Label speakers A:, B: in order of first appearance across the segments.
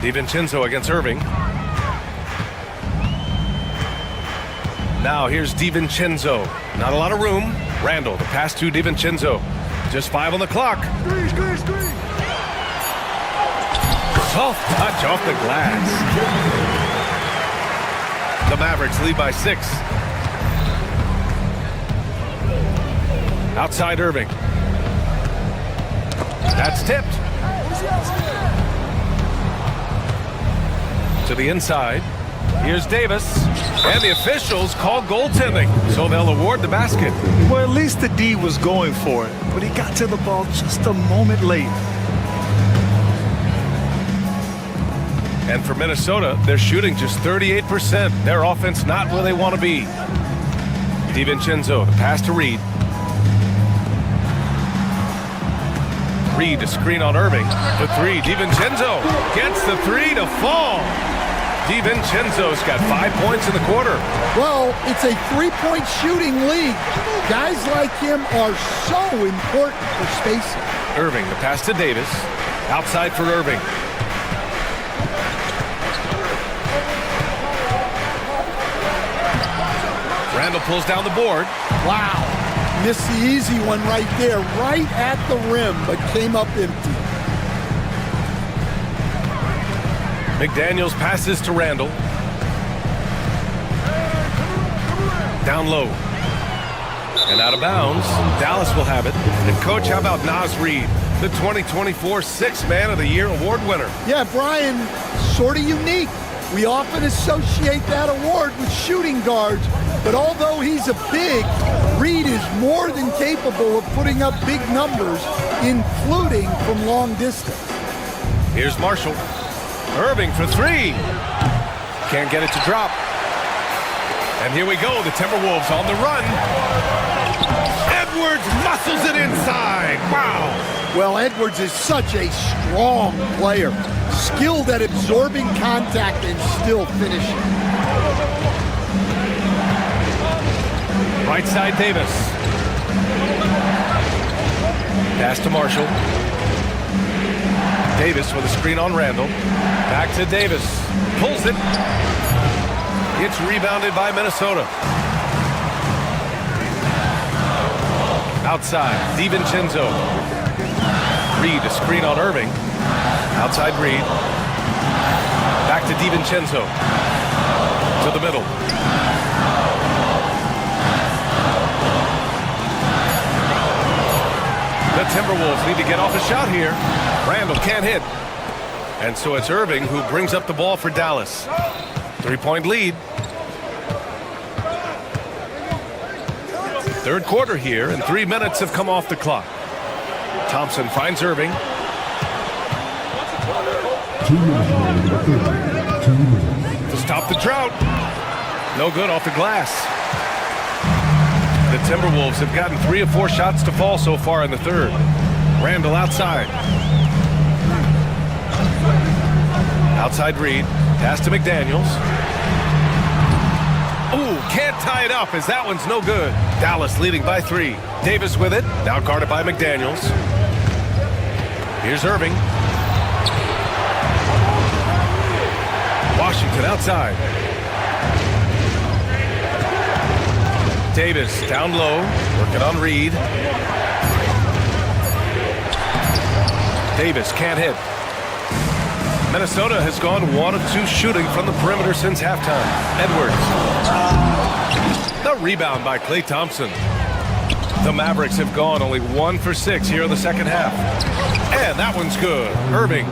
A: DiVincenzo against Irving. Now here's DiVincenzo. Not a lot of room. Randall, the pass to DiVincenzo. Just 5 on the clock. Soft touch off the glass. The Mavericks lead by 6. Outside Irving. That's tipped. To the inside. Here's Davis. And the officials call goaltending, so they'll award the basket.
B: Well, at least the D was going for it, but he got to the ball just a moment late.
A: And for Minnesota, they're shooting just 38%. Their offense not where they want to be. DiVincenzo, the pass to Reed. Reed, a screen on Irving. The 3, DiVincenzo gets the 3 to fall. DiVincenzo's got 5 points in the quarter.
C: Well, it's a 3-point shooting league. Guys like him are so important for spacing.
A: Irving, the pass to Davis. Outside for Irving. Randall pulls down the board.
C: Wow. Missed the easy one right there, right at the rim, but came up empty.
A: McDaniels passes to Randall. Down low. And out of bounds. Dallas will have it. And coach, how about Naz Reid, the 2024 Sixth Man of the Year award winner?
C: Yeah, Brian, sort of unique. We often associate that award with shooting guards, but although he's a big, Reid is more than capable of putting up big numbers, including from long distance.
A: Here's Marshall. Irving for 3. Can't get it to drop. And here we go, the Timberwolves on the run. Edwards muscles it inside. Wow.
C: Well, Edwards is such a strong player. Skilled at absorbing contact and still finishing.
A: Right side, Davis. Pass to Marshall. Davis with a screen on Randall. Back to Davis. Pulls it. It's rebounded by Minnesota. Outside, DiVincenzo. Reed, a screen on Irving. Outside Reed. Back to DiVincenzo. To the middle. The Timberwolves need to get off a shot here. Randall can't hit. And so it's Irving who brings up the ball for Dallas. 3-point lead. Third quarter here, and 3 minutes have come off the clock. Thompson finds Irving.
D: 2 minutes. 2 minutes.
A: To stop the drought. No good off the glass. The Timberwolves have gotten 3 of 4 shots to fall so far in the third. Randall outside. Outside Reed. Pass to McDaniels. Ooh, can't tie it up as that one's no good. Dallas leading by 3. Davis with it. Now guarded by McDaniels. Here's Irving. Washington outside. Davis down low, working on Reed. Davis can't hit. Minnesota has gone 1 of 2 shooting from the perimeter since halftime. Edwards. The rebound by Klay Thompson. The Mavericks have gone only 1 for 6 here in the second half. And that one's good. Irving.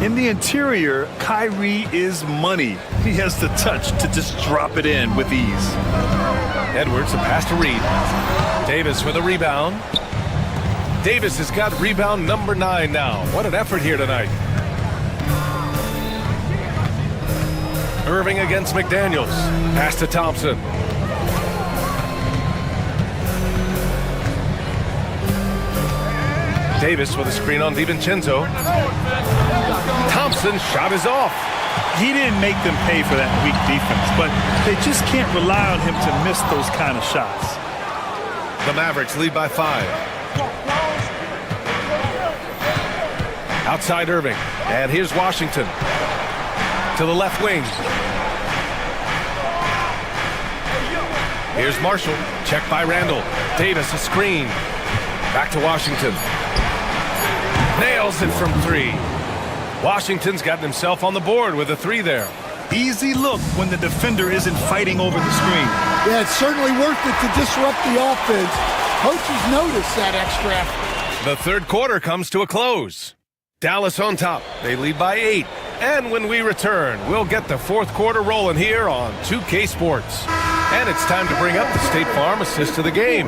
B: In the interior, Kyrie is money. He has the touch to just drop it in with ease.
A: Edwards, a pass to Reed. Davis with a rebound. Davis has got rebound number 9 now. What an effort here tonight. Irving against McDaniels. Pass to Thompson. Davis with a screen on DiVincenzo. Thompson's shot is off.
B: He didn't make them pay for that weak defense, but they just can't rely on him to miss those kind of shots.
A: The Mavericks lead by 5. Outside Irving. And here's Washington. to the left wing. Here's Marshall. Check by Randall. Davis, a screen. Back to Washington. Nails it from 3. Washington's gotten himself on the board with a 3 there.
B: Easy look when the defender isn't fighting over the screen.
C: Yeah, it's certainly worth it to disrupt the offense. Coaches notice that extra effort.
A: The third quarter comes to a close. Dallas on top. They lead by 8. And when we return, we'll get the fourth quarter rolling here on 2K Sports. And it's time to bring up the State Farm assist of the game.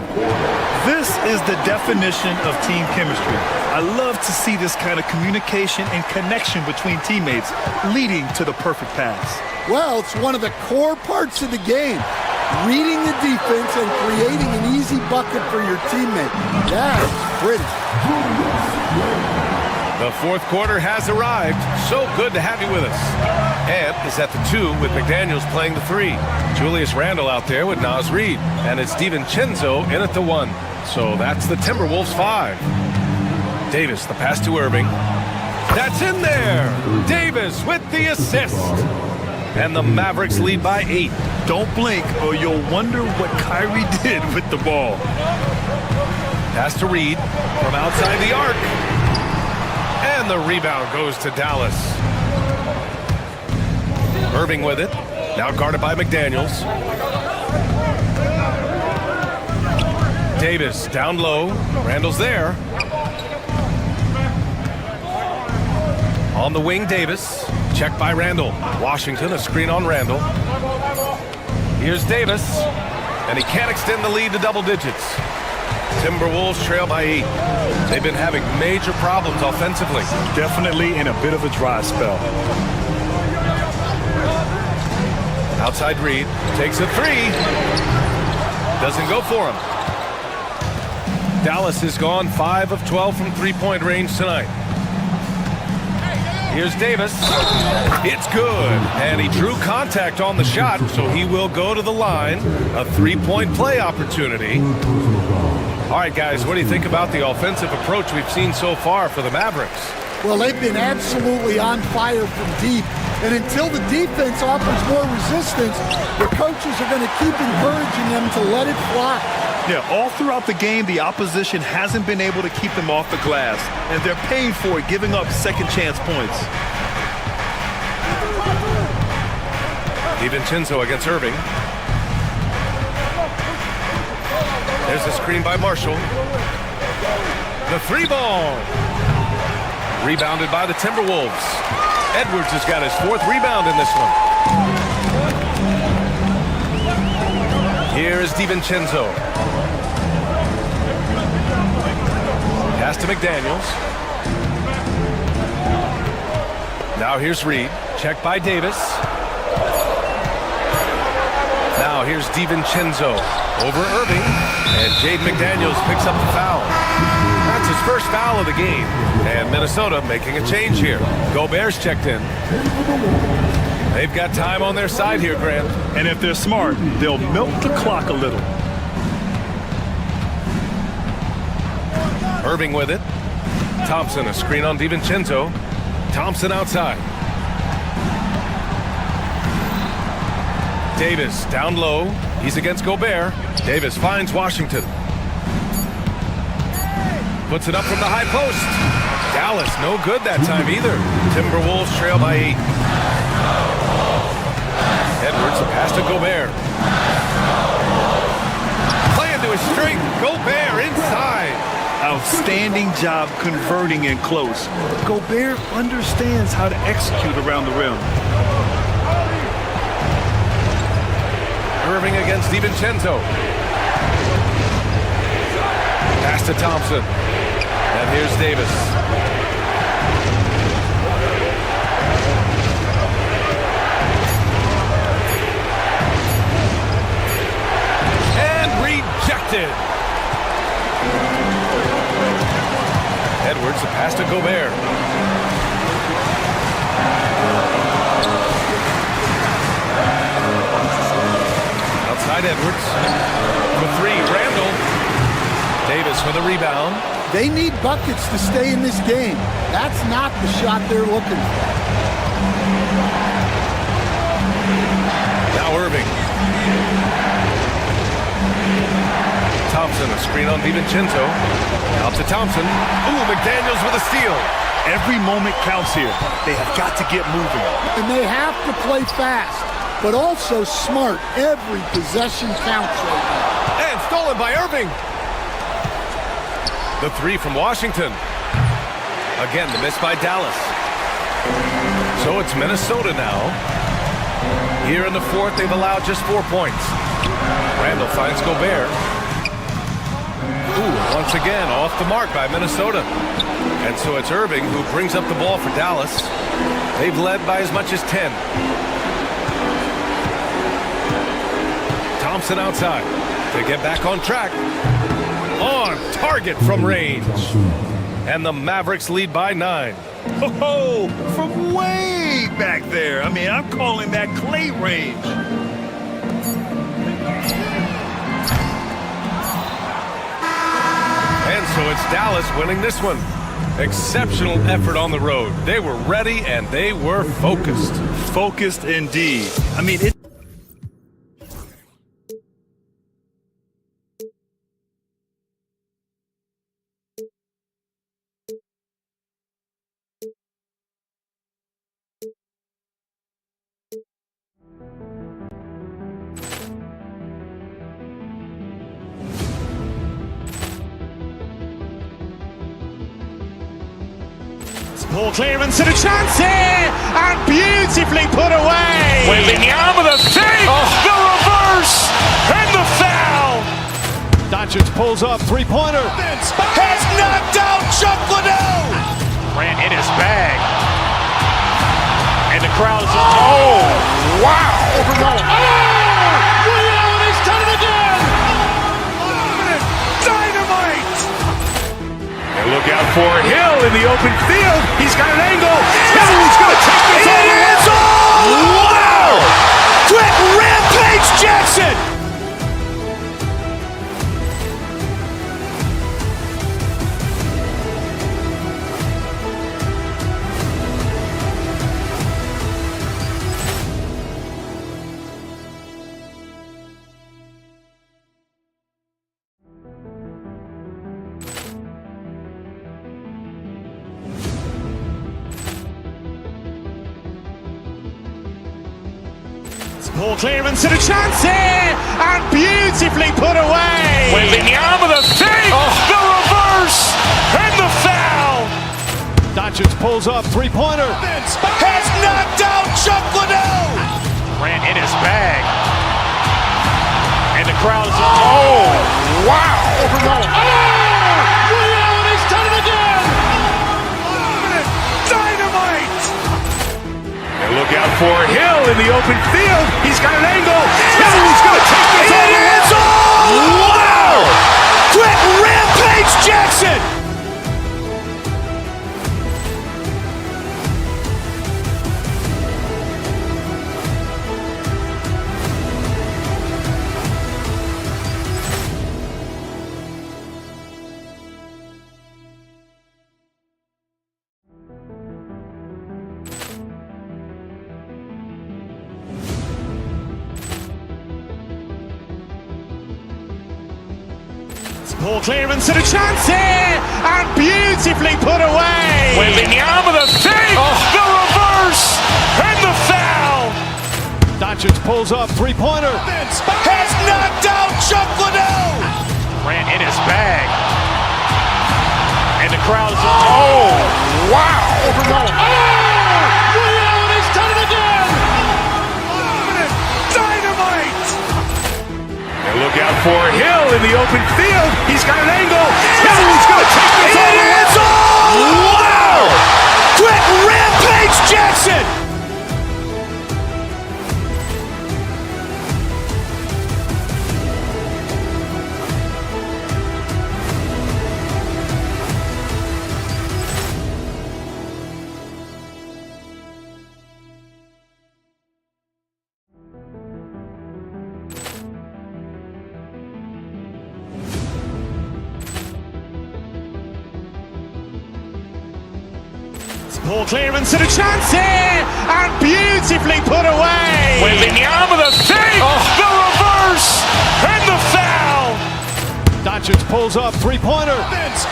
B: This is the definition of team chemistry. I love to see this kind of communication and connection between teammates leading to the perfect pass.
C: Well, it's one of the core parts of the game. Reading the defense and creating an easy bucket for your teammate. That's pretty.
A: The fourth quarter has arrived. So good to have you with us. Ant is at the 2 with McDaniels playing the 3. Julius Randle out there with Naz Reid. And it's DiVincenzo in at the 1. So that's the Timberwolves 5. Davis, the pass to Irving. That's in there. Davis with the assist. And the Mavericks lead by 8.
B: Don't blink or you'll wonder what Kyrie did with the ball.
A: Pass to Reid from outside the arc. And the rebound goes to Dallas. Irving with it. Now guarded by McDaniels. Davis down low. Randall's there. On the wing, Davis. Checked by Randall. Washington, a screen on Randall. Here's Davis. And he can't extend the lead to double digits. Timberwolves trail by 8. They've been having major problems offensively.
B: Definitely in a bit of a dry spell.
A: Outside Reid. Takes a 3. Doesn't go for him. Dallas has gone 5 of 12 from three-point range tonight. Here's Davis. It's good. And he drew contact on the shot, so he will go to the line. A three-point play opportunity. All right, guys, what do you think about the offensive approach we've seen so far for the Mavericks?
C: Well, they've been absolutely on fire from deep. And until the defense offers more resistance, the coaches are going to keep encouraging them to let it fly.
B: Yeah, all throughout the game, the opposition hasn't been able to keep them off the glass, and they're paying for it, giving up second chance points.
A: DiVincenzo against Irving. There's a screen by Marshall. The 3-ball. Rebounded by the Timberwolves. Edwards has got his 4th rebound in this one. Here is DiVincenzo. Pass to McDaniels. Now here's Reid. Checked by Davis. Now here's DiVincenzo over Irving. And Jaden McDaniels picks up the foul. That's his first foul of the game. And Minnesota making a change here. Gobert's checked in. They've got time on their side here, Grant.
B: And if they're smart, they'll milk the clock a little.
A: Irving with it. Thompson, a screen on DiVincenzo. Thompson outside. Davis down low. He's against Gobert. Davis finds Washington. Puts it up from the high post. Dallas, no good that time either. Timberwolves trail by 8. Edwards, a pass to Gobert. Playing to his strength. Gobert inside.
B: Outstanding job converting in close. Gobert understands how to execute around the rim.
A: Irving against DiVincenzo. Pass to Thompson. And here's Davis. And rejected. Edwards, a pass to Gobert. Outside Edwards. For 3, Randall. Davis for the rebound.
C: They need buckets to stay in this game. That's not the shot they're looking for.
A: screen on DiVincenzo. Out to Thompson. Ooh, McDaniels with a steal.
B: Every moment counts here. They have got to get moving.
C: And they have to play fast, but also smart. Every possession counts right now.
A: And stolen by Irving. The three from Washington. Again, the miss by Dallas. So it's Minnesota now. Here in the fourth, they've allowed just 4 points. Randall finds Gobert. Ooh, once again, off the mark by Minnesota. And so it's Irving who brings up the ball for Dallas. They've led by as much as 10. Thompson outside to get back on track. On target from range. And the Mavericks lead by 9.
B: Oh, from way back there. I mean, I'm calling that clay range.
A: And so it's Dallas winning this one. Exceptional effort on the road. They were ready and they were focused.
B: Focused indeed. I mean, it.
E: Ball clearance and a chance here, and beautifully put away. Wembanyama with a save, the reverse, and the foul.
F: Doncic pulls up, three-pointer.
E: Has knocked out Chuck Liddell. Grant in his bag, and the crowd is. Oh, wow!
C: He's done it again!
E: Dynamite!
A: And look out for Hill in the open field. He's got an angle.
E: He's going to take this all the way. Wow! Quick Rampage Jackson! Ball clearance and a chance here, and beautifully put away. Wembanyama with a save, the reverse, and the foul.
F: Doncic pulls up, three-pointer.
E: Has knocked out Chuck Liddell. Grant in his bag, and the crowd is. Oh, wow!
C: He's done it again!
E: Dynamite!
A: And look out for Hill in the open field. He's got an angle. He's going to take this all the way.
E: Wow! Quick Rampage Jackson! Ball clearance and a chance here, and beautifully put away. Wembanyama with a save, the reverse, and the foul.
F: Doncic pulls up, three-pointer.
E: Has knocked out Chuck Liddell. Grant in his bag, and the crowd is. Oh, wow!
C: He's done it again!
E: Dynamite!
A: And look out for Hill in the open field. He's got an angle. He's going to take this all the way.
E: Wow! Quick Rampage Jackson! Ball clearance and a chance here, and beautifully put away. Wembanyama with a save, the reverse, and the foul.
F: Doncic Doncic pulls up, three-pointer.
E: Has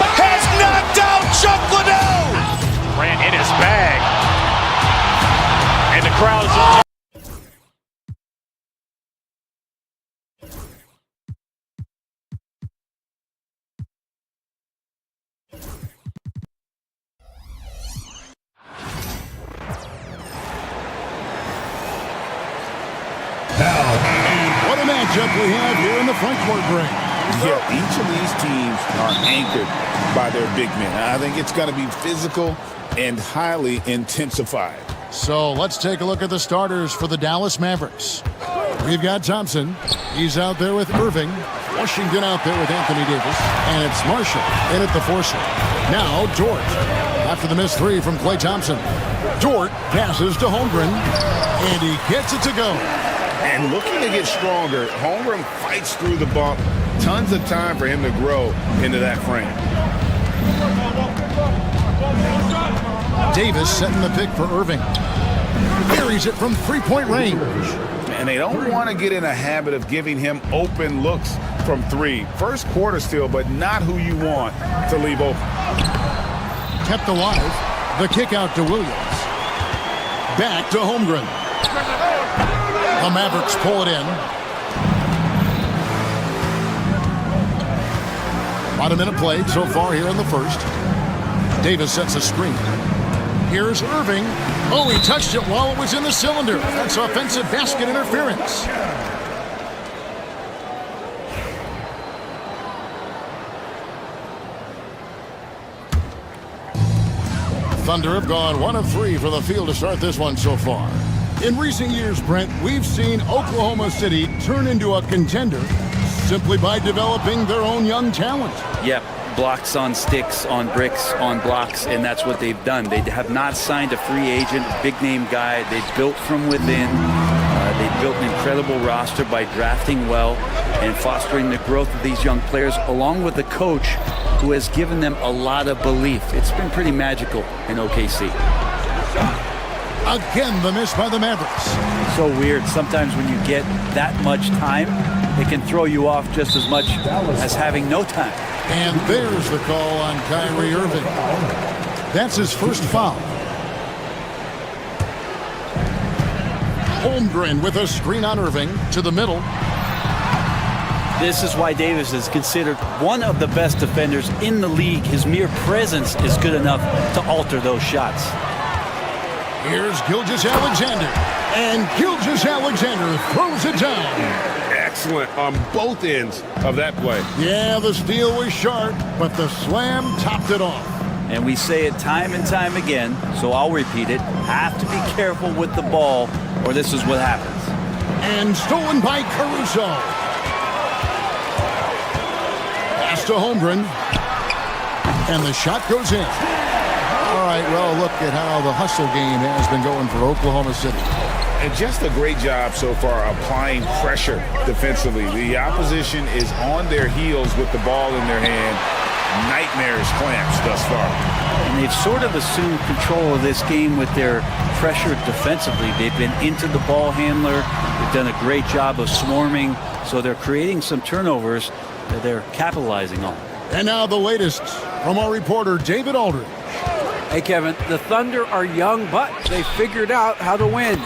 E: knocked out Chuck Liddell. Ran in his bag. And the crowd is...
G: What a matchup we have here in the front court ring.
H: Yeah, each of these teams are anchored by their big men. I think it's going to be physical and highly intensified.
G: So let's take a look at the starters for the Dallas Mavericks. We've got Thompson. He's out there with Irving. Washington out there with Anthony Davis. And it's Marshall in at the 4 slot. Now Dort. After the missed three from Klay Thompson. Dort passes to Holmgren. And he gets it to go.
H: And looking to get stronger, Holmgren fights through the bump. Tons of time for him to grow into that frame.
G: Davis setting the pick for Irving. Buries it from three-point range.
H: And they don't want to get in a habit of giving him open looks from three. First quarter still, but not who you want to leave open.
G: Kept alive. The kick out to Williams. Back to Holmgren. The Mavericks pull it in. About a minute played so far here in the first. Davis sets a screen. Here's Irving. Oh, he touched it while it was in the cylinder. That's offensive basket interference. Thunder have gone 1 of 3 for the field to start this one so far. In recent years, Brent, we've seen Oklahoma City turn into a contender simply by developing their own young talent.
I: Yep, blocks on sticks, on bricks, on blocks, and that's what they've done. They have not signed a free agent, big-name guy. They've built from within. They've built an incredible roster by drafting well and fostering the growth of these young players, along with the coach who has given them a lot of belief. It's been pretty magical in OKC.
G: Again, the miss by the Mavericks.
I: So weird. Sometimes when you get that much time, it can throw you off just as much as having no time.
G: And there's the call on Kyrie Irving. That's his first foul. Holmgren with a screen on Irving to the middle.
I: This is why Davis is considered one of the best defenders in the league. His mere presence is good enough to alter those shots.
G: Here's Gilgeous-Alexander. And Gilgeous-Alexander throws it down.
A: Excellent on both ends of that play.
G: Yeah, the steal was sharp, but the slam topped it off.
I: And we say it time and time again, so I'll repeat it. Have to be careful with the ball, or this is what happens.
G: And stolen by Caruso. Pass to Holmgren. And the shot goes in. All right, well, look at how the hustle game has been going for Oklahoma City.
H: And just a great job so far applying pressure defensively. The opposition is on their heels with the ball in their hand. Nightmares clamps thus far.
I: And they've sort of assumed control of this game with their pressure defensively. They've been into the ball handler. They've done a great job of swarming. So they're creating some turnovers that they're capitalizing on.
G: And now the latest from our reporter, David Aldridge.
J: Hey, Kevin, the Thunder are young, but they figured out how to win.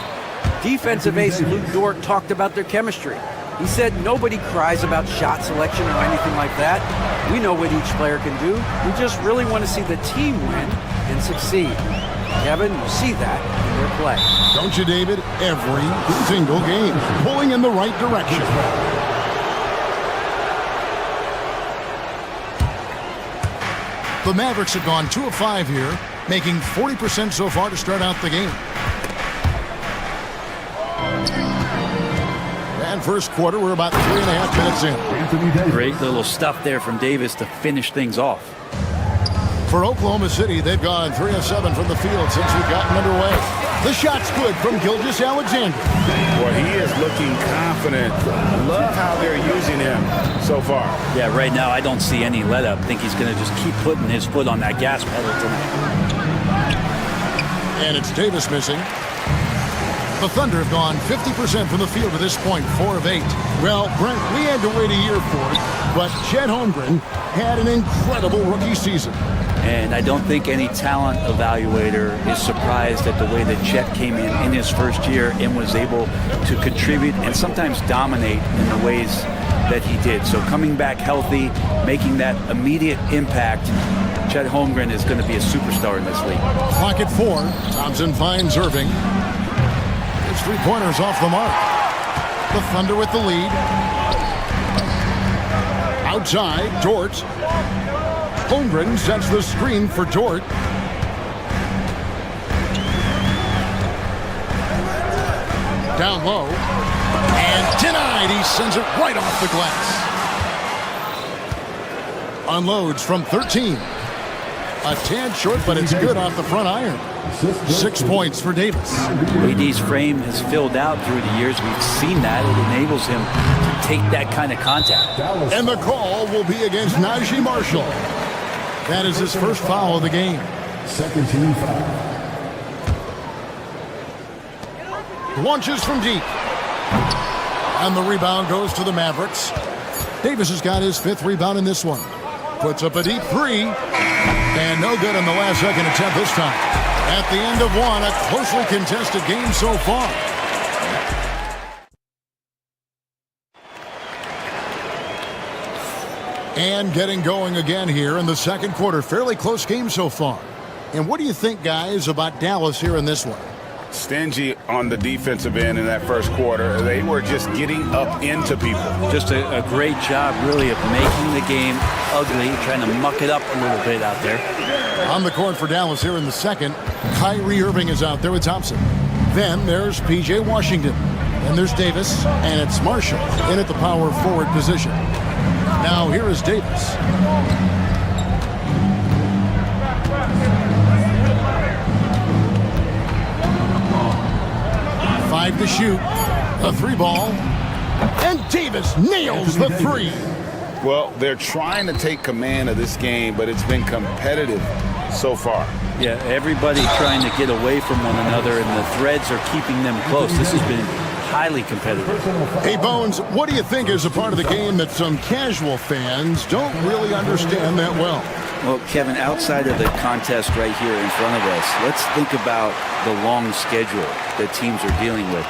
J: Defensive ace Luke Dort talked about their chemistry. He said nobody cries about shot selection or anything like that. We know what each player can do. We just really want to see the team win and succeed. Kevin, you see that in their play.
G: Don't you, David? Every single game, pulling in the right direction. The Mavericks have gone 2 of 5 here, making 40% so far to start out the game. And first quarter, we're about 3.5 minutes in.
I: Great little stuff there from Davis to finish things off.
G: For Oklahoma City, they've gone 3 of 7 from the field since we've gotten underway. The shot's good from Gilgeous-Alexander.
H: Well, he is looking confident. Love how they're using him so far.
I: Yeah, right now I don't see any let up. I think he's going to just keep putting his foot on that gas pedal tonight.
G: And it's Davis missing. The Thunder have gone 50% from the field to this point, 4 of 8. Well, Brent, we had to wait a year for it, but Chet Holmgren had an incredible rookie season.
I: And I don't think any talent evaluator is surprised at the way that Chet came in his first year and was able to contribute and sometimes dominate in the ways that he did. So coming back healthy, making that immediate impact, Chet Holmgren is going to be a superstar in this league.
G: Clock at 4. Thompson finds Irving. His three-pointers off the mark. The Thunder with the lead. Outside, Dort. Holmgren sets the screen for Dort. Down low. And denied. He sends it right off the glass. Unloads from 13. A tad short, but it's good off the front iron. 6 points for Davis.
I: AD's frame has filled out through the years. We've seen that. It enables him to take that kind of contact.
G: And the call will be against Najee Marshall. That is his first foul of the game.
D: Second team foul.
G: Launches from deep. And the rebound goes to the Mavericks. Davis has got his 5th rebound in this one. Puts up a deep 3. And no good on the last second attempt this time. At the end of one, a closely contested game so far. And getting going again here in the second quarter. Fairly close game so far. And what do you think, guys, about Dallas here in this one?
H: Stingy on the defensive end in that first quarter. They were just getting up into people.
I: Just a great job, really, of making the game ugly, trying to muck it up a little bit out there.
G: On the court for Dallas here in the second, Kyrie Irving is out there with Thompson. Then there's P.J. Washington. Then there's Davis, and it's Marshall in at the power forward position. Now here is Davis. Five to shoot. A 3-ball. And Davis nails the 3.
H: Well, they're trying to take command of this game, but it's been competitive so far.
I: Yeah, everybody trying to get away from one another, and the threads are keeping them close. This has been highly competitive.
G: Hey, Bones, what do you think is a part of the game that some casual fans don't really understand that well?
I: Well, Kevin, outside of the contest right here in front of us, let's think about the long schedule that teams are dealing with.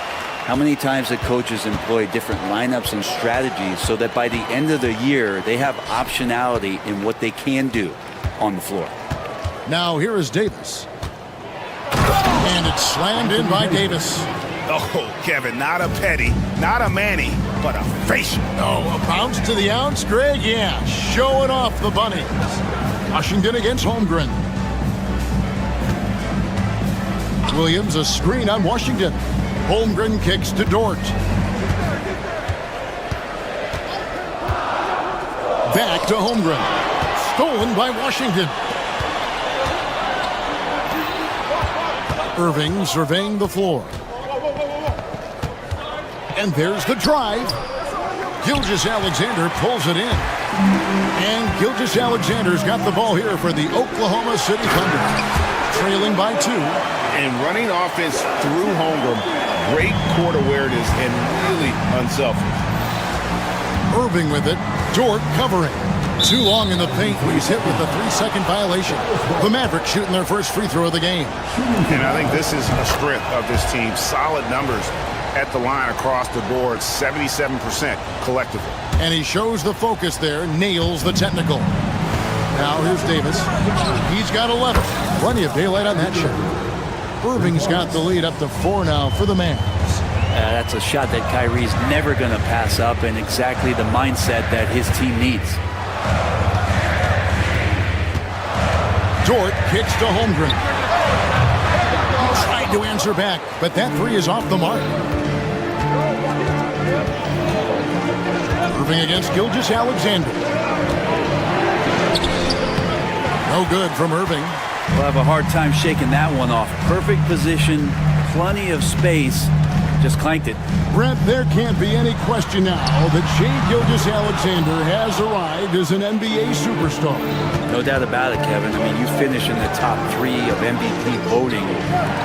I: How many times the coaches employ different lineups and strategies so that by the end of the year, they have optionality in what they can do on the floor.
G: Now here is Davis. And it's slammed in by Davis.
H: Oh, Kevin, not a petty, not a Manny, but a facial.
G: Oh, a bounce to the ounce, Greg? Yeah, showing off the bunnies. Washington against Holmgren. Williams, a screen on Washington. Holmgren kicks to Dort. Back to Holmgren. Stolen by Washington. Irving surveying the floor. And there's the drive. Gilgeous-Alexander pulls it in. And Gilgeous-Alexander's got the ball here for the Oklahoma City Thunder. Trailing by 2.
H: And running offense through Holmgren, great court awareness and really unselfish.
G: Irving with it. Dort covering. Too long in the paint. He's hit with a 3-second violation. The Mavericks shooting their first free throw of the game.
H: And I think this is a strength of this team. Solid numbers at the line across the board, 77% collectively.
G: And he shows the focus there, nails the technical. Now here's Davis. He's got 11. Plenty of daylight on that shot. Irving's got the lead up to 4 now for the Mavs.
I: That's a shot that Kyrie's never going to pass up, and exactly the mindset that his team needs.
G: Dort kicks to Holmgren. Tried to answer back, but that 3 is off the mark. Irving against Gilgeous-Alexander. No good from Irving.
I: We'll have a hard time shaking that one off. Perfect position, plenty of space, just clanked it.
G: Brent, there can't be any question now that Shai Gilgeous-Alexander has arrived as an NBA superstar.
I: No doubt about it, Kevin. I mean, you finish in the top 3 of MVP voting.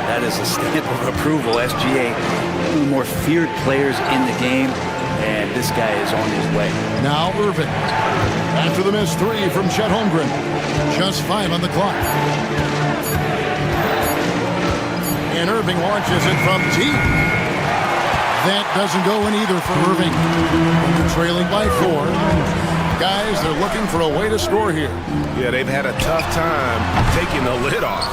I: That is a stamp of approval. SGA, one of the more feared players in the game, and this guy is on his way.
G: Now Irving. After the missed 3 from Chet Holmgren. Just 5 on the clock. And Irving launches it from deep. That doesn't go in either for Irving. They're trailing by 4. Guys, they're looking for a way to score here.
A: Yeah, they've had a tough time taking the lid off.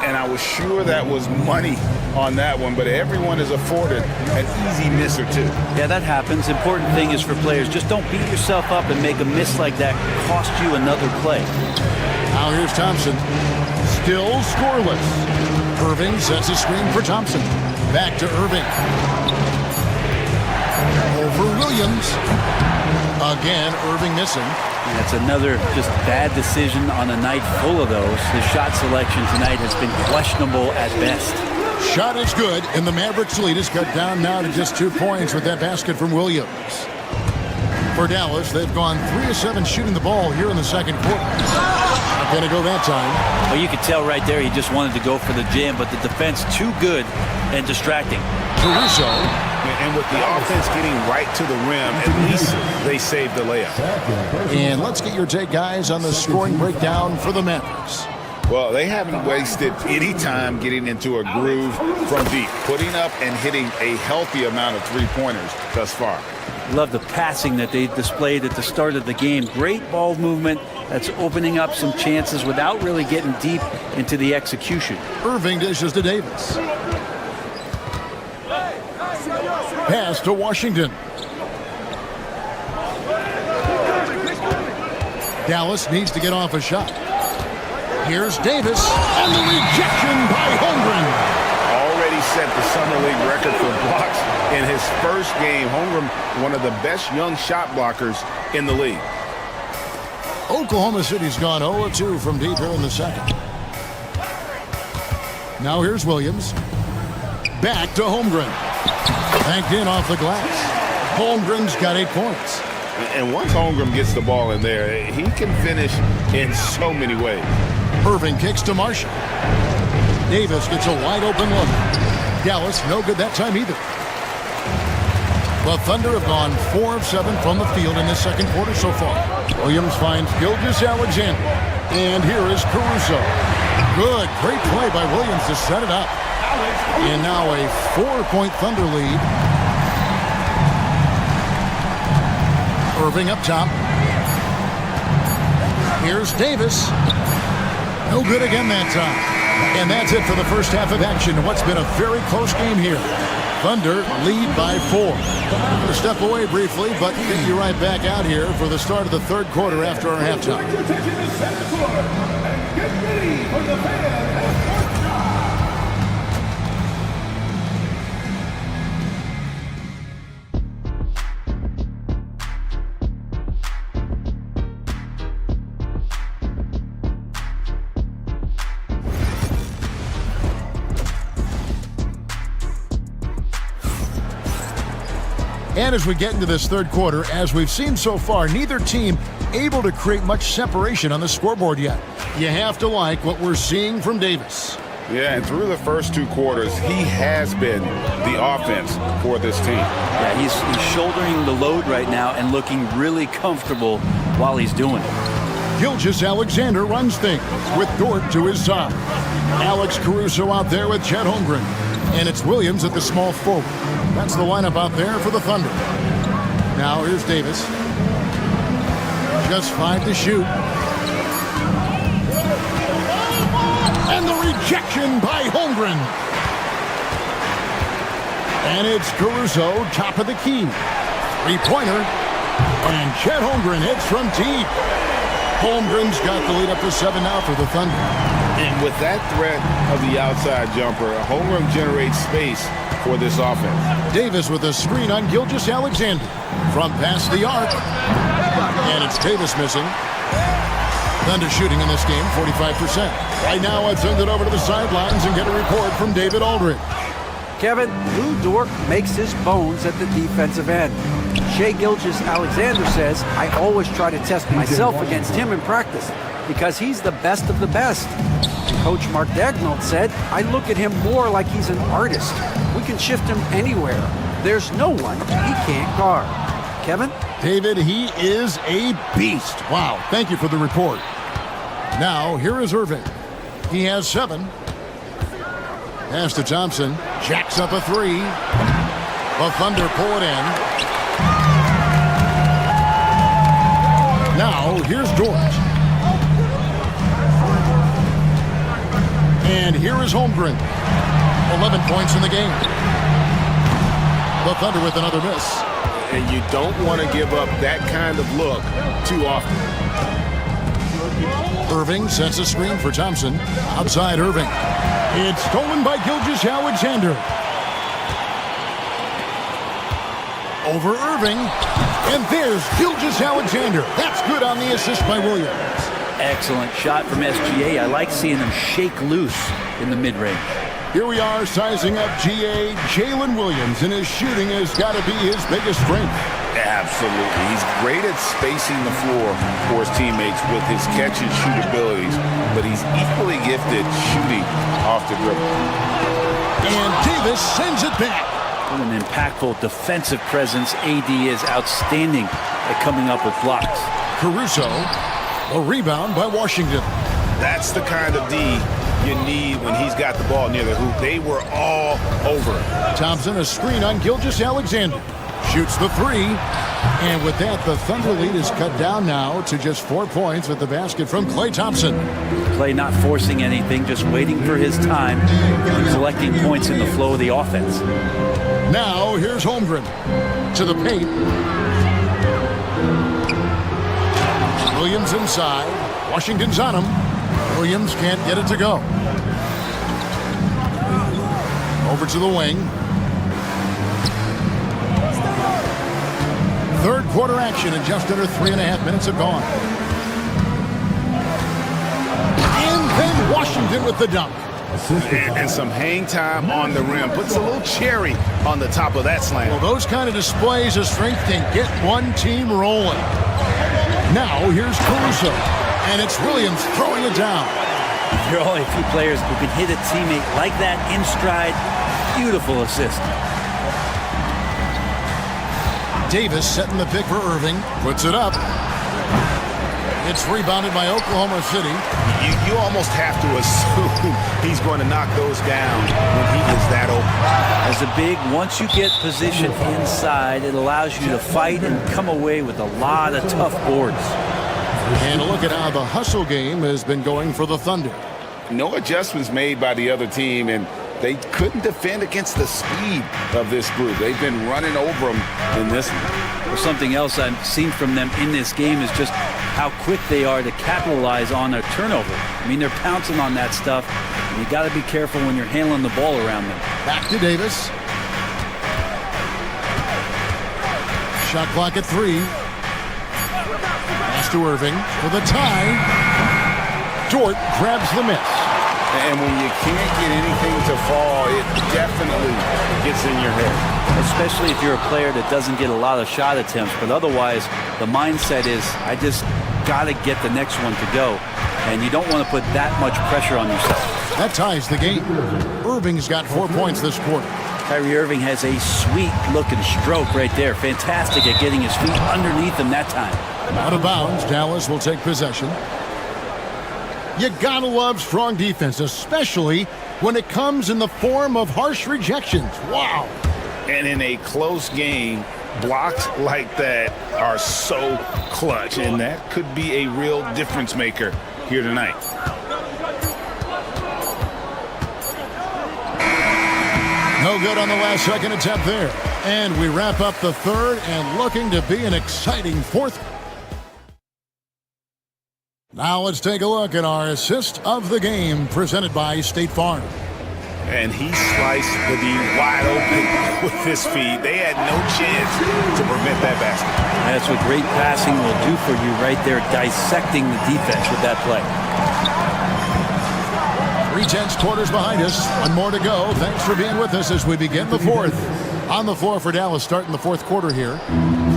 H: And I was sure that was money on that one, but everyone is afforded an easy miss or two.
I: Yeah, that happens. Important thing is for players, just don't beat yourself up and make a miss like that cost you another play.
G: Now here's Thompson. Still scoreless. Irving sets a screen for Thompson. Back to Irving. Over Williams. Again, Irving missing.
I: And that's another just bad decision on a night full of those. His shot selection tonight has been questionable at best.
G: Shot is good, and the Mavericks lead is cut down now to just 2 points with that basket from Williams. For Dallas, they've gone 3 of 7 shooting the ball here in the second quarter. Not going to go that time.
I: Well, you could tell right there he just wanted to go for the jam, but the defense too good and distracting.
G: Caruso.
H: And with the offense getting right to the rim, at least they saved the layup.
G: And let's get your take, guys, on the scoring breakdown for the Mavericks.
H: Well, they haven't wasted any time getting into a groove from deep, putting up and hitting a healthy amount of three-pointers thus far.
I: Love the passing that they displayed at the start of the game. Great ball movement that's opening up some chances without really getting deep into the execution.
G: Irving dishes to Davis. Pass to Washington. Dallas needs to get off a shot. Here's Davis, and the rejection by Holmgren.
H: Already set the Summer League record for blocks in his first game. Holmgren, one of the best young shot blockers in the league.
G: Oklahoma City's gone 0-2 from deep here in the second. Now here's Williams. Back to Holmgren. Banked in off the glass. Holmgren's got 8 points.
H: And once Holmgren gets the ball in there, he can finish in so many ways.
G: Irving kicks to Marshall. Davis gets a wide open look. Dallas no good that time either. The Thunder have gone 4 of 7 from the field in this second quarter so far. Williams finds Gilgeous-Alexander. And here is Caruso. Good, great play by Williams to set it up. And now a 4-point Thunder lead. Irving up top. Here's Davis. No good again that time. And that's it for the first half of action. What's been a very close game here. Thunder lead by 4. I'm going to step away briefly, but get you right back out here for the start of the third quarter after our halftime.
D: Get ready for the fan.
G: And as we get into this third quarter, as we've seen so far, neither team able to create much separation on the scoreboard yet. You have to like what we're seeing from Davis.
H: Yeah, and through the first 2 quarters, he has been the offense for this team.
I: Yeah, he's shouldering the load right now and looking really comfortable while he's doing it.
G: Gilgeous-Alexander runs things with Dort to his side. Alex Caruso out there with Chet Holmgren. And it's Williams at the small forward. That's the lineup out there for the Thunder. Now here's Davis. Just 5 to shoot. And the rejection by Holmgren. And it's Caruso, top of the key. 3-pointer. And Chet Holmgren hits from deep. Holmgren's got the lead up to 7 now for the Thunder.
H: And with that threat of the outside jumper, Holmgren generates space for this offense.
G: Davis with a screen on Gilgeous-Alexander from past the arc. And it's Davis missing. Thunder shooting in this game, 45%. Right now, I'd send it over to the sidelines and get a report from David Aldridge.
J: Kevin, Lou Dort makes his bones at the defensive end. Shai Gilgeous-Alexander says, I always try to test myself against him in practice because he's the best of the best. And Coach Mark Dagnall said, I look at him more like he's an artist. We can shift him anywhere. There's no one he can't guard. Kevin?
G: David, he is a beast. Wow, thank you for the report. Now, here is Irving. He has 7. Pass to Thompson. Jacks up a 3. The Thunder pull it in. Now, here's Dort. And here is Holmgren. 11 points in the game. The Thunder with another miss.
H: And you don't want to give up that kind of look too often.
G: Irving sets a screen for Thompson. Outside Irving. It's stolen by Gilgeous-Alexander. Over Irving. And there's Gilgeous-Alexander. That's good on the assist by Williams.
I: Excellent shot from SGA. I like seeing him shake loose in the mid-range.
G: Here we are sizing up GA Jalen Williams, and his shooting has got to be his biggest strength.
H: Absolutely. He's great at spacing the floor for his teammates with his catch and shoot abilities, but he's equally gifted shooting off the dribble.
G: And Davis sends it back.
I: What an impactful defensive presence. AD is outstanding at coming up with blocks.
G: Caruso, a rebound by Washington.
H: That's the kind of D you need when he's got the ball near the hoop. They were all over it.
G: Thompson, a screen on Gilgeous-Alexander. Shoots the 3. And with that, the Thunder lead is cut down now to just 4 points with the basket from Klay Thompson.
I: Klay not forcing anything, just waiting for his time, collecting points in the flow of the offense.
G: Now, here's Holmgren to the paint. Williams inside. Washington's on him. Williams can't get it to go. Over to the wing. Third quarter action, and just under 3.5 minutes have gone. And then Washington with the dunk.
H: And some hang time on the rim. Puts a little cherry on the top of that slam.
G: Well, those kind of displays of strength can get one team rolling. Now, here's Caruso. And it's Williams throwing it down.
I: There are only a few players who can hit a teammate like that in stride. Beautiful assist.
G: Davis setting the pick for Irving. Puts it up. It's rebounded by Oklahoma City.
H: You almost have to assume he's going to knock those down when he is that open.
I: As a big, once you get positioned inside, it allows you to fight and come away with a lot of tough boards.
G: And a look at how the hustle game has been going for the Thunder.
H: No adjustments made by the other team, and they couldn't defend against the speed of this group. They've been running over them in this one.
I: Well, something else I've seen from them in this game is just how quick they are to capitalize on a turnover. I mean, they're pouncing on that stuff, and you got to be careful when you're handling the ball around them.
G: Back to Davis. Shot clock at 3. Pass to Irving for the tie. Dort grabs the miss.
H: And when you can't get anything to fall, it definitely gets in your head.
I: Especially if you're a player that doesn't get a lot of shot attempts. But otherwise, the mindset is, I just got to get the next one to go. And you don't want to put that much pressure on yourself.
G: That ties the game. Irving's got 4 points this quarter.
I: Kyrie Irving has a sweet-looking stroke right there. Fantastic at getting his feet underneath him that time.
G: Out of bounds, Dallas will take possession. You gotta love strong defense, especially when it comes in the form of harsh rejections. Wow.
H: And in a close game, blocks like that are so clutch, and that could be a real difference maker here tonight.
G: No good on the last second attempt there. And we wrap up the third and looking to be an exciting fourth. Now let's take a look at our assist of the game presented by State Farm.
H: And he sliced the D wide open with his feet. They had no chance to prevent that basket.
I: That's what great passing will do for you right there, dissecting the defense with that play.
G: 3 tenths quarters behind us. One more to go. Thanks for being with us as we begin the fourth. On the floor for Dallas starting the fourth quarter here.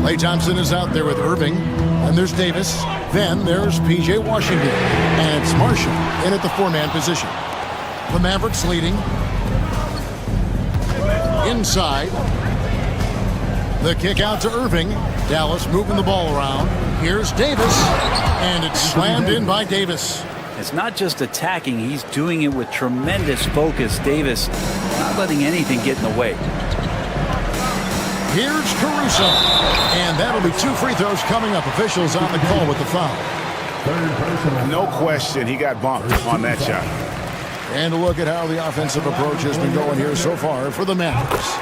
G: Klay Thompson is out there with Irving. And there's Davis. Then there's P.J. Washington. And it's Marshall in at the 4-man position. The Mavericks leading. Inside. The kick out to Irving. Dallas moving the ball around. Here's Davis. And it's slammed in by Davis.
I: It's not just attacking. He's doing it with tremendous focus. Davis not letting anything get in the way.
G: Here's Caruso. And that'll be 2 free throws coming up. Officials on the call with the foul.
H: No question, he got bumped on that shot.
G: And a look at how the offensive approach has been going here so far for the Mavericks.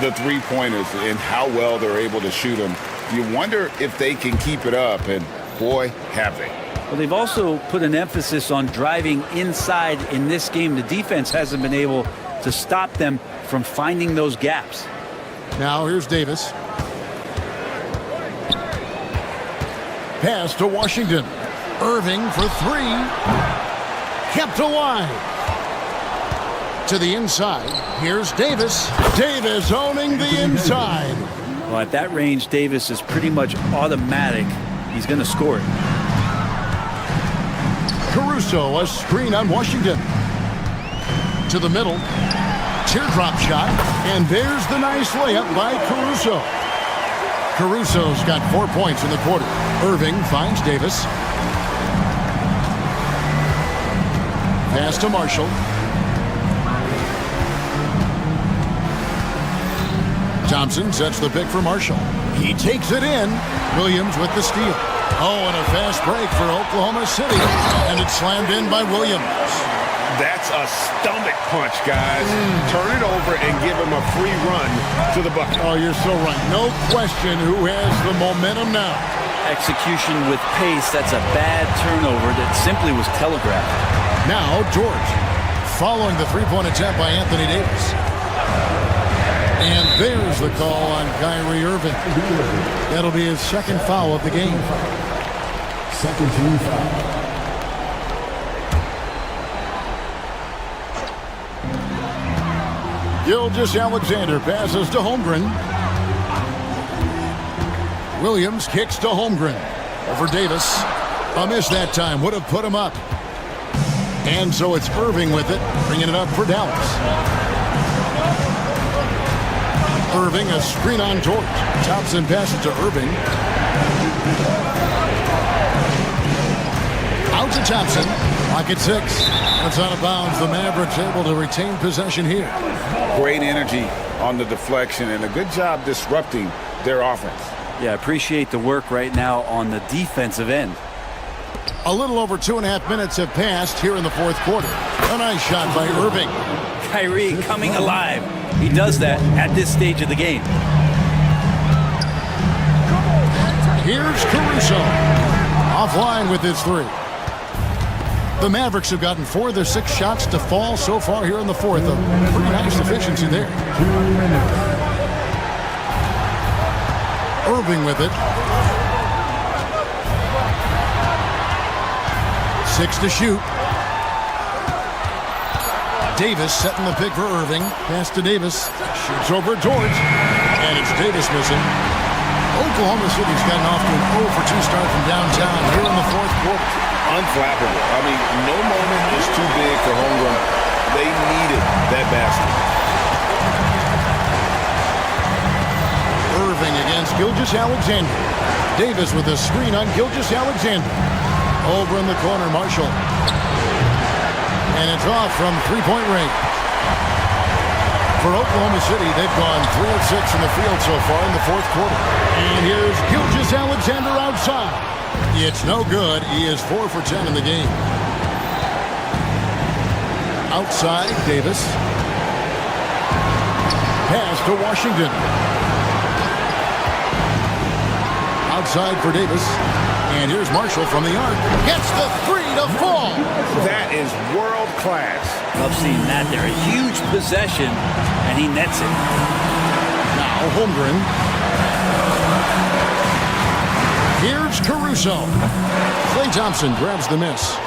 H: The three-pointers and how well they're able to shoot them. You wonder if they can keep it up, and boy, have they.
I: Well, they've also put an emphasis on driving inside in this game. The defense hasn't been able to stop them from finding those gaps.
G: Now here's Davis. Pass to Washington. Irving for 3. Kept alive. To the inside. Here's Davis. Davis owning the inside.
I: Well, at that range, Davis is pretty much automatic. He's going to score it.
G: Caruso, a screen on Washington. To the middle. Teardrop shot. And there's the nice layup by Caruso. Caruso's got 4 points in the quarter. Irving finds Davis. Pass to Marshall. Thompson sets the pick for Marshall. He takes it in. Williams with the steal. Oh, and a fast break for Oklahoma City. And it's slammed in by Williams.
H: That's a stomach punch, guys. Turn it over and give him a free run to the bucket.
G: Oh, you're so right. No question who has the momentum now.
I: Execution with pace. That's a bad turnover that simply was telegraphed.
G: Now, George, following the three-point attempt by Anthony Davis. And there's the call on Kyrie Irving. That'll be his second foul of the game.
D: Second team foul.
G: Gilgeous-Alexander passes to Holmgren. Williams kicks to Holmgren. Over Davis. A miss that time. Would have put him up. And so it's Irving with it, bringing it up for Dallas. Irving, a screen on George. Thompson passes to Irving. Out to Thompson. Clock at 6. It's out of bounds. The Mavericks able to retain possession here.
H: Great energy on the deflection and a good job disrupting their offense.
I: Yeah, appreciate the work right now on the defensive end.
G: A little over 2.5 minutes have passed here in the fourth quarter. A nice shot by Irving.
I: Kyrie coming alive. He does that at this stage of the game.
G: Here's Caruso. Offline with his 3. The Mavericks have gotten 4 of their 6 shots to fall so far here in the fourth. A pretty nice efficiency there. Irving with it. 6 to shoot. Davis setting the pick for Irving. Pass to Davis. Shoots over George. And it's Davis missing. Oklahoma City's gotten off to an 0 for 2 start from downtown here in the fourth quarter.
H: Unflappable. I mean, no moment is too big for homegrown. They needed that basket.
G: Irving against Gilgeous-Alexander. Davis with a screen on Gilgeous-Alexander. Over in the corner, Marshall. And it's off from three-point range. For Oklahoma City, they've gone 3 of 6 in the field so far in the fourth quarter. And here's Gilgeous-Alexander outside. It's no good. He is 4 for 10 in the game. Outside, Davis. Pass to Washington. Outside for Davis. And here's Marshall from the arc. Gets the 3 to fall.
H: That is world class.
I: Love seeing that there. A huge possession, and he nets it.
G: Now Holmgren. Here's Caruso. Klay Thompson grabs the miss.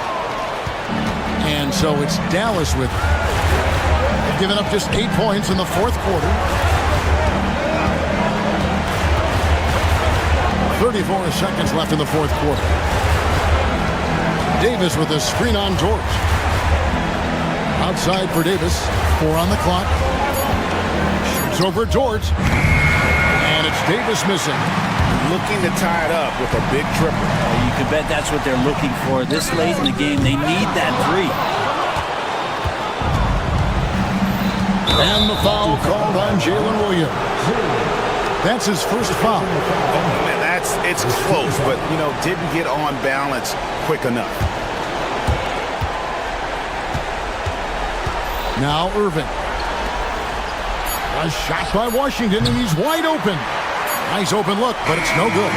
G: And so it's Dallas with it. They've given up just 8 points in the fourth quarter. 34 seconds left in the fourth quarter. Davis with a screen on George. Outside for Davis. 4 on the clock. Shoots over George. And it's Davis missing.
H: Looking to tie it up with a big triple.
I: You can bet that's what they're looking for this late in the game. They need that three.
G: And the foul called on Jalen Williams. That's his first foul.
H: And it's close, but, didn't get on balance quick enough.
G: Now Irving. A shot by Washington, and he's wide open. Nice open look, but it's no good.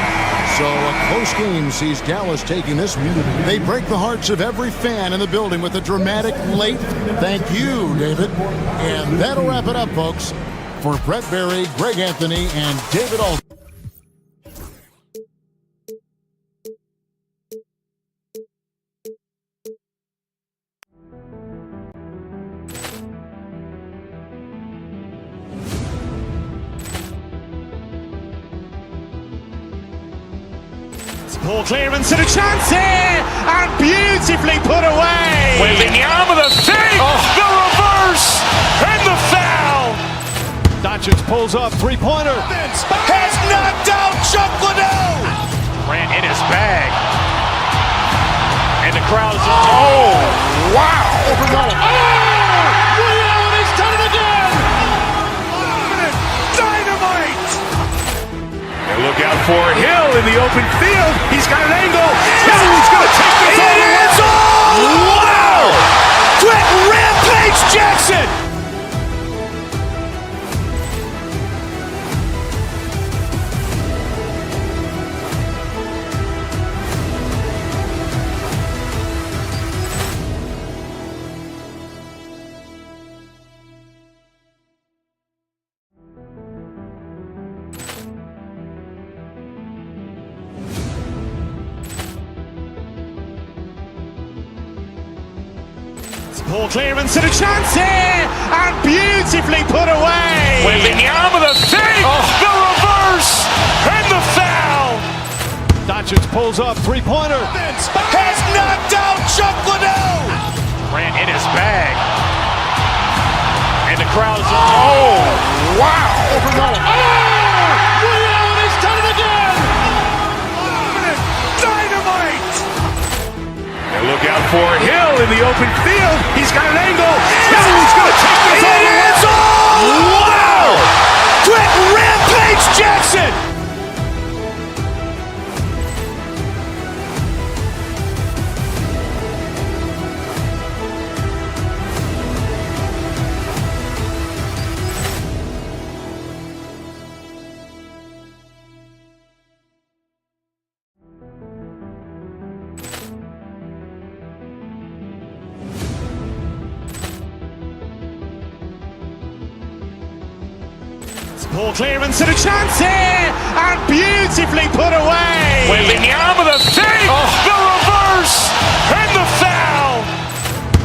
G: So a close game sees Dallas taking this. They break the hearts of every fan in the building with a dramatic late thank you, David. And that'll wrap it up, folks. For Brett Berry, Greg Anthony, and David Alden.
E: Ball clearance and a chance here, and beautifully put away. Wembanyama the save, the reverse, and the foul.
F: Doncic pulls up, three-pointer.
E: Has knocked out Chuck Liddell. Grant in his bag, and the crowd is wow! He's done it again. Dynamite. Look out for Hill in the open field. He's got an angle. He's going to take this all the way. Wow! Quick Rampage Jackson. Ball clearance and a chance here, and beautifully put away. Wembanyama the save, the reverse, and the foul.
F: Doncic pulls up, three-pointer.
E: Has knocked out Chuck Liddell. Grant in his bag, and the crowd is wow! He's done it again. Dynamite. And look out for Hill in the open field. He's got an angle. He's going to take this all the way. Wow! Quick Rampage Jackson. Ball clearance and a chance here, and beautifully put away. Wembanyama the save, the reverse, and the foul.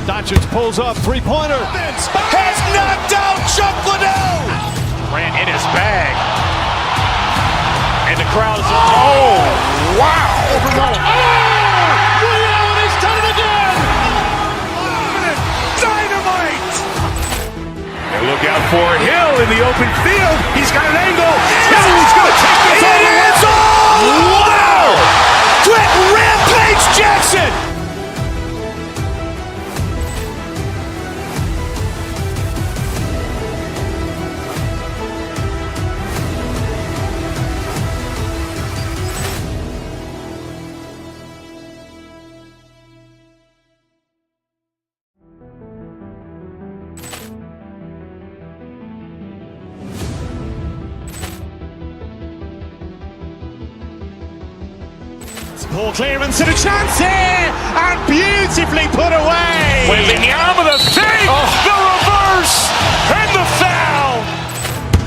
F: Doncic pulls up, three-pointer.
E: Has knocked out Chuck Liddell. Grant in his bag, and the crowd is wow! He's done it again. Dynamite. And look out for Hill in the open field. He's got an angle. He's going to take this all the way. Wow! Quick Rampage Jackson. Ball clearance and a chance here, and beautifully put away. Wembanyama the save, the reverse, and the foul.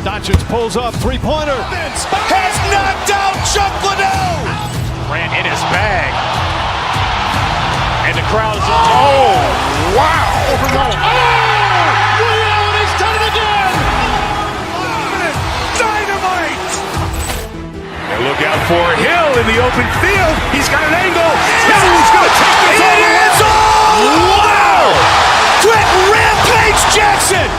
F: Doncic pulls up, three-pointer.
E: Has knocked out Chuck Liddell. Grant in his bag, And the crowd is, oh, wow.
F: He's done it again!
E: Dynamite! And look out for Hill in the open field. He's got an angle. Hill's going to take this all the way. Wow! Quick Rampage Jackson!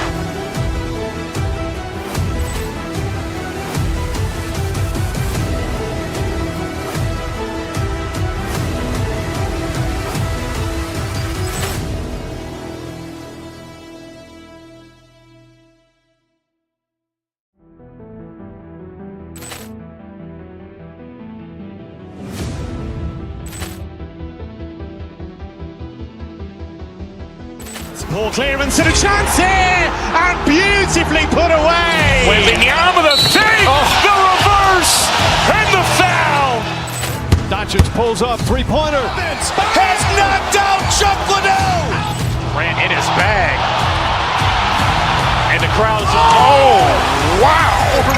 F: Ball clearance and a chance here, and beautifully put away.
E: Wembanyama the fake, the reverse, and the foul.
F: Doncic pulls up, three-pointer.
E: Has knocked out Chuck Liddell. Ran in his bag. And the crowd is, oh, wow.
F: He's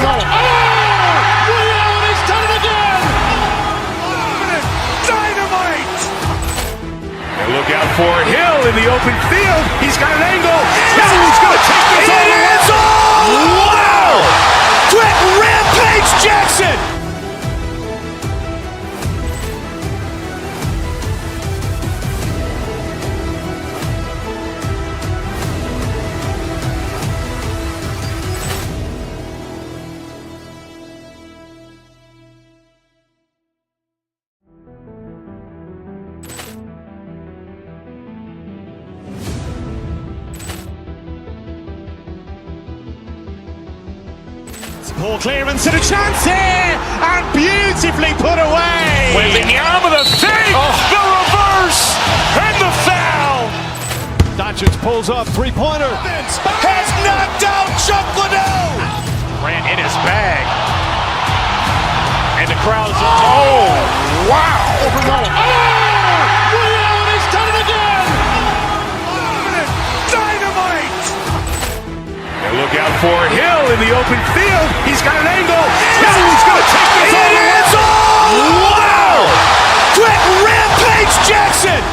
F: done it again!
E: Dynamite. And look out for Hill in the open field. He's got an angle. Hill's going to take this all the way. Wow! Quick Rampage Jackson!
F: Ball clearance and a chance here, and beautifully put away.
E: Wembanyama the fake, the reverse, and the foul.
F: Doncic pulls up, three-pointer.
E: Has knocked out Chuck Liddell. Ran in his bag. And the crowd is, oh, wow.
F: He's done it again!
E: Dynamite. And look out for Hill in the open field. He's got an angle. Hill's going to take this all the way. Wow! Quick Rampage Jackson!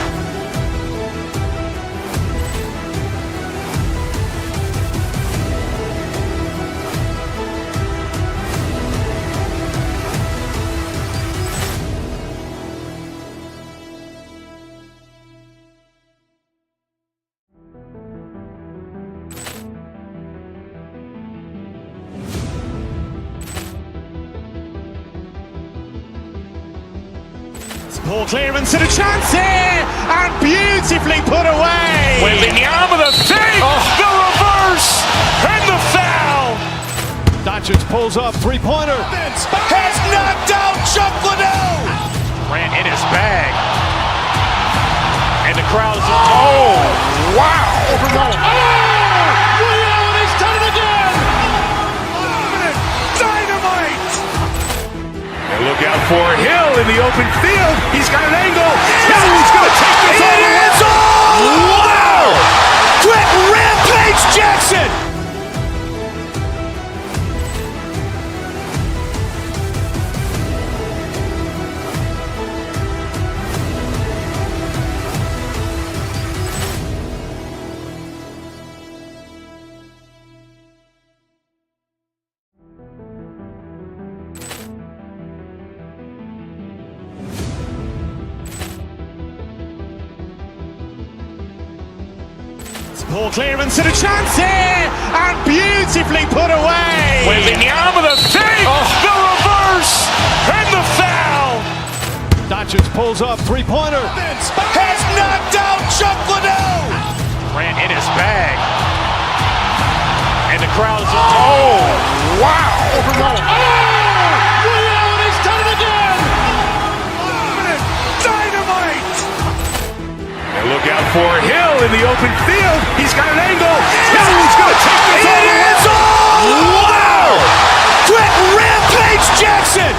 F: Ball clearance and a chance here, and beautifully put away.
E: Wembanyama the fake, the reverse, and the foul.
F: Doncic pulls up, three-pointer.
E: Has knocked out Chuck Liddell. Ran in his bag. And the crowd is, oh, wow.
F: He's done it again!
E: Dynamite. And look out for Hill in the open field. He's got an angle. Hill's going to take this all the way. Wow! Quick Rampage Jackson!
F: Ball clearance and a chance here, and beautifully put away.
E: Wembanyama the fake, the reverse, and the foul.
F: Doncic pulls up, three-pointer.
E: Has knocked out Chuck Liddell. Ran in his bag. And the crowd is, oh, wow.
F: He's done it again!
E: Dynamite. And look out for Hill in the open field. He's got an angle. Hill's going to take this all the way. Wow! Quick Rampage Jackson!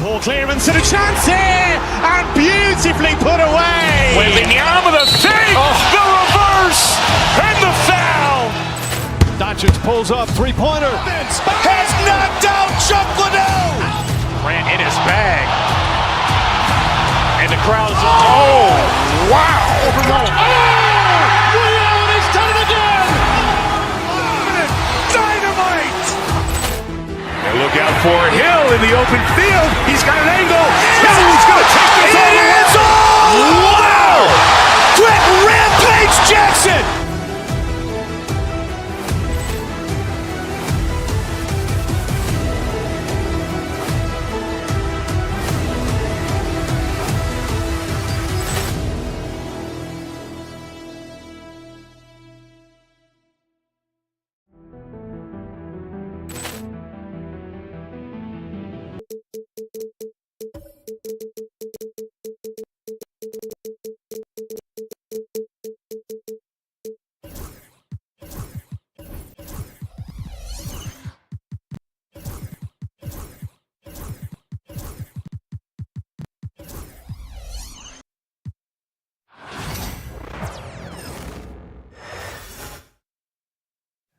F: Ball clearance and a chance here, and beautifully put away.
E: Wembanyama the save, the reverse, and the foul.
F: Doncic pulls up, three-pointer. Has knocked out Chuck Liddell.
E: Grant in his bag. And the crowd's, oh, wow.
F: He's done it again. Dynamite.
E: And look out for Hill in the open field. He's got an angle. Hill's going to take this all the way. Wow!
F: Quick rampage Jackson.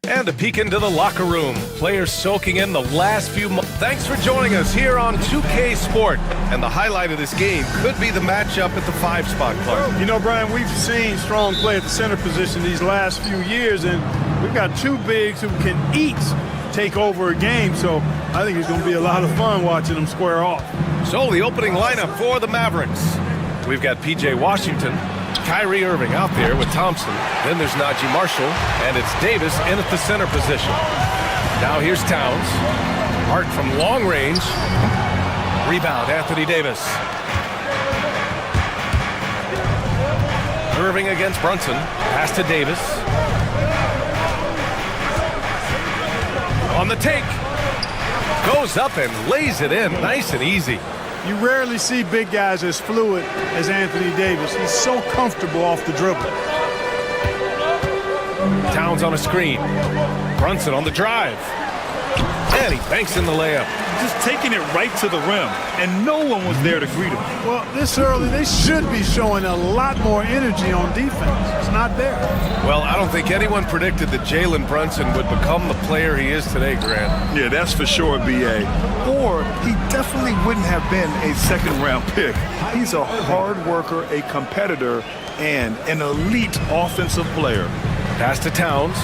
A: And a peek into the locker room. Players soaking in the last few months. Thanks for joining us here on 2K Sport. And the highlight of this game could be the matchup at the 5 spot, Clark.
K: You know, Brian, we've seen Strong play at the center position these last few years, and we've got two bigs who can each take over a game, so I think it's going to be a lot of fun watching them square off.
A: So the opening lineup for the Mavericks. We've got P.J. Washington, Kyrie Irving out there with Thompson. Then there's Najee Marshall, and it's Davis in at the center position. Now here's Towns. Hart from long range. Rebound, Anthony Davis. Irving against Brunson. Pass to Davis. On the take. Goes up and lays it in nice and easy.
K: You rarely see big guys as fluid as Anthony Davis. He's so comfortable off the dribble.
A: Towns on a screen. Brunson on the drive. And he banks in the layup.
B: Just taking it right to the rim, and no one was there to greet him.
K: Well, this early, they should be showing a lot more energy on defense. It's not there.
A: Well, I don't think anyone predicted that Jalen Brunson would become the player he is today, Grant.
B: Yeah, that's for sure, B.A. Or he definitely wouldn't have been a second-round pick. He's a hard worker, a competitor, and an elite offensive player.
A: Pass to Towns.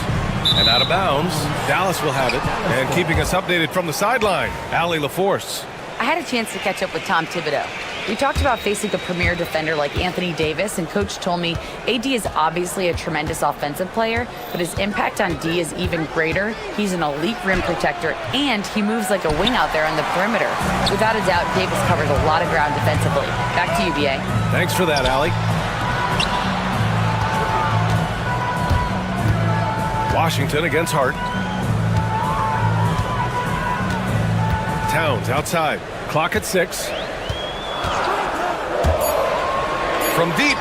A: And out of bounds, Dallas will have it. And keeping us updated from the sideline, Allie LaForce.
L: I had a chance to catch up with Tom Thibodeau. We talked about facing a premier defender like Anthony Davis, and Coach told me AD is obviously a tremendous offensive player, but his impact on D is even greater. He's an elite rim protector, and he moves like a wing out there on the perimeter. Without a doubt, Davis covers a lot of ground defensively. Back to you, B.A.
A: Thanks for that, Allie. Washington against Hart. Towns outside. Clock at 6. From deep.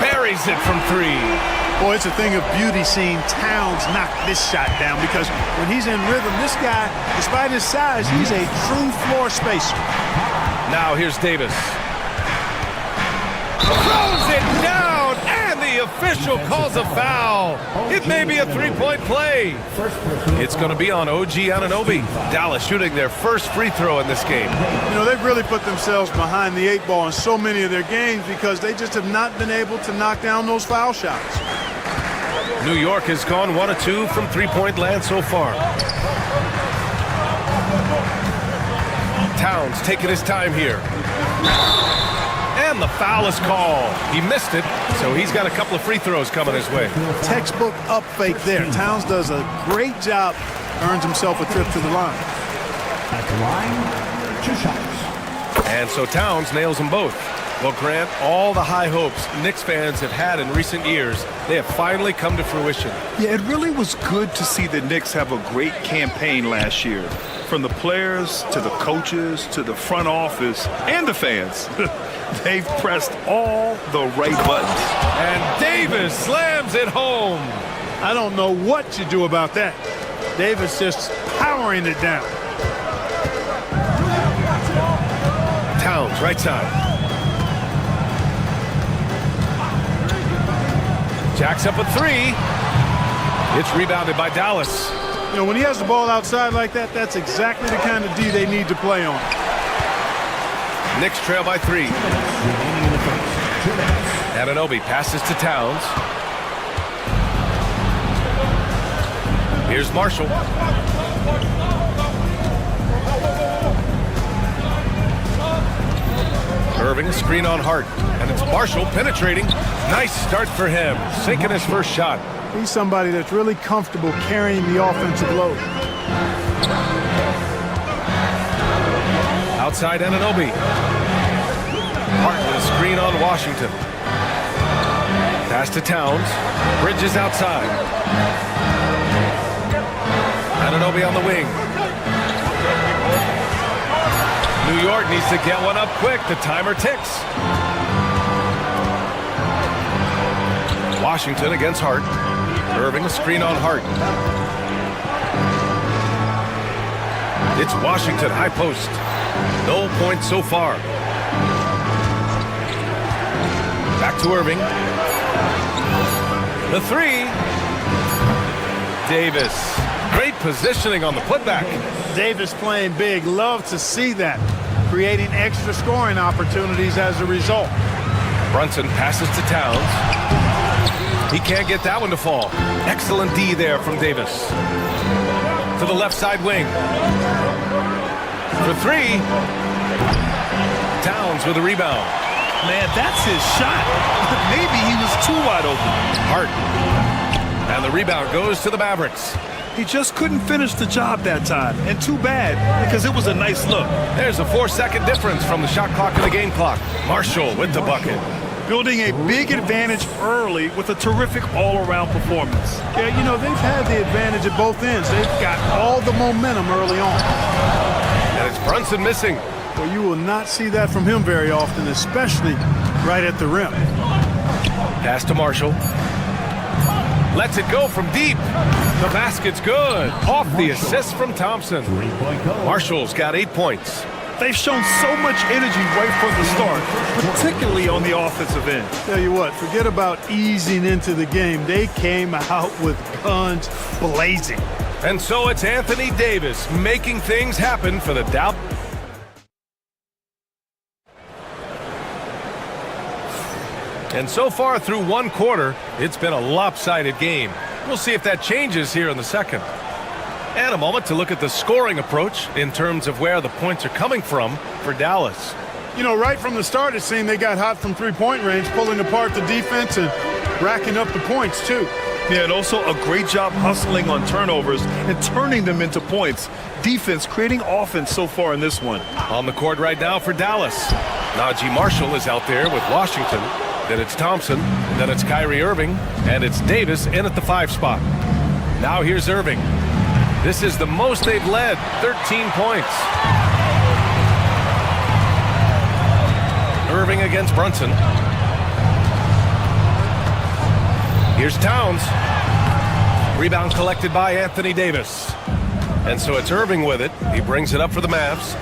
A: Buries it from 3.
K: Boy, it's a thing of beauty seeing Towns knock this shot down, because when he's in rhythm, this guy, despite his size, he's a true floor spacer.
A: Now here's Davis. Throws it down, and the official calls a foul. It may be a three-point play. It's going to be on OG Anunoby. Dallas shooting their first free throw in this game.
K: You know, they've really put themselves behind the 8 ball in so many of their games because they just have not been able to knock down those foul shots.
A: New York has gone 1 of 2 from three-point land so far. Towns taking his time here. And the foul is called. He missed it, so he's got a couple of free throws coming his way.
K: Textbook up fake there. Towns does a great job, earns himself a trip to the line.
D: At the line, 2 shots.
A: And so Towns nails them both. Well, Grant, all the high hopes Knicks fans have had in recent years, they have finally come to fruition.
B: Yeah, it really was good to see the Knicks have a great campaign last year. From the players to the coaches to the front office and the fans. They've pressed all the right buttons.
A: And Davis slams it home.
K: I don't know what you do about that. Davis just powering it down.
A: right side. Jacks up a three. It's rebounded by Dallas.
K: You know, when he has the ball outside like that, that's exactly the kind of D they need to play on.
A: Knicks trail by 3. Anunoby passes to Towns. Here's Marshall. Irving, a screen on Hart. And it's Marshall penetrating. Nice start for him. Sinking his first shot.
K: He's somebody that's really comfortable carrying the offensive load.
A: Outside Anunoby. Hart with a screen on Washington. Pass to Towns. Bridges outside. Anunoby on the wing. New York needs to get one up quick. The timer ticks. Washington against Hart. Irving, a screen on Hart. It's Washington, high post. No points so far. Back to Irving. The three. Davis. Great positioning on the putback.
K: Davis playing big. Love to see that. Creating extra scoring opportunities as a result.
A: Brunson passes to Towns. He can't get that one to fall. Excellent D there from Davis. To the left side wing. For 3. Towns with a rebound.
B: Man, that's his shot. Maybe he was too wide open.
A: Hart. And the rebound goes to the Mavericks.
B: He just couldn't finish the job that time. And too bad, because it was a nice look.
A: There's a 4-second difference from the shot clock and the game clock. Marshall with the bucket.
B: Building a big advantage early with a terrific all-around performance.
K: Yeah, you know, they've had the advantage at both ends. They've got all the momentum early on.
A: And it's Brunson missing.
K: Well, you will not see that from him very often, especially right at the rim.
A: Pass to Marshall. Lets it go from deep. The basket's good. Off the assist from Thompson. Marshall's got 8 points.
B: They've shown so much energy right from the start, particularly on the offensive end.
K: Tell you what, forget about easing into the game. They came out with guns blazing.
A: And so it's Anthony Davis making things happen for the Dallas. And so far through one quarter, it's been a lopsided game. We'll see if that changes here in the second. And a moment to look at the scoring approach in terms of where the points are coming from for Dallas.
K: You know, right from the start, it seemed they got hot from three-point range, pulling apart the defense and racking up the points, too.
B: Yeah, and also a great job hustling on turnovers and turning them into points. Defense creating offense so far in this one.
A: On the court right now for Dallas. Najee Marshall is out there with Washington. Then it's Thompson. Then it's Kyrie Irving. And it's Davis in at the 5 spot. Now here's Irving. This is the most they've led, 13 points. Irving against Brunson. Here's Towns. Rebound collected by Anthony Davis. And so it's Irving with it. He brings it up for the Mavs.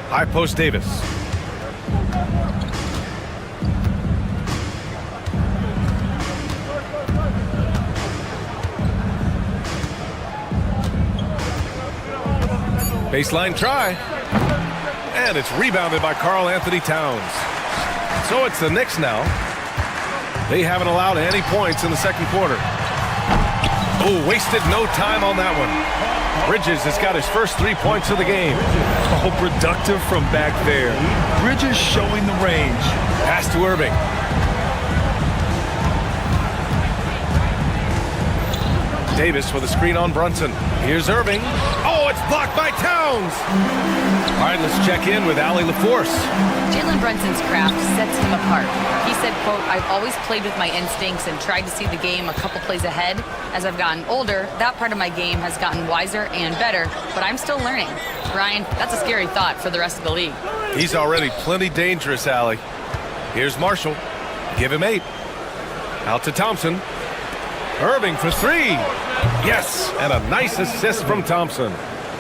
A: High post Davis. Baseline try. And it's rebounded by Karl Anthony Towns. So it's the Knicks now. They haven't allowed any points in the second quarter. Oh, wasted no time on that one. Bridges has got his first 3 points of the game.
B: Oh, productive from back there. Bridges showing the range.
A: Pass to Irving. Davis with a screen on Brunson. Here's Irving. Oh, it's blocked by Towns. All right, let's check in with Allie LaForce.
L: Jalen Brunson's craft sets him apart. He said, quote, "I've always played with my instincts and tried to see the game a couple plays ahead. As I've gotten older, that part of my game has gotten wiser and better, but I'm still learning." Ryan, that's a scary thought for the rest of the league.
A: He's already plenty dangerous, Allie. Here's Marshall. Give him 8. Out to Thompson. Irving for 3. Yes, and a nice assist from Thompson.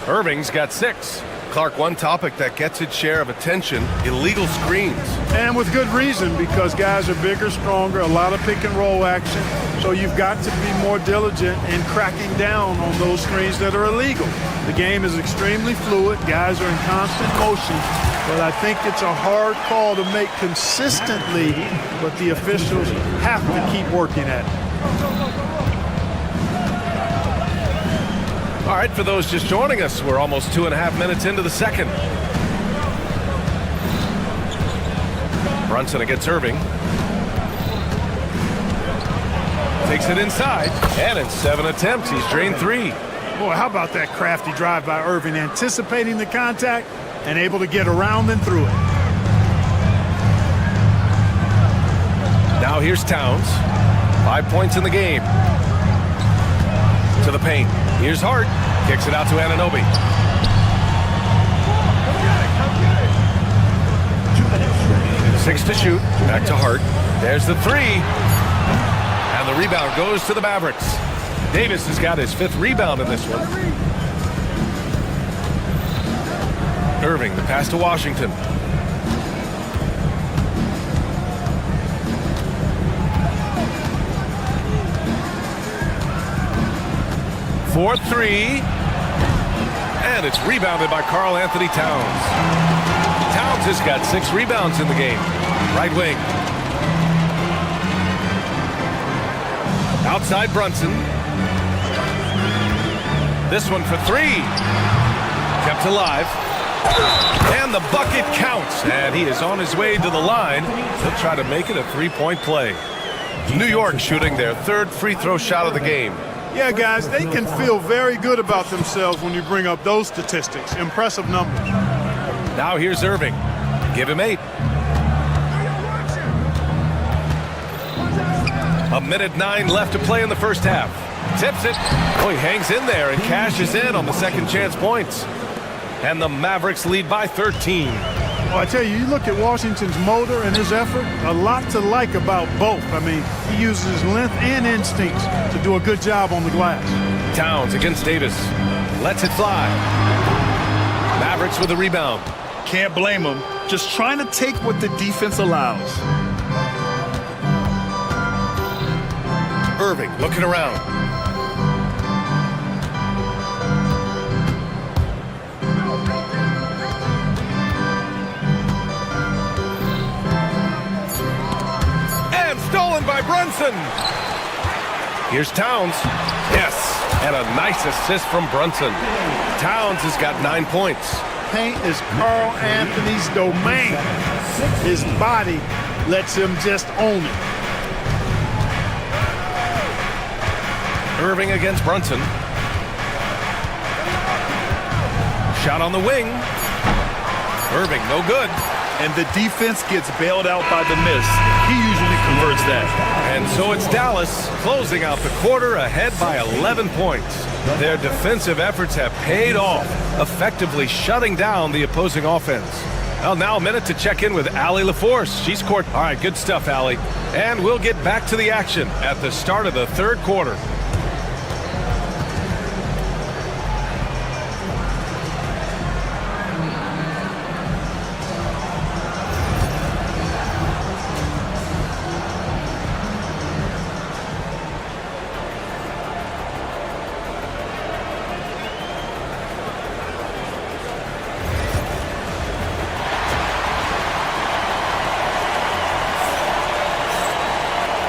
A: Irving's got 6. Clark, one topic that gets its share of attention, illegal screens.
K: And with good reason, because guys are bigger, stronger, a lot of pick and roll action. So you've got to be more diligent in cracking down on those screens that are illegal. The game is extremely fluid. Guys are in constant motion. But I think it's a hard call to make consistently, but the officials have to keep working at it.
A: All right, for those just joining us, we're almost 2.5 minutes into the second. Brunson against Irving. Takes it inside, and in 7 attempts, he's drained 3.
K: Boy, how about that crafty drive by Irving, anticipating the contact and able to get around and through it.
A: Now here's Towns. 5 points in the game. To the paint. Here's Hart. Kicks it out to Anunoby. 6 to shoot. Back to Hart. There's the 3. And the rebound goes to the Mavericks. Davis has got his 5th rebound in this one. Irving, the pass to Washington. For 3. And it's rebounded by Karl Anthony Towns. Towns has got 6 rebounds in the game. Right wing. Outside Brunson. This one for 3. Kept alive. And the bucket counts. And he is on his way to the line. He'll try to make it a 3-point play. New York shooting their 3rd free throw shot of the game.
K: Yeah, guys, they can feel very good about themselves when you bring up those statistics. Impressive numbers.
A: Now here's Irving. Give him 8. 1:09 left to play in the first half. Tips it. Oh, he hangs in there and cashes in on the second chance points. And the Mavericks lead by 13.
K: Well, I tell you, you look at Washington's motor and his effort, a lot to like about both. I mean, he uses his length and instincts to do a good job on the glass.
A: Towns against Davis. Lets it fly. Mavericks with a rebound.
B: Can't blame him. Just trying to take what the defense allows.
A: Irving looking around. And stolen by Brunson. Here's Towns. Yes, and a nice assist from Brunson. Towns has got 9 points.
K: Paint is Karl Anthony's domain. His body lets him just own it.
A: Irving against Brunson. Shot on the wing. Irving, no good.
B: And the defense gets bailed out by the miss. He usually converts that.
A: And so it's Dallas closing out the quarter ahead by 11 points. Their defensive efforts have paid off, effectively shutting down the opposing offense. Well, now a minute to check in with Allie LaForce. She scored. All right, good stuff, Allie. And we'll get back to the action at the start of the third quarter.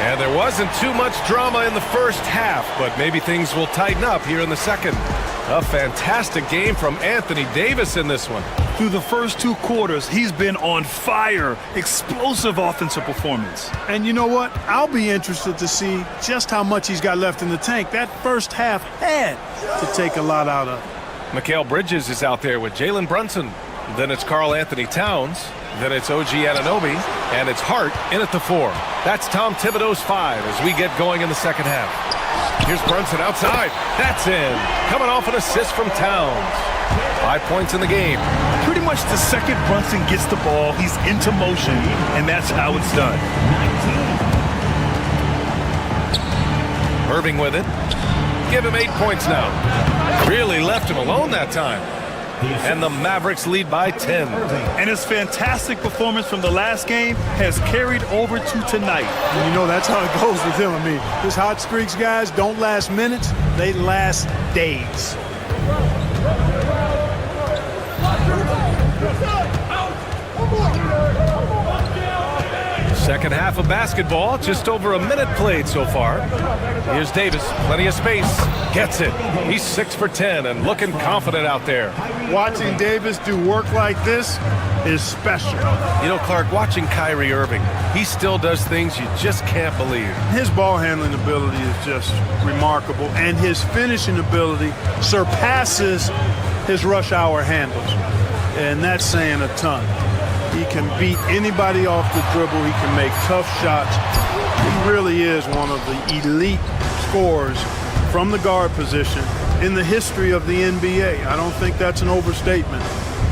A: And there wasn't too much drama in the first half, but maybe things will tighten up here in the second. A fantastic game from Anthony Davis in this one.
B: Through the first 2 quarters, he's been on fire. Explosive offensive performance.
K: And you know what? I'll be interested to see just how much he's got left in the tank. That first half had to take a lot out of.
A: Mikal Bridges is out there with Jalen Brunson. Then it's Karl Anthony Towns. Then it's OG Anunoby. And it's Hart in at the 4. That's Tom Thibodeau's 5 as we get going in the second half. Here's Brunson outside. That's in. Coming off an assist from Towns. 5 points in the game.
B: Pretty much the second Brunson gets the ball, he's into motion, and that's how it's done.
A: Irving with it. Give him 8 points now. Really left him alone that time. and the Mavericks lead by 10.
B: And his fantastic performance from the last game has carried over to tonight.
K: And you know, that's how it goes with him. I mean, his hot streaks, guys, don't last minutes. They last days.
A: Second half of basketball, just over a minute played so far. Here's Davis, plenty of space, gets it. He's 6 for 10 and looking confident out there.
K: Watching Davis do work like this is special.
A: You know, Clark, watching Kyrie Irving, he still does things you just can't believe.
K: His ball handling ability is just remarkable, and his finishing ability surpasses his rush hour handles, and that's saying a ton. He can beat anybody off the dribble. He can make tough shots. He really is one of the elite scorers from the guard position in the history of the NBA. I don't think that's an overstatement.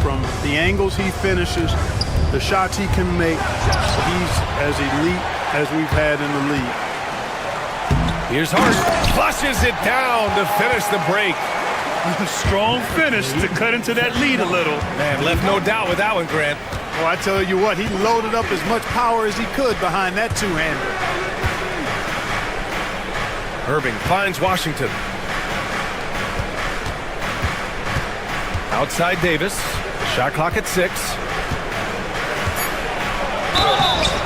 K: From the angles he finishes, the shots he can make, he's as elite as we've had in the league.
A: Here's Hart, flushes it down to finish the break.
B: Strong finish to cut into that lead a little.
A: Man, left no doubt with that one, Grant.
K: Well, I tell you what, he loaded up as much power as he could behind that two-hander.
A: Irving finds Washington. Outside Davis. Shot clock at 6.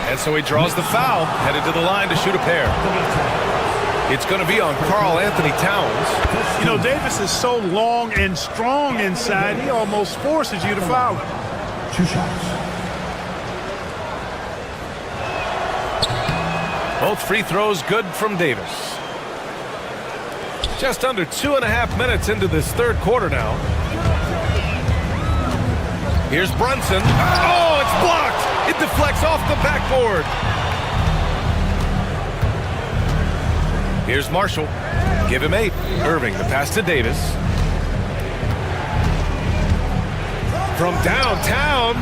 A: And so he draws the foul, headed to the line to shoot a pair. It's going to be on Karl Anthony Towns.
K: You know, Davis is so long and strong inside, he almost forces you to foul him.
D: 2 shots.
A: Both free throws good from Davis. Just under 2.5 minutes into this third quarter now. Here's Brunson. Oh, it's blocked. It deflects off the backboard. Here's Marshall. Give him 8. Irving, the pass to Davis. From downtown,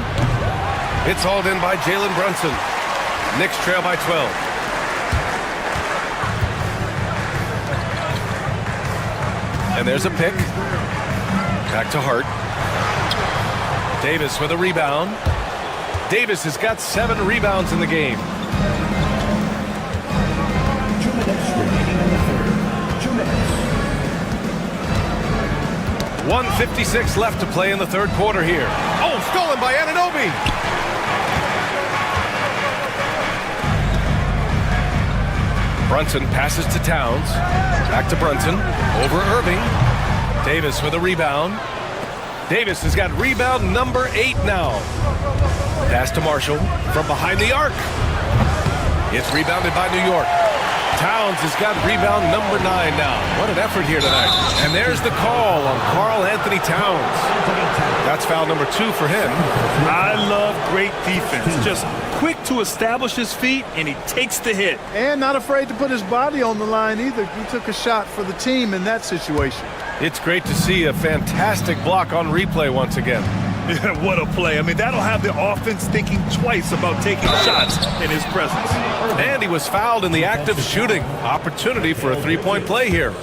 A: it's hauled in by Jalen Brunson. Knicks trail by 12. And there's a pick. Back to Hart. Davis with a rebound. Davis has got 7 rebounds in the game.
D: 2 minutes remaining in the third. 2 minutes.
A: 1:56 left to play in the third quarter here. Oh, stolen by Anunoby. Brunson passes to Towns. Back to Brunson. Over Irving. Davis with a rebound. Davis has got rebound number 8 now. Pass to Marshall from behind the arc. It's rebounded by New York. Towns has got rebound number 9 now. What an effort here tonight. And there's the call on Karl Anthony Towns. That's foul number 2 for him.
B: I love great defense. Just quick to establish his feet, and he takes the hit.
K: And not afraid to put his body on the line either. He took a shot for the team in that situation.
A: It's great to see a fantastic block on replay once again.
B: What a play. I mean, that'll have the offense thinking twice about taking shots in his presence.
A: And he was fouled in the act of shooting. Opportunity for a 3-point play here.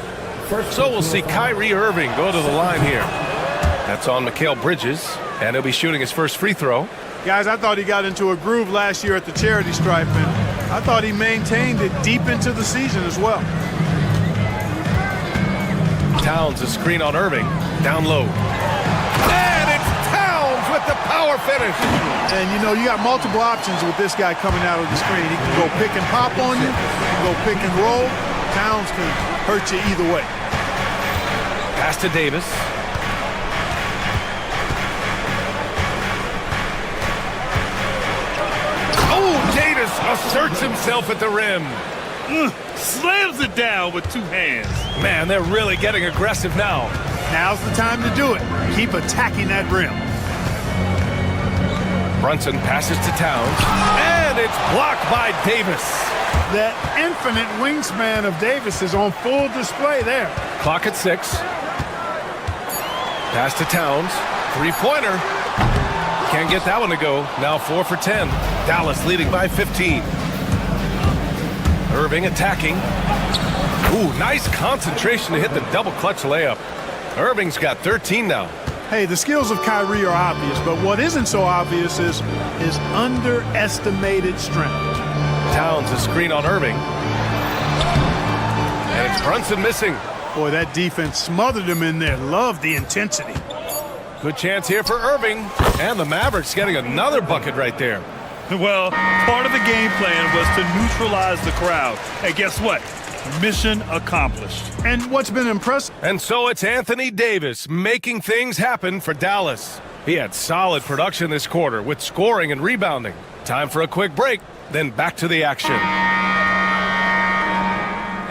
A: So we'll see Kyrie Irving go to the line here. That's on Mikal Bridges, and he'll be shooting his first free throw.
K: Guys, I thought he got into a groove last year at the charity stripe, and I thought he maintained it deep into the season as well.
A: Towns, a screen on Irving, down low. And it's Towns with the power finish.
K: And, you know, you got multiple options with this guy coming out of the screen. He can go pick and pop on you. He can go pick and roll. Towns can hurt you either way.
A: Pass to Davis. Oh, Davis asserts himself at the rim.
B: Slams it down with 2 hands.
A: Man, they're really getting aggressive now.
K: Now's the time to do it. Keep attacking that rim.
A: Brunson passes to Towns, and it's blocked by Davis.
K: That infinite wingspan of Davis is on full display there.
A: Clock at 6. Pass to Towns. 3-pointer. Can't get that one to go. Now 4 for 10. Dallas leading by 15. Irving attacking. Ooh, nice concentration to hit the double clutch layup. Irving's got 13 now.
K: Hey, the skills of Kyrie are obvious, but what isn't so obvious is his underestimated strength.
A: Towns a screen on Irving. And it's Brunson missing.
K: Boy, that defense smothered him in there. Love the intensity.
A: Good chance here for Irving. And the Mavericks getting another bucket right there.
B: Well, part of the game plan was to neutralize the crowd. And guess what? Mission accomplished.
K: And what's been impressive?
A: And so it's Anthony Davis making things happen for Dallas. He had solid production this quarter with scoring and rebounding. Time for a quick break, then back to the action.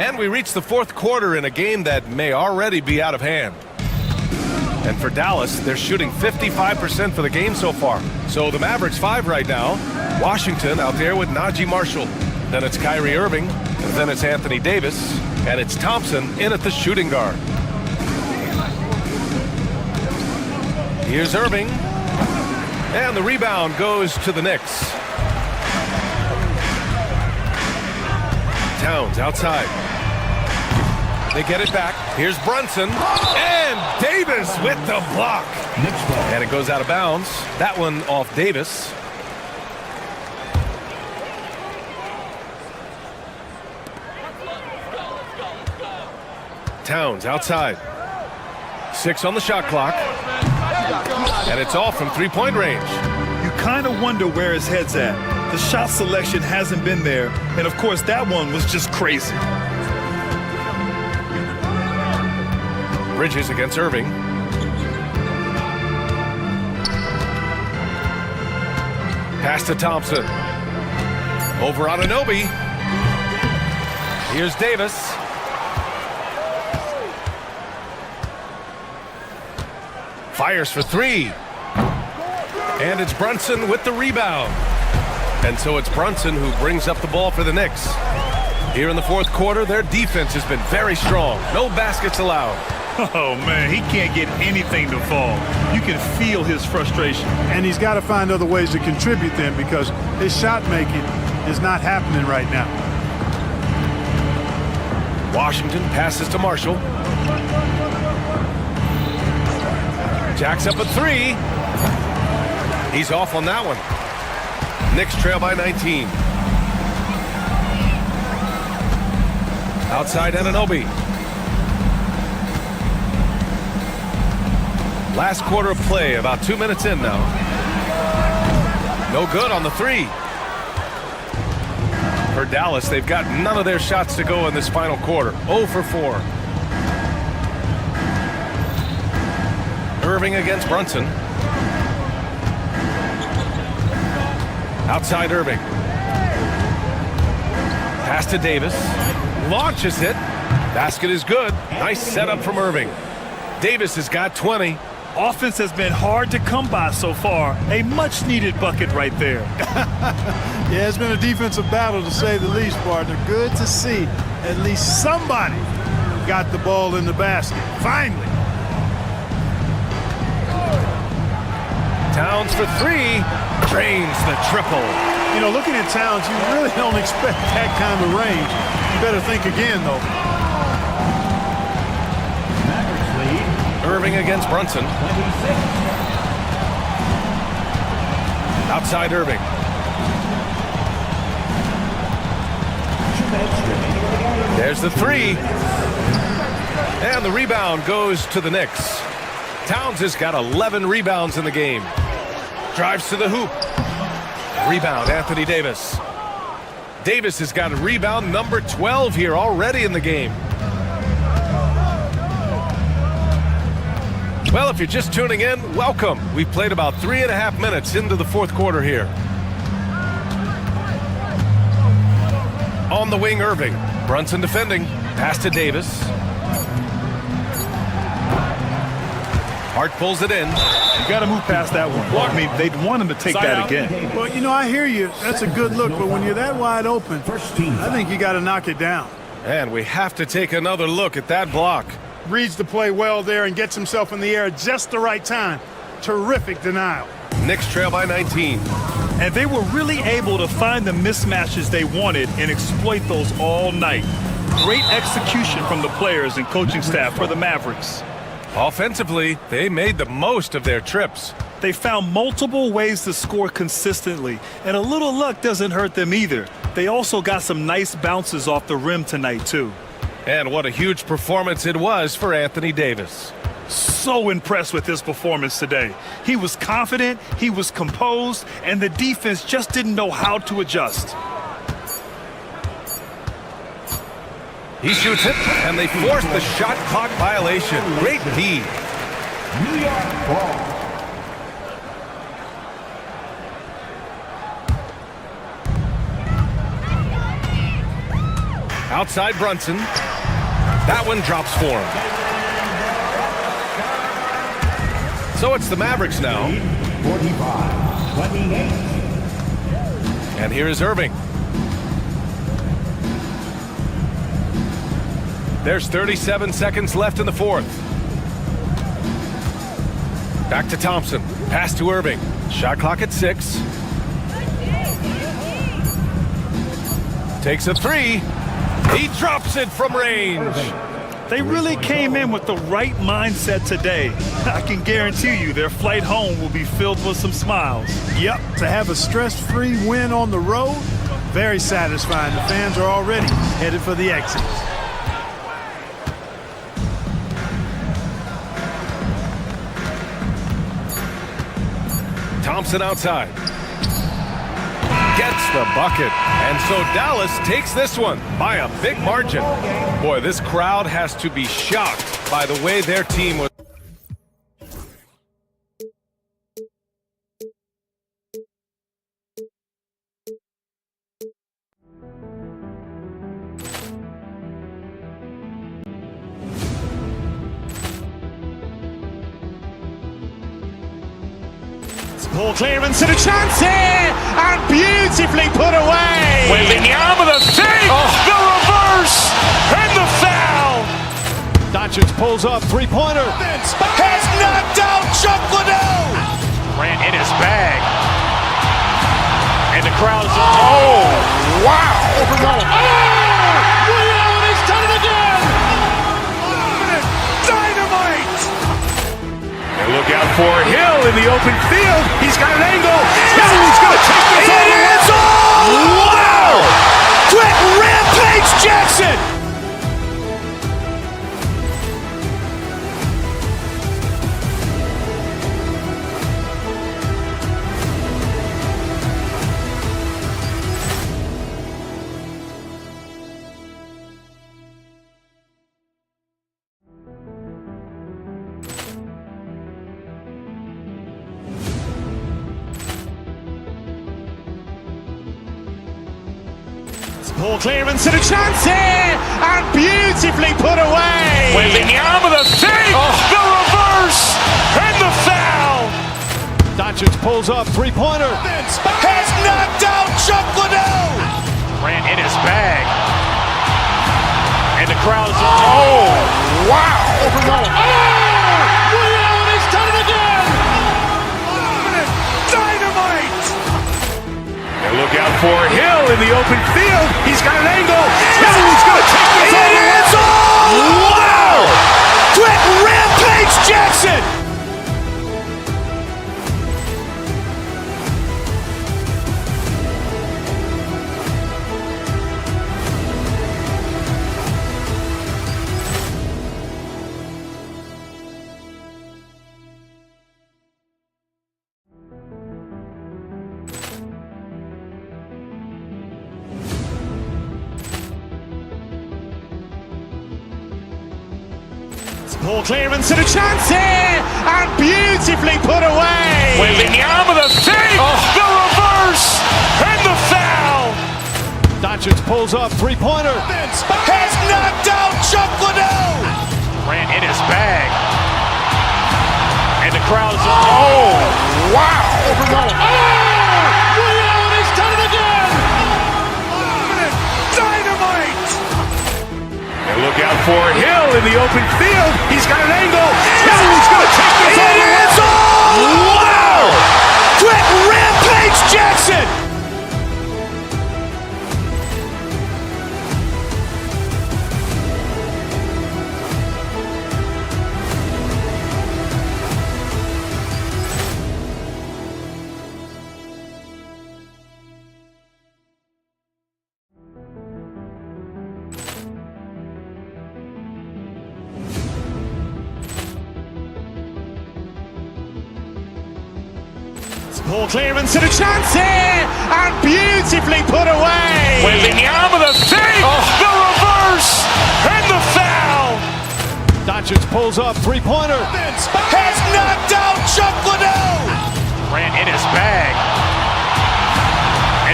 A: And we reach the fourth quarter in a game that may already be out of hand. And for Dallas, they're shooting 55% for the game so far. So the Mavericks 5 right now. Washington out there with Najee Marshall. Then it's Kyrie Irving. And then it's Anthony Davis. And it's Thompson in at the shooting guard. Here's Irving. And the rebound goes to the Knicks. Towns outside. They get it back. Here's Brunson. And Davis with the block. And it goes out of bounds. That one off Davis. Towns outside. 6 on the shot clock. And it's off from three-point range.
B: You kind of wonder where his head's at. The shot selection hasn't been there. And, of course, that one was just crazy.
A: Bridges against Irving. Pass to Thompson. Over Anunoby. Here's Davis. Fires for 3. And it's Brunson with the rebound. And so it's Brunson who brings up the ball for the Knicks. Here in the fourth quarter, their defense has been very strong. No baskets allowed.
B: Oh, man, he can't get anything to fall. You can feel his frustration.
K: And he's got to find other ways to contribute then, because his shot making is not happening right now.
A: Washington passes to Marshall. Jacks up a 3. He's off on that one. Knicks trail by 19. Outside Anunoby. Last quarter of play, about 2 minutes in now. No good on the 3. For Dallas, they've got none of their shots to go in this final quarter. 0 for 4. Irving against Brunson. Outside Irving. Pass to Davis. Launches it. Basket is good. Nice setup from Irving. Davis has got 20.
B: Offense has been hard to come by so far. A much-needed bucket right there.
K: Yeah, it's been a defensive battle to say the least, partner. Good to see at least somebody got the ball in the basket. Finally.
A: Towns for 3. Drains the triple.
K: You know, looking at Towns, you really don't expect that kind of range. You better think again, though.
A: Irving against Brunson. Outside Irving. There's the 3. And the rebound goes to the Knicks. Towns has got 11 rebounds in the game. Drives to the hoop. Rebound, Anthony Davis. Davis has got a rebound number 12 here already in the game. Well, if you're just tuning in, welcome. We've played about 3.5 minutes into the fourth quarter here. On the wing, Irving. Brunson defending. Pass to Davis. Hart pulls it in.
B: You got to move past that one. I mean, they'd want him to take that again.
K: Well, you know, I hear you. That's a good look, but when you're that wide open, I think you got to knock it down.
A: And we have to take another look at that block.
K: Reads the play well there and gets himself in the air at just the right time. Terrific denial.
A: Knicks trail by 19.
B: And they were really able to find the mismatches they wanted and exploit those all night. Great execution from the players and coaching staff for the Mavericks.
A: Offensively, they made the most of their trips.
B: They found multiple ways to score consistently, and a little luck doesn't hurt them either. They also got some nice bounces off the rim tonight, too.
A: And what a huge performance it was for Anthony Davis.
B: So impressed with his performance today. He was confident, he was composed, and the defense just didn't know how to adjust.
A: He shoots it, and they force the shot clock violation. Great D.
D: New York ball.
A: Outside Brunson. That one drops for him. So it's the Mavericks now.
D: 45-28.
A: And here is Irving. There's 37 seconds left in the fourth. Back to Thompson. Pass to Irving. Shot clock at 6. Takes a 3. He drops it from range.
B: They really came in with the right mindset today. I can guarantee you their flight home will be filled with some smiles.
K: Yep, to have a stress-free win on the road, very satisfying. The fans are already headed for the exits.
A: Thompson outside. Gets the bucket. And so Dallas takes this one by a big margin. Boy, this crowd has to be shocked by the way their team was.
F: Ball clearance and a chance here, and beautifully put away. Wembanyama the fake, the reverse, and the foul.
K: Doncic pulls up, three-pointer.
F: Has knocked out Chuck Liddell. Ran in his bag, and the crowd is wow! He's done it again. Dynamite! And look out for Hill in the open field. He's got an angle. He's going to take this all the way. Wow! Quick Rampage Jackson! Ball clearance and a chance here, and beautifully put away. Wembanyama the fake, the reverse, and the foul.
K: Doncic pulls up, three-pointer.
F: Has knocked out Chuck Liddell. Ran in his bag, and the crowd is wow! He's done it again. Dynamite! And look out for Hill in the open field. He's got an angle. He's going to take this all the way. Wow! Quick Rampage Jackson! Ball clearance and a chance here, and beautifully put away. Wembanyama the fake, the reverse, and the foul.
K: Doncic pulls up, three-pointer.
F: Has knocked out Chuck Liddell. Ran in his bag, and the crowd is wow! He's done it again. Dynamite! And look out for Hill in the open field. He's got an angle. He's going to take this all the way. Wow! Quick Rampage Jackson!
E: Poor clearance and a chance here, and beautifully put away.
F: Wembanyama, the save, the reverse, and the foul.
E: Doncic pulls up, three-pointer. Has knocked out Chuck Liddell. Ran in his bag.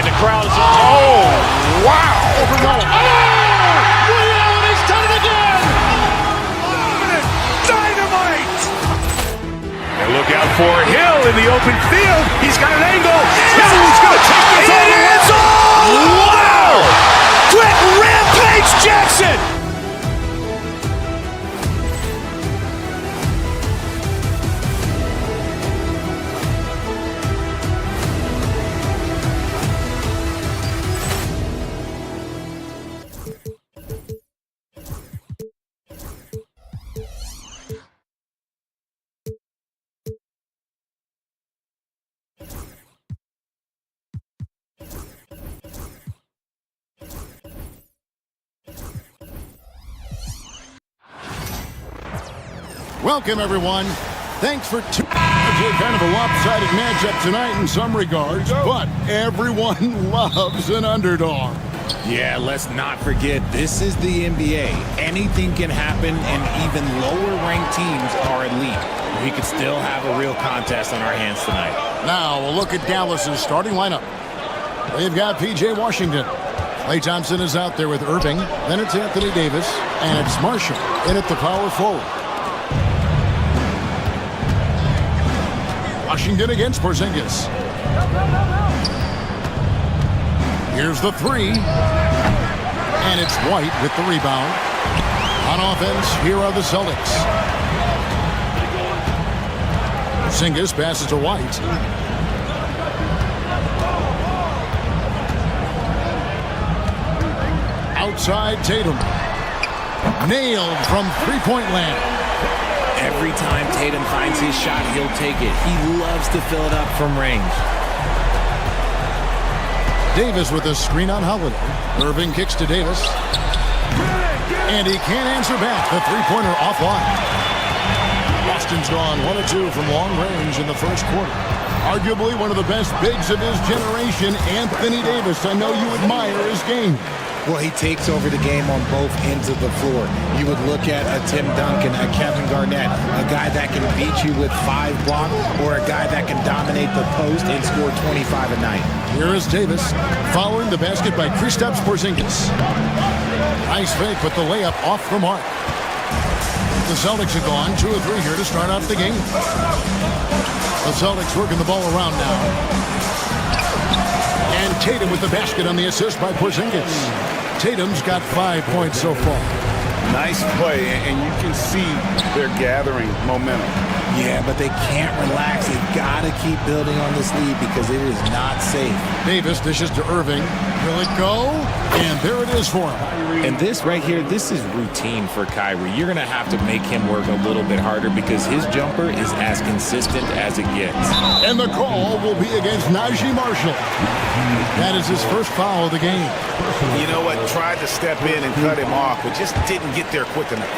E: And the crowd is... Oh, wow. Liddell, he's done it again. Dynamite.
F: And look out for Hill in the open field. He's got an angle. Hill's going to take this all the way.
E: Wow. Quick rampage Jackson.
G: Welcome, everyone. Thanks for tuning in. Kind of a lopsided matchup tonight in some regards, but everyone loves an underdog.
M: Yeah, let's not forget, this is the NBA. Anything can happen, and even lower-ranked teams are elite. We could still have a real contest on our hands tonight.
G: Now, we'll look at Dallas's starting lineup. They've got P.J. Washington. Klay Thompson is out there with Irving. Then it's Anthony Davis, and it's Marshall in at the power forward. Washington against Porzingis. Here's the three. And it's White with the rebound. On offense, here are the Celtics. Porzingis passes to White. Outside Tatum. Nailed from three-point land.
M: Every time Tatum finds his shot, he'll take it. He loves to fill it up from range.
G: Davis with a screen on Holiday. Irving kicks to Davis. And he can't answer back. The three-pointer offline. Boston's gone 1 of 2 from long range in the first quarter. Arguably one of the best bigs of his generation, Anthony Davis. I know you admire his game.
M: Well, he takes over the game on both ends of the floor. You would look at a Tim Duncan, a Kevin Garnett, a guy that can beat you with 5 blocks, or a guy that can dominate the post and score 25 a night.
G: Here is Davis, following the basket by Kristaps Porzingis. Nice fake, but the layup off the mark. The Celtics are gone 2 of 3 here to start out the game. The Celtics working the ball around now. And Tatum with the basket on the assist by Porzingis. Tatum's got 5 points so far.
B: Nice play, and you can see they're gathering momentum.
M: Yeah, but they can't relax. They've got to keep building on this lead because it is not safe.
G: Davis dishes to Irving. Will it go? And there it is for him.
M: And this right here, this is routine for Kyrie. You're going to have to make him work a little bit harder because his jumper is as consistent as it gets.
G: And the call will be against Najee Marshall. That is his first foul of the game.
H: You know what? Tried to step in and cut him off, but just didn't get there quick enough.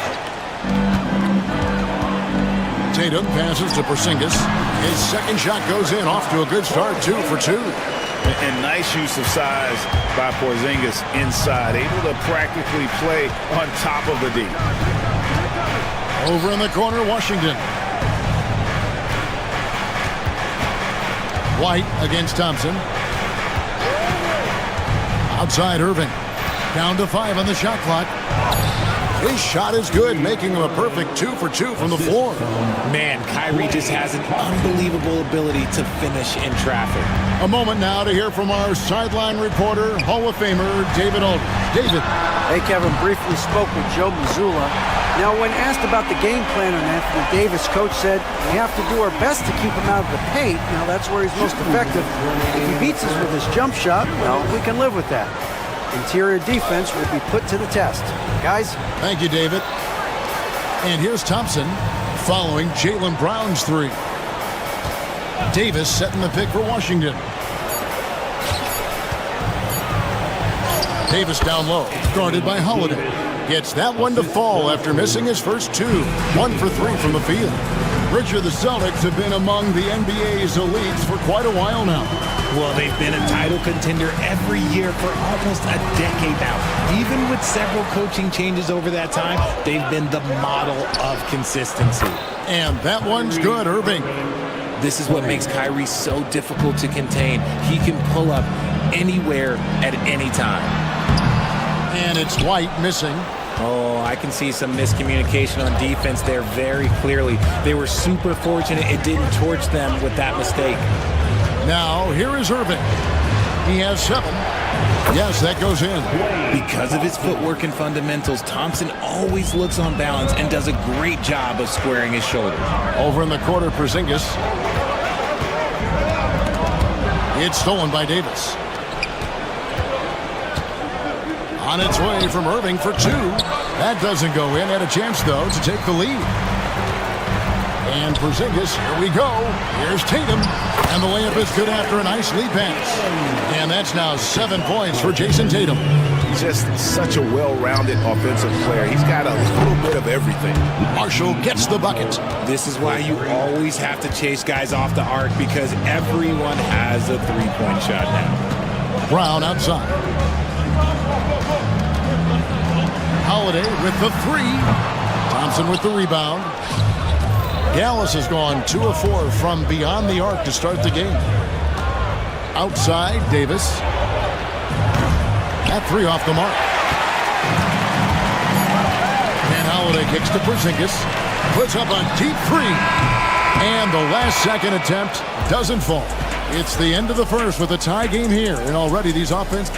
G: Tatum passes to Porzingis. His second shot goes in, off to a good start, 2 for 2.
H: And nice use of size by Porzingis inside, able to practically play on top of the D.
G: Over in the corner, Washington. White against Thompson. Outside Irving. Down to 5 on the shot clock. His shot is good, making him a perfect 2 for 2 from the floor.
M: Man, Kyrie just has an unbelievable ability to finish in traffic.
G: A moment now to hear from our sideline reporter, Hall of Famer David Aldridge. David.
J: Hey, Kevin, briefly spoke with Joe Mazzulla. Now, when asked about the game plan on Anthony Davis, coach said, we have to do our best to keep him out of the paint. Now, that's where he's most effective. If he beats us with his jump shot, well, we can live with that. Interior defense will be put to the test. Guys?
G: Thank you, David. And here's Thompson following Jaylen Brown's 3. Davis setting the pick for Washington. Davis down low, guarded by Holiday. Gets that one to fall after missing his first 2. 1 for 3 from the field. Richard, the Celtics have been among the NBA's elites for quite a while now.
M: Well, they've been a title contender every year for almost a decade now. Even with several coaching changes over that time, they've been the model of consistency.
G: And that one's good, Irving.
M: This is what makes Kyrie so difficult to contain. He can pull up anywhere at any time.
G: And it's White missing.
M: Oh, I can see some miscommunication on defense there very clearly. They were super fortunate it didn't torch them with that mistake.
G: Now, here is Irving. He has 7. Yes, that goes in.
M: Because of his footwork and fundamentals, Thompson always looks on balance and does a great job of squaring his shoulders.
G: Over in the corner, Porzingis. It's stolen by Davis. On its way from Irving for 2. That doesn't go in. Had a chance, though, to take the lead. And Porzingis, here we go. Here's Tatum. And the layup is good after a nice lead pass. And that's now 7 points for Jason Tatum.
H: Just such a well-rounded offensive player. He's got a little bit of everything.
G: Marshall gets the bucket.
M: This is why you always have to chase guys off the arc, because everyone has a three-point shot now.
G: Brown outside. Holiday with the 3. Thompson with the rebound. Gallus has gone 2 of 4 from beyond the arc to start the game. Outside, Davis. That 3 off the mark. And Holiday kicks to Porzingis. Puts up a deep 3. And the last second attempt doesn't fall. It's the end of the first with a tie game here. And already these offense...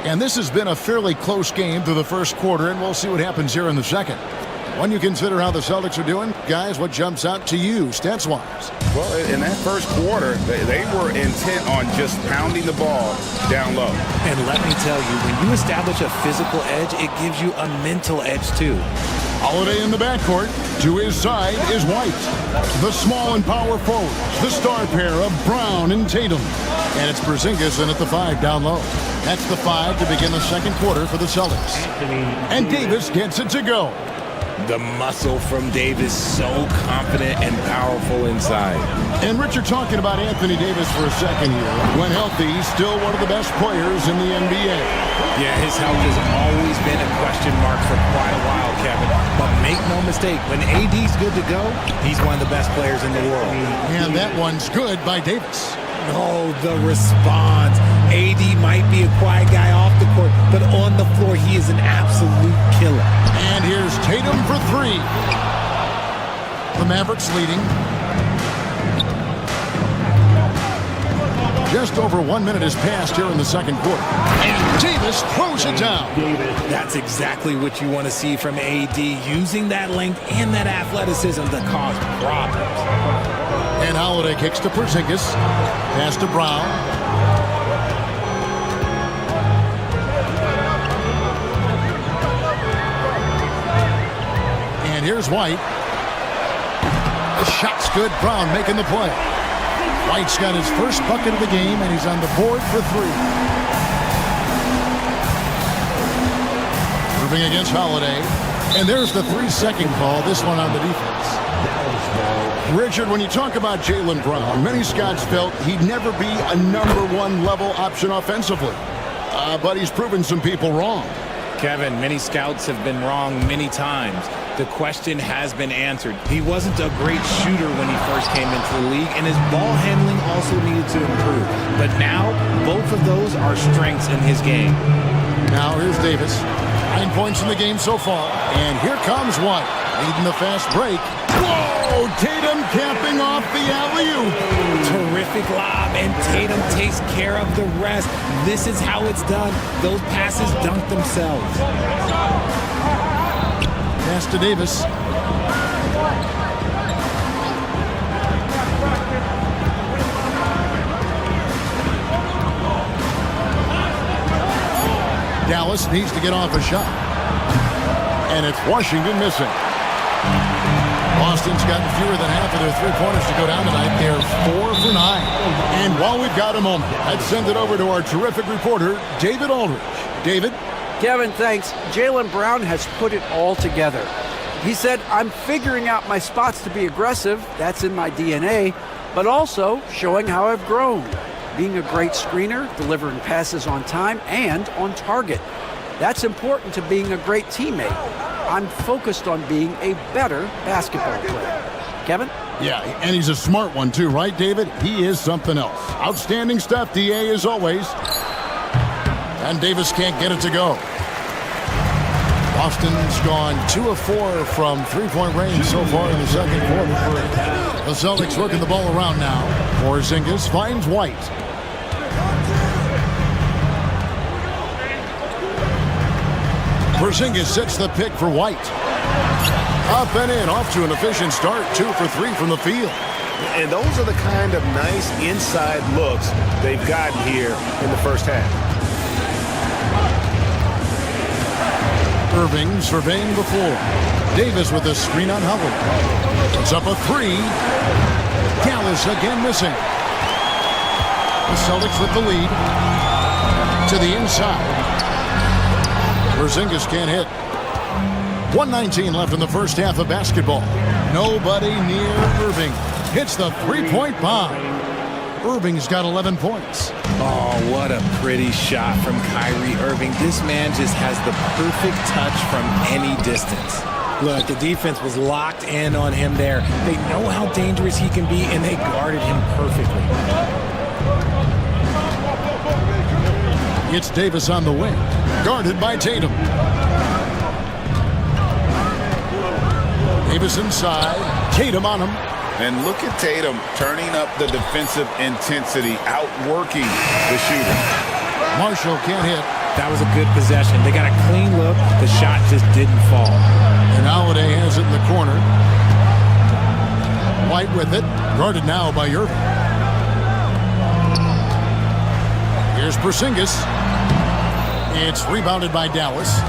G: And this has been a fairly close game through the first quarter, and we'll see what happens here in the second. When you consider how the Celtics are doing, guys, what jumps out to you, stats-wise?
H: Well, in that first quarter, they were intent on just pounding the ball down low.
M: And let me tell you, when you establish a physical edge, it gives you a mental edge, too.
G: Holiday in the backcourt. To his side is White. The small and power forwards, the star pair of Brown and Tatum. And it's Porzingis in at the 5 down low. That's the 5 to begin the second quarter for the Celtics. And Davis gets it to go.
M: The muscle from Davis, so confident and powerful inside.
G: And Richard, talking about Anthony Davis for a second here. When healthy, he's still one of the best players in the NBA.
M: Yeah, his health has always been a question mark for quite a while, Kevin. But make no mistake, when AD's good to go, he's one of the best players in the world.
G: And that one's good by Davis.
M: Oh, the response. AD might be a quiet guy off the court, but on the floor, he is an absolute killer.
G: And here's Tatum for 3. The Mavericks leading. Just over 1 minute has passed here in the second quarter. And Davis throws it down.
M: That's exactly what you want to see from AD, using that length and that athleticism to cause problems.
G: And Holiday kicks to Porzingis. Pass to Brown. And here's White. The shot's good. Brown making the play. White's got his first bucket of the game, and he's on the board for 3. Moving against Holiday. And there's the 3-second call. This one on the defense. Richard, when you talk about Jaylen Brown, many scouts felt he'd never be a #1 level option offensively. But he's proven some people wrong.
M: Kevin, many scouts have been wrong many times. The question has been answered. He wasn't a great shooter when he first came into the league, and his ball handling also needed to improve. But now, both of those are strengths in his game.
G: Now here's Davis. 9 points in the game so far. And here comes White, leading the fast break. Whoa! Tatum capping off the alley-oop.
M: Terrific lob, and Tatum takes care of the rest. This is how it's done. Those passes dunk themselves.
G: Pass to Davis. Dallas needs to get off a shot. And it's Washington missing. Boston's gotten fewer than half of their three-pointers to go down tonight. They're 4 for 9. And while we've got a moment, I'd send it over to our terrific reporter, David Aldridge. David?
J: Kevin, thanks. Jaylen Brown has put it all together. He said, I'm figuring out my spots to be aggressive. That's in my DNA. But also showing how I've grown. Being a great screener, delivering passes on time and on target. That's important to being a great teammate. I'm focused on being a better basketball player. Kevin?
G: Yeah, and he's a smart one too, right, David? He is something else. Outstanding stuff, DA, as always. And Davis can't get it to go. Boston's gone 2 of 4 from three-point range so far in the second quarter. The Celtics working the ball around now. Porzingis finds White. Porzingis sets the pick for White. Up and in, off to an efficient start. 2 for 3 from the field.
E: And those are the kind of nice inside looks they've gotten here in the first half.
G: Irving surveying the floor. Davis with a screen on Howard. It's up a 3. Gallus again missing. The Celtics with the lead. To the inside. Porzingis can't hit. 1:19 left in the first half of basketball. Nobody near Irving. Hits the three-point bomb. Irving's got 11 points.
M: Oh, what a pretty shot from Kyrie Irving. This man just has the perfect touch from any distance. Look, the defense was locked in on him there. They know how dangerous he can be, and they guarded him perfectly.
G: It's Davis on the wing. Guarded by Tatum. Davis inside. Tatum on him.
H: And look at Tatum turning up the defensive intensity, outworking the shooter.
G: Marshall can't hit.
M: That was a good possession. They got a clean look. The shot just didn't fall.
G: And Holiday has it in the corner. White with it. Guarded now by Irving. Here's Porzingis. It's rebounded by Dallas.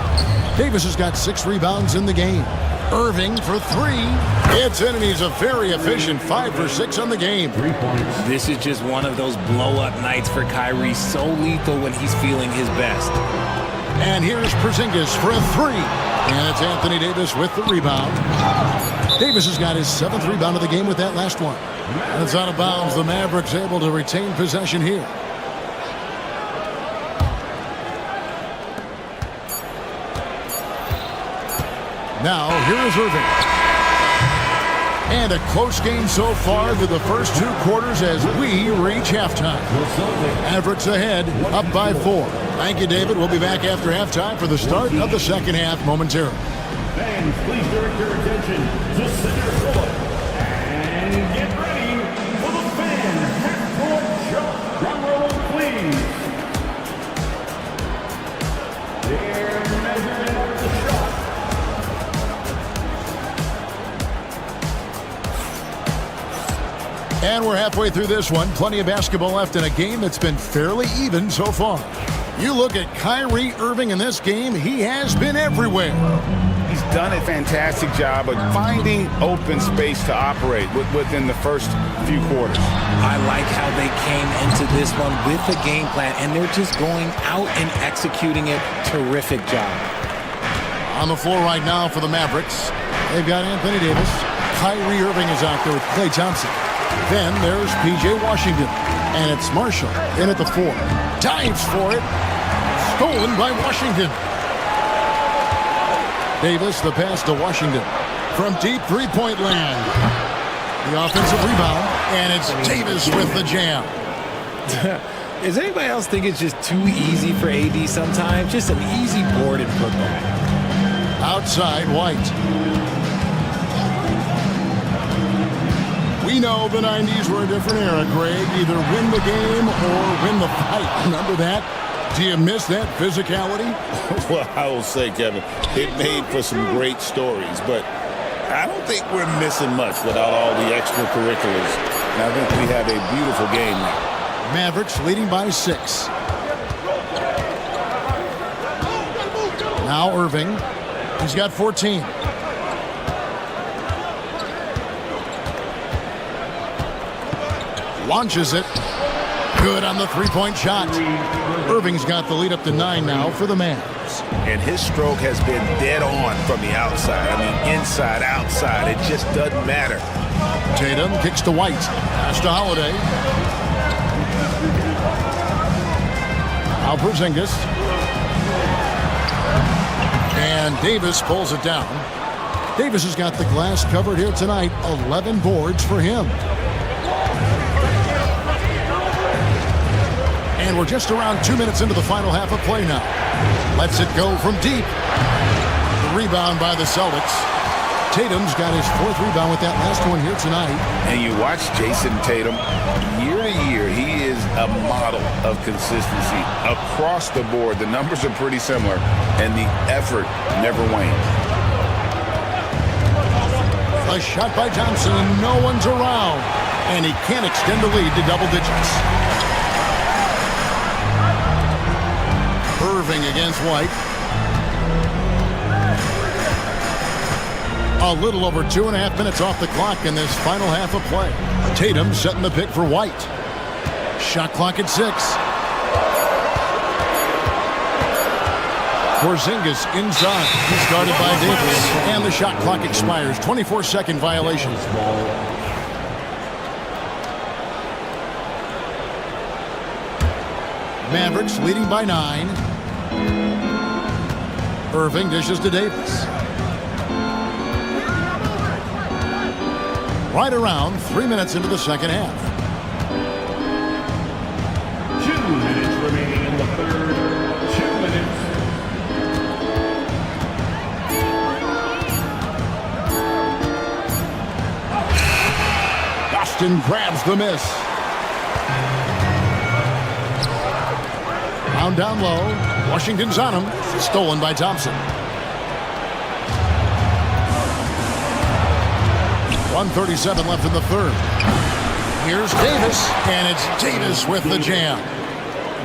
G: Davis has got 6 rebounds in the game. Irving for 3. It's in, and he's a very efficient 5 for 6 on the game.
D: 3 points.
M: This is just one of those blow-up nights for Kyrie. So lethal when he's feeling his best.
G: And here's Porzingis for a 3. And it's Anthony Davis with the rebound. Davis has got his 7th rebound of the game with that last one. And it's out of bounds. The Mavericks able to retain possession here. Now, here is Irving. And a close game so far through the first 2 quarters as we reach halftime. Mavericks ahead, up by 4. Thank you, David. We'll be back after halftime for the start of the second half momentarily.
D: Fans, please direct your attention to center court. And get ready for the fan half-court shot. Drum roll, please. Their measurement of the shot.
G: And we're halfway through this one. Plenty of basketball left in a game that's been fairly even so far. You look at Kyrie Irving in this game, he has been everywhere.
H: He's done a fantastic job of finding open space to operate within the first few quarters.
M: I like how they came into this one with a game plan, and they're just going out and executing it. Terrific job.
G: On the floor right now for the Mavericks, they've got Anthony Davis. Kyrie Irving is out there with Klay Thompson. Then there's P.J. Washington. And it's Marshall in at the 4. Dives for it. Stolen by Washington. Davis, the pass to Washington. From deep three-point land. The offensive rebound. And it's Davis with the jam.
M: Does anybody else think it's just too easy for AD sometimes? Just an easy board in football.
G: Outside, White. We know the 90s were a different era, Greg. Either win the game or win the fight. Remember that? Do you miss that physicality?
H: Well, I will say, Kevin, it made for some great stories, but I don't think we're missing much without all the extracurriculars. And I think we have a beautiful game now.
G: Mavericks leading by 6. Now Irving. He's got 14. Launches it. Good on the three-point shot. Irving's got the lead up to 9 now for the Mavs.
H: And his stroke has been dead on from the outside. I mean, inside, outside, it just doesn't matter.
G: Tatum kicks to White. Pass to Holiday. Now Porzingis. And Davis pulls it down. Davis has got the glass covered here tonight. 11 boards for him. And we're just around 2 minutes into the final half of play now. Lets it go from deep. The rebound by the Celtics. Tatum's got his 4th rebound with that last one here tonight.
H: And you watch Jason Tatum, year to year, he is a model of consistency across the board. The numbers are pretty similar, and the effort never wanes.
G: A shot by Thompson, and no one's around. And he can't extend the lead to double digits. Irving against White. A little over 2.5 minutes off the clock in this final half of play. Tatum setting the pick for White. Shot clock at 6. Porzingis inside. He's guarded by Davis. And the shot clock expires. 24-second violation. Mavericks leading by 9. Irving dishes to Davis. Right around 3 minutes into the second half.
D: 2 minutes remaining in the third. 2 minutes.
G: Boston grabs the miss. Found down low. Washington's on him. Stolen by Thompson. 1:37 left in the third. Here's Davis, and it's Davis with the jam.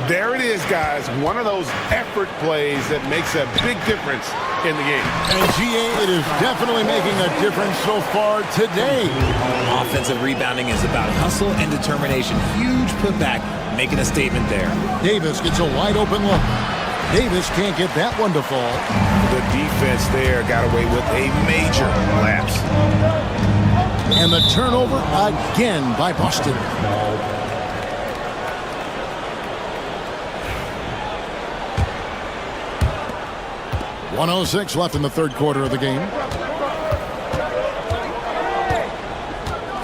E: There it is, guys. One of those effort plays that makes a big difference in the game.
G: And GA, it is definitely making a difference so far today.
N: Offensive rebounding is about hustle and determination. Huge putback, making a statement there.
G: Davis gets a wide open look. Davis can't get that one to fall.
H: The defense there got away with a major lapse.
G: And the turnover again by Boston. .106 left in the third quarter of the game.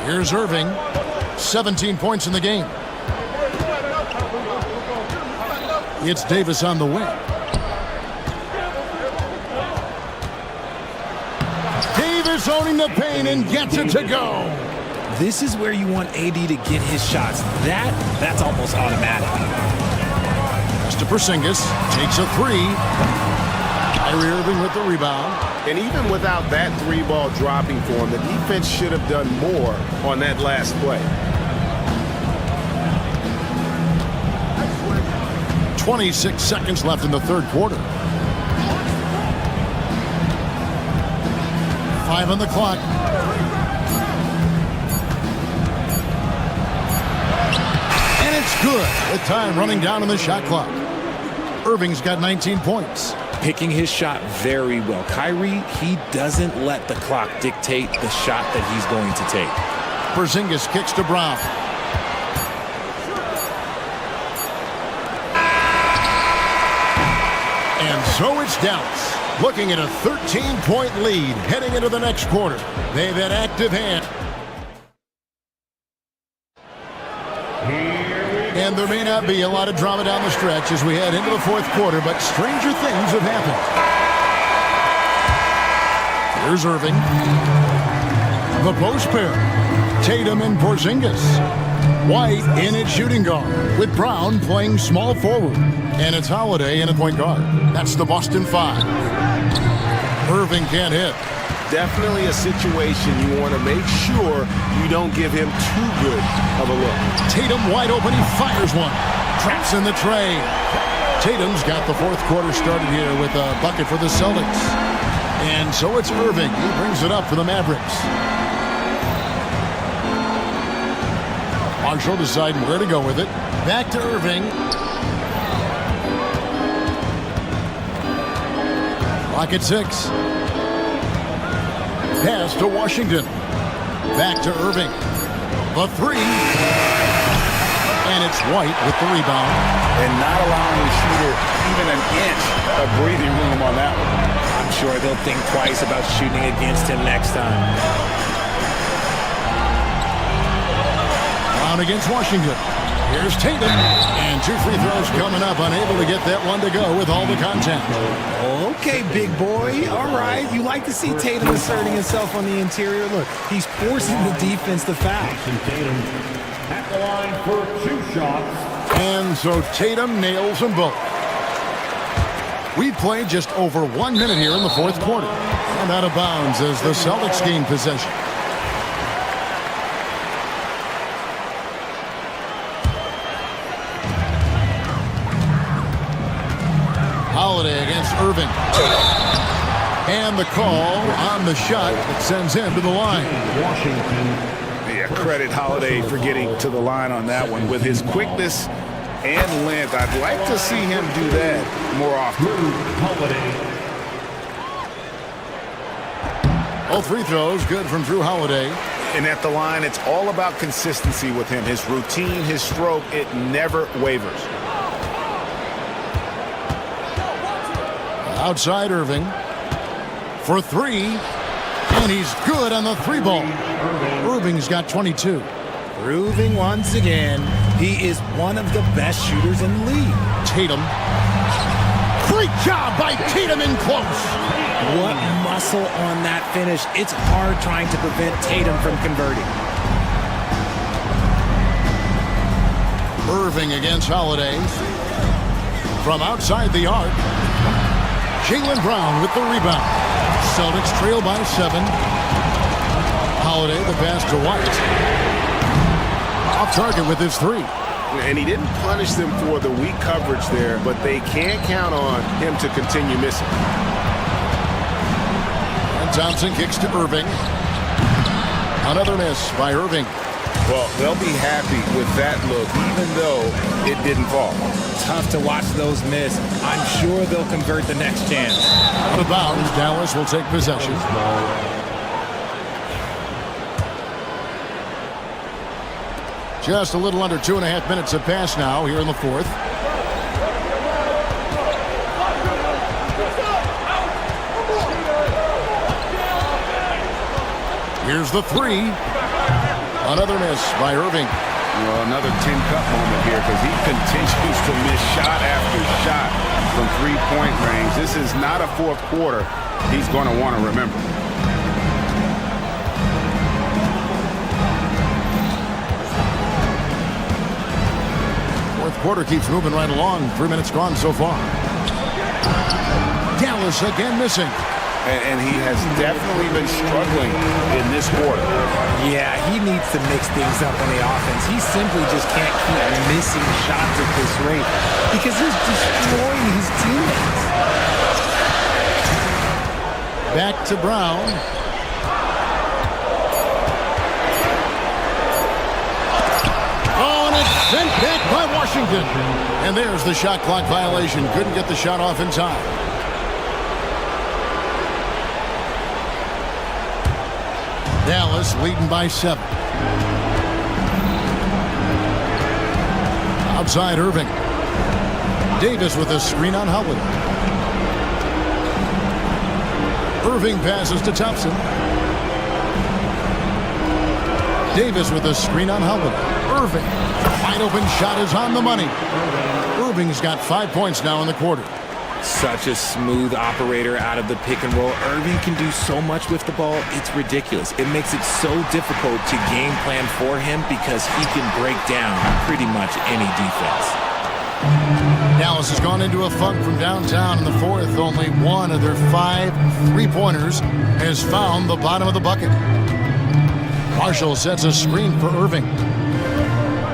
G: Here's Irving. 17 points in the game. It's Davis on the wing. Davis owning the paint and gets it to go.
N: This is where you want AD to get his shots. That's almost automatic.
G: Pass to Porzingis. Takes a 3. Kyrie Irving with the rebound.
E: And even without that 3-ball dropping for him, the defense should have done more on that last play.
G: 26 seconds left in the third quarter. 5 on the clock. And it's good. The time running down on the shot clock. Irving's got 19 points.
N: Picking his shot very well. Kyrie, he doesn't let the clock dictate the shot that he's going to take.
G: Porzingis kicks to Brown. And so it's Dallas, looking at a 13-point lead heading into the next quarter. They've had active hand. And there may not be a lot of drama down the stretch as we head into the fourth quarter, but stranger things have happened. Here's Irving. The post pair. Tatum and Porzingis. White in at shooting guard, with Brown playing small forward. And it's Holiday in at point guard. That's the Boston 5. Irving can't hit.
E: Definitely a situation you want to make sure you don't give him too good of a look.
G: Tatum wide open, he fires one. Traps in the tray. Tatum's got the fourth quarter started here with a bucket for the Celtics. And so it's Irving. He brings it up for the Mavericks. Marshall deciding where to go with it. Back to Irving. Clock at 6. Pass to Washington. Back to Irving. The three. And it's White with the rebound.
H: And not allowing the shooter even an inch of breathing room on that one.
N: I'm sure they'll think twice about shooting against him next time.
G: Brown against Washington. Here's Tatum. And 2 free throws coming up. Unable to get that one to go with all the contact.
M: Okay, big boy. All right. You like to see Tatum asserting himself on the interior. Look, he's forcing the defense to foul.
D: Tatum at the line for 2 shots.
G: And so Tatum nails them both. We've played just over 1 minute here in the fourth quarter. And out of bounds as the Celtics gain possession. Holiday against Irving. And the call on the shot that sends him to the line.
H: Yeah, credit Holiday for getting to the line on that one. With his quickness and length, I'd like to see him do that more often.
G: All free throws good from Drew Holiday.
H: And at the line, it's all about consistency with him. His routine, his stroke, it never wavers.
G: Outside Irving for 3. And he's good on the 3-ball. Irving's got 22.
M: Proving once again, he is one of the best shooters in the league.
G: Tatum. Great job by Tatum in close.
M: What muscle on that finish. It's hard trying to prevent Tatum from converting.
G: Irving against Holiday. From outside the arc. Jaylen Brown with the rebound. Celtics trail by 7. Holiday the pass to White. Off target with his 3.
H: And he didn't punish them for the weak coverage there, but they can't count on him to continue missing.
G: And Thompson kicks to Irving. Another miss by Irving.
H: Well, they'll be happy with that look, even though it didn't fall.
M: Tough to watch those miss. I'm sure they'll convert the next chance.
G: Out of bounds, Dallas will take possession. Just a little under 2.5 minutes have passed now here in the fourth. Here's the 3. Another miss by Irving.
H: Well, another tin cup moment here because he continues to miss shot after shot from three-point range. This is not a fourth quarter he's going to want to remember.
G: Fourth quarter keeps moving right along. 3 minutes gone so far. Dallas again missing.
H: And he has definitely been struggling in this quarter.
M: Yeah, he needs to mix things up on the offense. He simply just can't keep missing shots at this rate because he's destroying his teammates.
G: Back to Brown. Oh, and it's sent back by Washington. And there's the shot clock violation. Couldn't get the shot off in time. Dallas leading by 7. Outside Irving. Davis with a screen on Howard. Irving passes to Thompson. Davis with a screen on Howard. Irving. Wide open shot is on the money. Irving's got 5 points now in the quarter.
N: Such a smooth operator out of the pick and roll. Irving can do so much with the ball, it's ridiculous. It makes it so difficult to game plan for him because he can break down pretty much any defense.
G: Dallas has gone into a funk from downtown in the fourth. Only one of their 5 3-pointers has found the bottom of the bucket. Marshall sets a screen for Irving.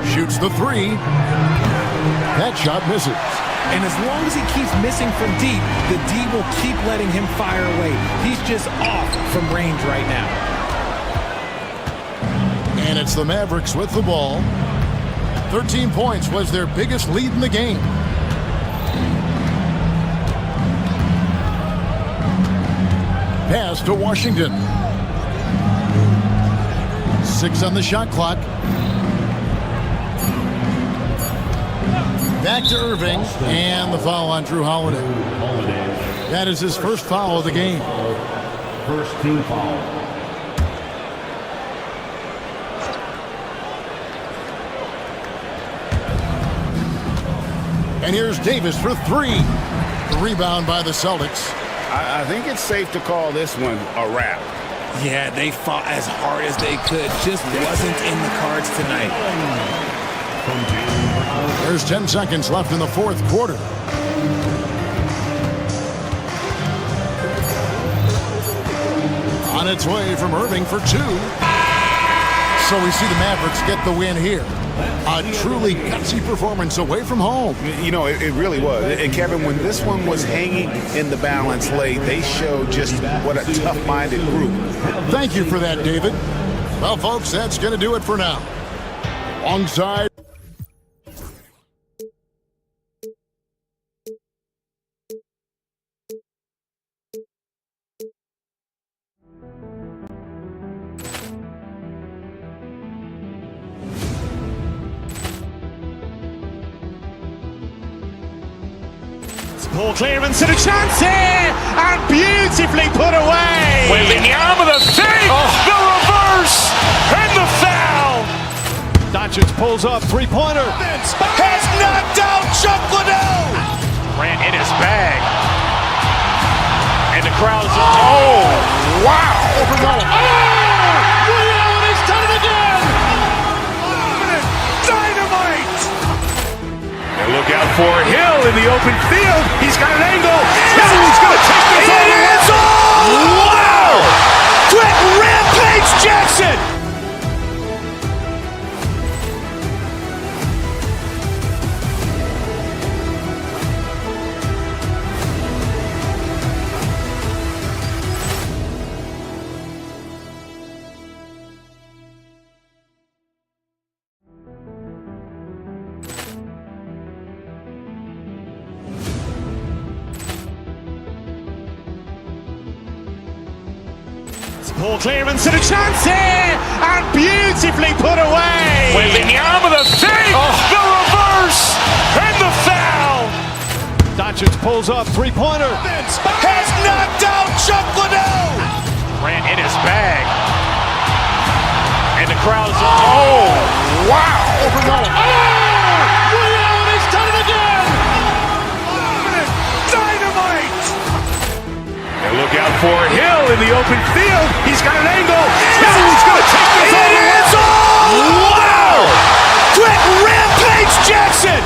G: Shoots the 3. That shot misses.
M: And as long as he keeps missing from deep, the D will keep letting him fire away. He's just off from range right now.
G: And it's the Mavericks with the ball. 13 points was their biggest lead in the game. pass to Washington. 6 on the shot clock. Back to Irving, and the foul on Drew Holiday. That is his first foul of the game.
D: First team foul.
G: And here's Davis for 3. The rebound by the Celtics.
H: I think it's safe to call this one a wrap.
N: Yeah, they fought as hard as they could. Just wasn't in the cards tonight.
G: There's 10 seconds left in the fourth quarter. On its way from Irving for 2. So we see the Mavericks get the win here. A truly gutsy performance away from home.
H: You know, it really was. And Kevin, when this one was hanging in the balance late, they showed just what a tough-minded group.
G: Thank you for that, David. Well, folks, that's going to do it for now. Alongside.
E: Ball clearance and a chance here, and beautifully put away. Wembanyama the save, the reverse, and the foul.
K: Doncic pulls up, three-pointer.
E: Has knocked out Chuck Liddell. Ran in his bag, and the crowd is wow!
K: Allen has done it again.
E: Dynamite! And look out for Hill in the open field. He's got an angle. Hill's going to take this all the way. Wow! Quick Rampage Jackson! Ball clearance and a chance here, and beautifully put away. Wembanyama the save, the reverse, and the foul.
K: Doncic pulls up, three-pointer.
E: Has knocked out Chuck Liddell. Ran in his bag, and the crowd is wow!
K: Allen has done it again.
E: Dynamite! And look out for Hill in the open field. He's got an angle. Hill's going to take this all the way. Wow! Quick Rampage Jackson!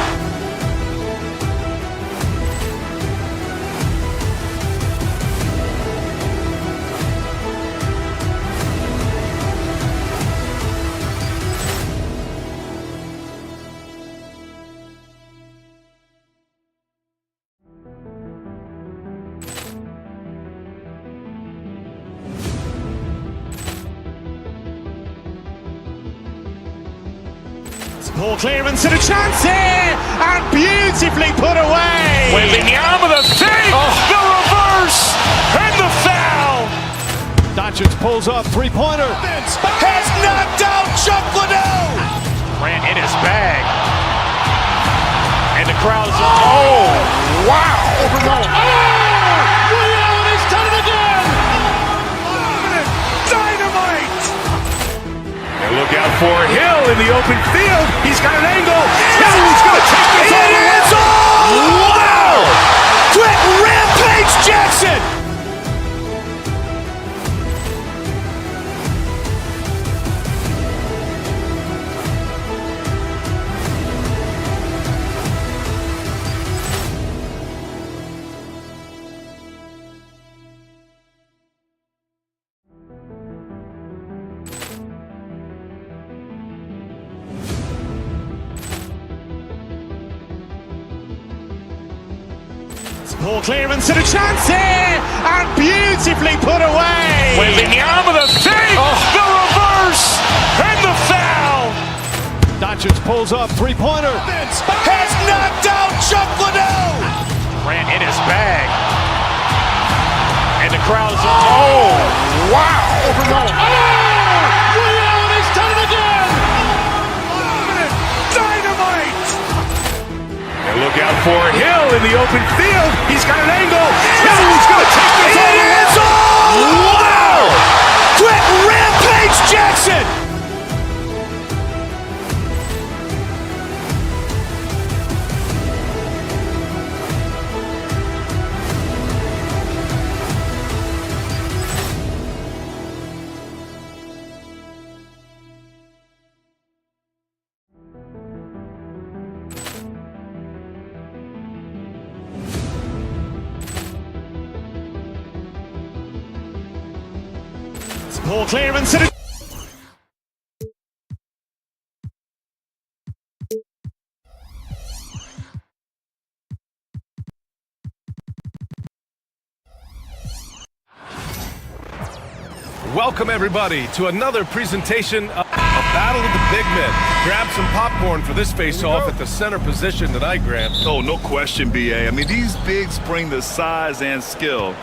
E: Ball clearance and a chance here, and beautifully put away. Wembanyama the save, the reverse, and the foul.
K: Doncic pulls up, three-pointer.
E: Has knocked out Chuck Liddell. Ran in his bag, and the crowd is wow!
K: Allen has done it again.
E: Dynamite! And look out for Hill in the open field. He's got an angle. Hill's going to take this all the way. Wow! Quick Rampage Jackson! Ball clearance and a chance here, and beautifully put away. Wembanyama the save, the reverse, and the foul.
K: Doncic pulls up, three-pointer.
E: Has knocked out Chuck Liddell. Ran in his bag, and the crowd is... Oh, wow!
F: He's done it again! Dynamite!
E: And look out for Hill in the open field. He's got an angle. Hill's going to take this all the way. Wow! Quick Rampage Jackson! Ball clearance and
A: Welcome, everybody, to another presentation of a Battle of the Big Men. Grab some popcorn for this face-off at the center position tonight, Grant.
B: Oh, no question, B.A. I mean, these bigs bring the size and skill.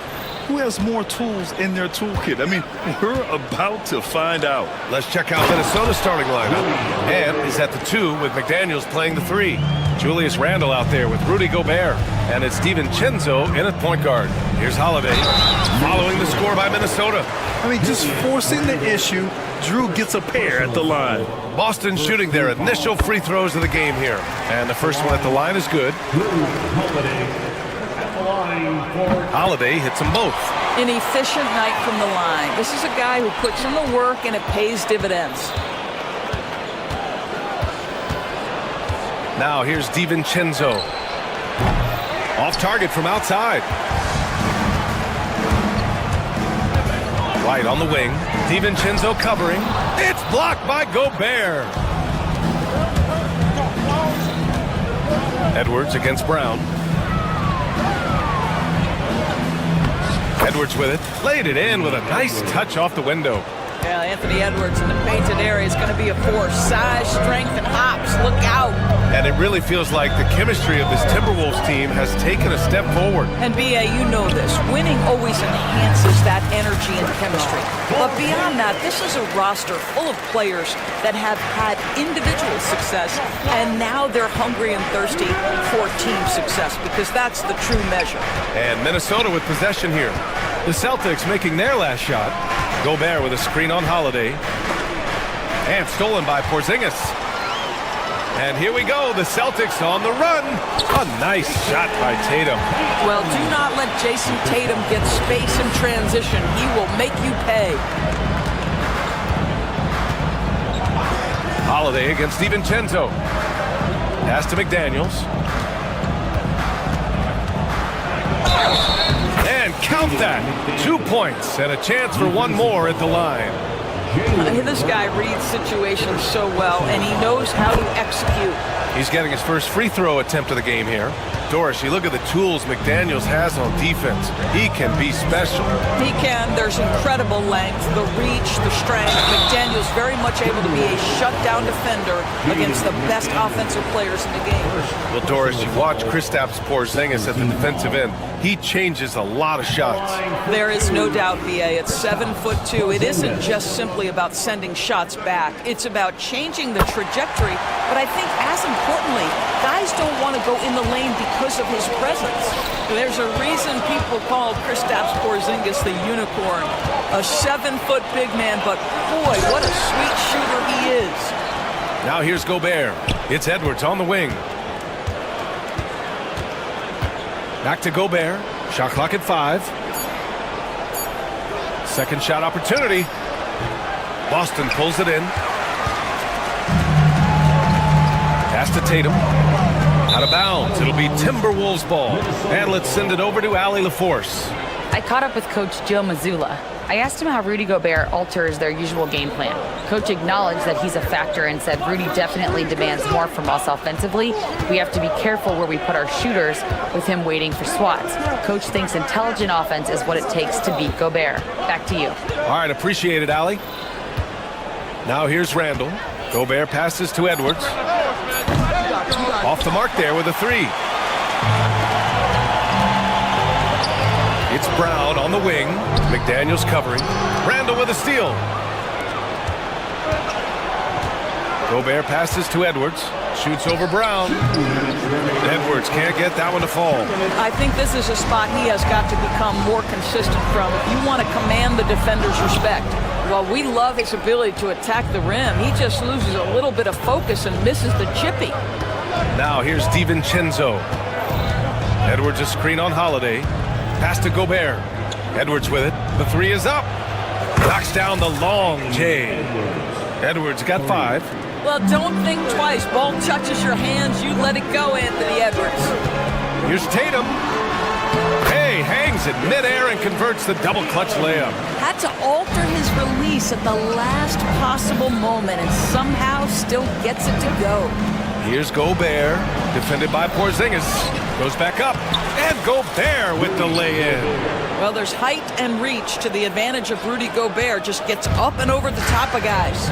B: Who has more tools in their toolkit? I mean, we're about to find out.
A: Let's check out Minnesota's starting lineup. And is at the 2 with McDaniels playing the 3. Julius Randle out there with Rudy Gobert. And it's DiVincenzo in at point guard. Here's Holiday following the score by Minnesota.
B: I mean, just forcing the issue. Drew gets a pair at the line.
A: Boston shooting their initial free throws of the game here. And the first one at the line is good. Holiday hits them both.
O: An efficient night from the line. This is a guy who puts in the work and it pays dividends.
A: Now here's DiVincenzo. Off target from outside. White on the wing. DiVincenzo covering. It's blocked by Gobert. Edwards against Brown. Edwards with it. Laid it in with a nice touch off the window.
O: Yeah, Anthony Edwards in the painted area is going to be a force. Size, strength, and hops. Look out.
A: And it really feels like the chemistry of this Timberwolves team has taken a step forward.
O: And B.A., you know this. Winning always enhances that energy and chemistry. But beyond that, this is a roster full of players that have had individual success, and now they're hungry and thirsty for team success, because that's the true measure.
A: And Minnesota with possession here. The Celtics making their last shot. Gobert with a screen on Holiday. And stolen by Porzingis. And here we go, the Celtics on the run. A nice shot by Tatum.
O: Well, do not let Jason Tatum get space in transition. He will make you pay.
A: Holiday against DiVincenzo. Pass to McDaniels. And count that. 2 points and a chance for one more at the line.
O: This guy reads situations so well, and he knows how to execute.
A: He's getting his first free throw attempt of the game here. Doris, you look at the tools McDaniels has on defense. He can be special.
O: He can. There's incredible length, the reach, the strength. McDaniels very much able to be a shutdown defender against the best offensive players in the game.
A: Well, Doris, you watch Kristaps Porzingis at the defensive end. He changes a lot of shots.
O: There is no doubt, B.A. It's 7'2". It isn't just simply about sending shots back. It's about changing the trajectory. But I think as importantly, guys don't want to go in the lane because of his presence. There's a reason people call Kristaps Porzingis the unicorn. A 7-foot big man, but boy, what a sweet shooter he is.
A: Now here's Gobert. It's Edwards on the wing. Back to Gobert. Shot clock at 5. Second shot opportunity. Boston pulls it in. Pass to Tatum. Out of bounds. It'll be Timberwolves ball. And let's send it over to Allie LaForce.
L: I caught up with Coach Joe Mazzulla. I asked him how Rudy Gobert alters their usual game plan. Coach acknowledged that he's a factor and said Rudy definitely demands more from us offensively. We have to be careful where we put our shooters with him waiting for swats. Coach thinks intelligent offense is what it takes to beat Gobert. Back to you.
A: All right, appreciate it, Allie. Now here's Randle. Gobert passes to Edwards. Off the mark there with a 3. It's Brown on the wing. McDaniels covering. Randall with a steal. Gobert passes to Edwards. Shoots over Brown. Edwards can't get that one to fall.
O: I think this is a spot he has got to become more consistent from if you want to command the defender's respect. Well, we love his ability to attack the rim. He just loses a little bit of focus and misses the chippy.
A: Now here's DiVincenzo. Edwards a screen on Holiday. Pass to Gobert. Edwards with it. The three is up. Knocks down the long J. Edwards got 5.
O: Well, don't think twice. Ball touches your hands, you let it go, Anthony Edwards.
A: Here's Tatum. Hey, hangs it midair and converts the double clutch layup.
O: Had to alter his release at the last possible moment and somehow still gets it to go.
A: Here's Gobert, defended by Porzingis. Goes back up, and Gobert with the lay-in.
O: Well, there's height and reach to the advantage of Rudy Gobert. Just gets up and over the top of guys.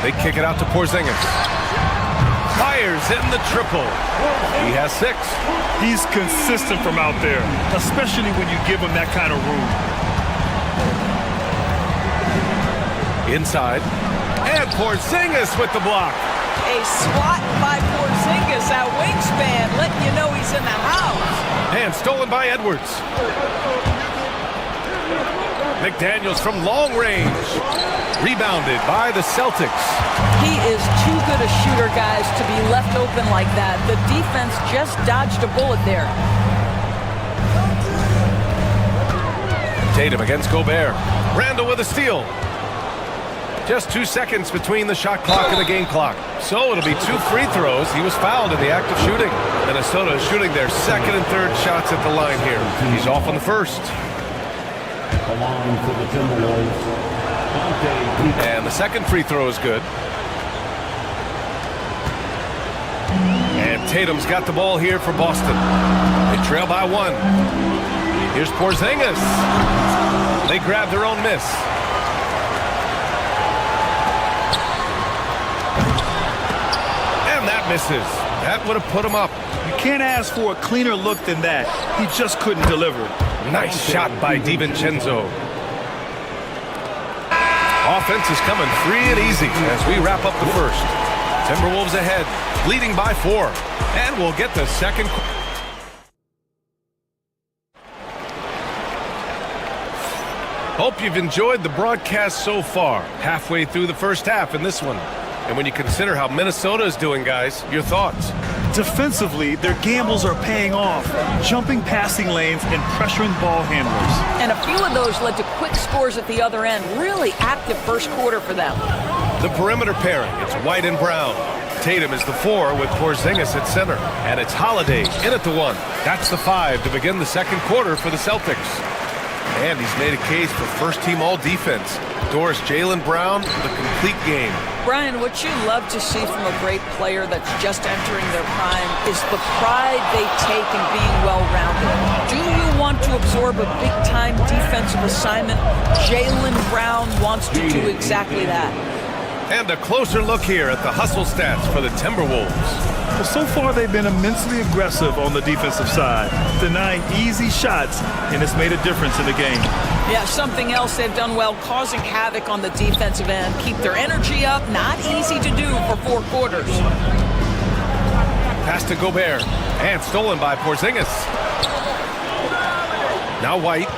A: They kick it out to Porzingis. Fires in the triple. He has 6.
B: He's consistent from out there, especially when you give him that kind of room.
A: Inside. And Porzingis with the block.
O: A swat by Porzingis at wingspan, letting you know he's in the house.
A: And stolen by Edwards. McDaniels from long range. Rebounded by the Celtics.
O: He is too good a shooter, guys, to be left open like that. The defense just dodged a bullet there.
A: Tatum against Gobert. Randall with a steal. Just 2 seconds between the shot clock and the game clock. So it'll be 2 free throws. He was fouled in the act of shooting. Minnesota is shooting their second and third shots at the line here. He's off on the first.
D: Along for the Timberwolves.
A: And the second free throw is good. And Tatum's got the ball here for Boston. They trail by 1. Here's Porzingis. They grab their own miss. And that misses. That would have put him up.
B: You can't ask for a cleaner look than that. He just couldn't deliver.
A: Nice shot by DiVincenzo. Offense is coming free and easy as we wrap up the first. Timberwolves ahead, leading by 4. And we'll get the second. Hope you've enjoyed the broadcast so far. Halfway through the first half in this one. And when you consider how Minnesota is doing, guys, your thoughts?
B: Defensively, their gambles are paying off, jumping passing lanes and pressuring ball handlers.
O: And a few of those led to quick scores at the other end. Really active first quarter for them.
A: The perimeter pairing, it's White and Brown. Tatum is the 4 with Porzingis at center. And it's Holiday in at the 1. That's the 5 to begin the second quarter for the Celtics. And he's made a case for first-team all-defense. Doris Jaylen Brown, the complete game.
O: Brian, what you love to see from a great player that's just entering their prime is the pride they take in being well-rounded. Do you want to absorb a big-time defensive assignment? Jaylen Brown wants to do exactly that.
A: And a closer look here at the hustle stats for the Timberwolves.
B: Well, so far they've been immensely aggressive on the defensive side, denying easy shots, and it's made a difference in the game.
O: Yeah, something else they've done well, causing havoc on the defensive end. Keep their energy up, not easy to do for 4 quarters.
A: Pass to Gobert, and stolen by Porzingis. Now White.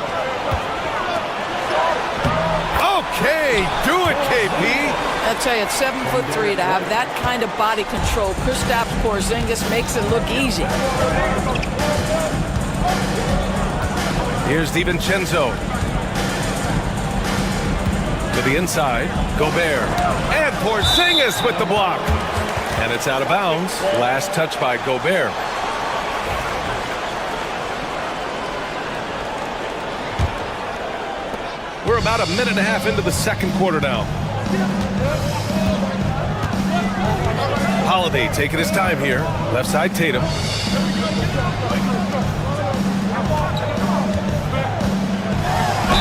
A: Okay, do it, KP.
O: I tell you, at 7'3", to have that kind of body control, Kristaps Porzingis makes it look easy.
A: Here's DiVincenzo. To the inside, Gobert. And Porzingis with the block. And it's out of bounds. Last touch by Gobert. We're about a minute and a half into the second quarter now. Holiday taking his time here. Left side Tatum.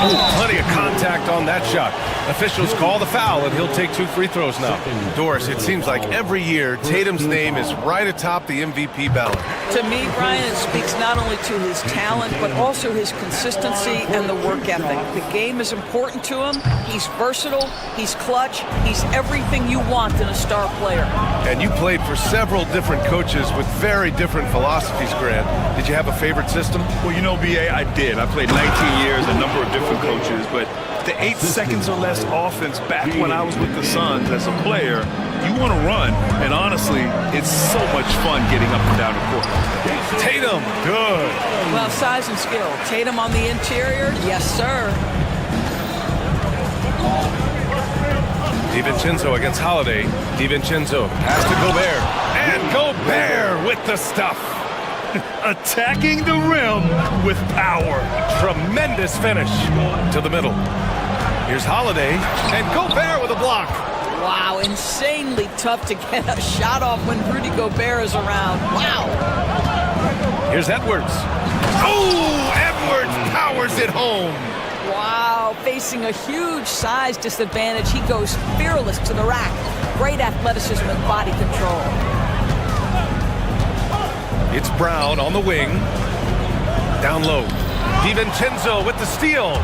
A: Ooh, plenty of contact on that shot. Officials call the foul, and he'll take 2 free throws now. Doris, it seems like every year Tatum's name is right atop the MVP ballot.
O: To me, Brian, it speaks not only to his talent, but also his consistency and the work ethic. The game is important to him. He's versatile. He's clutch. He's everything you want in a star player.
A: And you played for several different coaches with very different philosophies, Grant. Did you have a favorite system?
B: Well, you know, B.A., I did. I played 19 years, a number of different coaches, but the 8 seconds or less offense back when I was with the Suns as a player, you want to run, and honestly, it's so much fun getting up and down the court.
A: Tatum, good.
O: Well, size and skill. Tatum on the interior, yes, sir.
A: DiVincenzo against Holiday. DiVincenzo pass to Gobert. And Gobert with the stuff.
B: Attacking the rim with power.
A: Tremendous finish to the middle. Here's Holiday, and Gobert with a block.
O: Wow, insanely tough to get a shot off when Rudy Gobert is around. Wow.
A: Here's Edwards. Oh, Edwards powers it home.
O: Wow, facing a huge size disadvantage, he goes fearless to the rack. Great athleticism and body control.
A: It's Brown on the wing. Down low. DiVincenzo with the steal.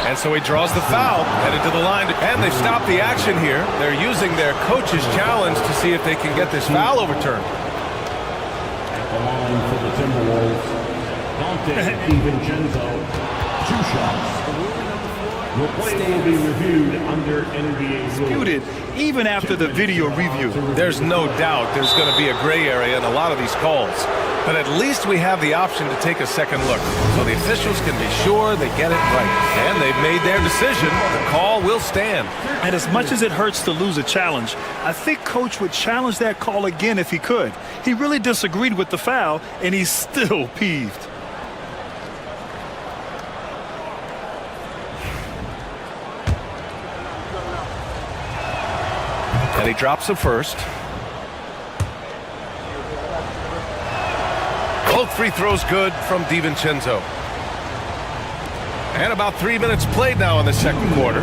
A: And so he draws the foul, headed to the line, and they stop the action here. They're using their coach's challenge to see if they can get this foul overturned.
D: At the line for the Timberwolves, DiVincenzo, 2 shots. The play will be reviewed under NBA rules.
B: Disputed even after the video review.
A: There's no doubt there's going to be a gray area in a lot of these calls. But at least we have the option to take a second look, so the officials can be sure they get it right. And they've made their decision. The call will stand.
B: And as much as it hurts to lose a challenge, I think Coach would challenge that call again if he could. He really disagreed with the foul, and he's still peeved.
A: And he drops the first. Both free throws good from DiVincenzo. And about 3 minutes played now in the second quarter.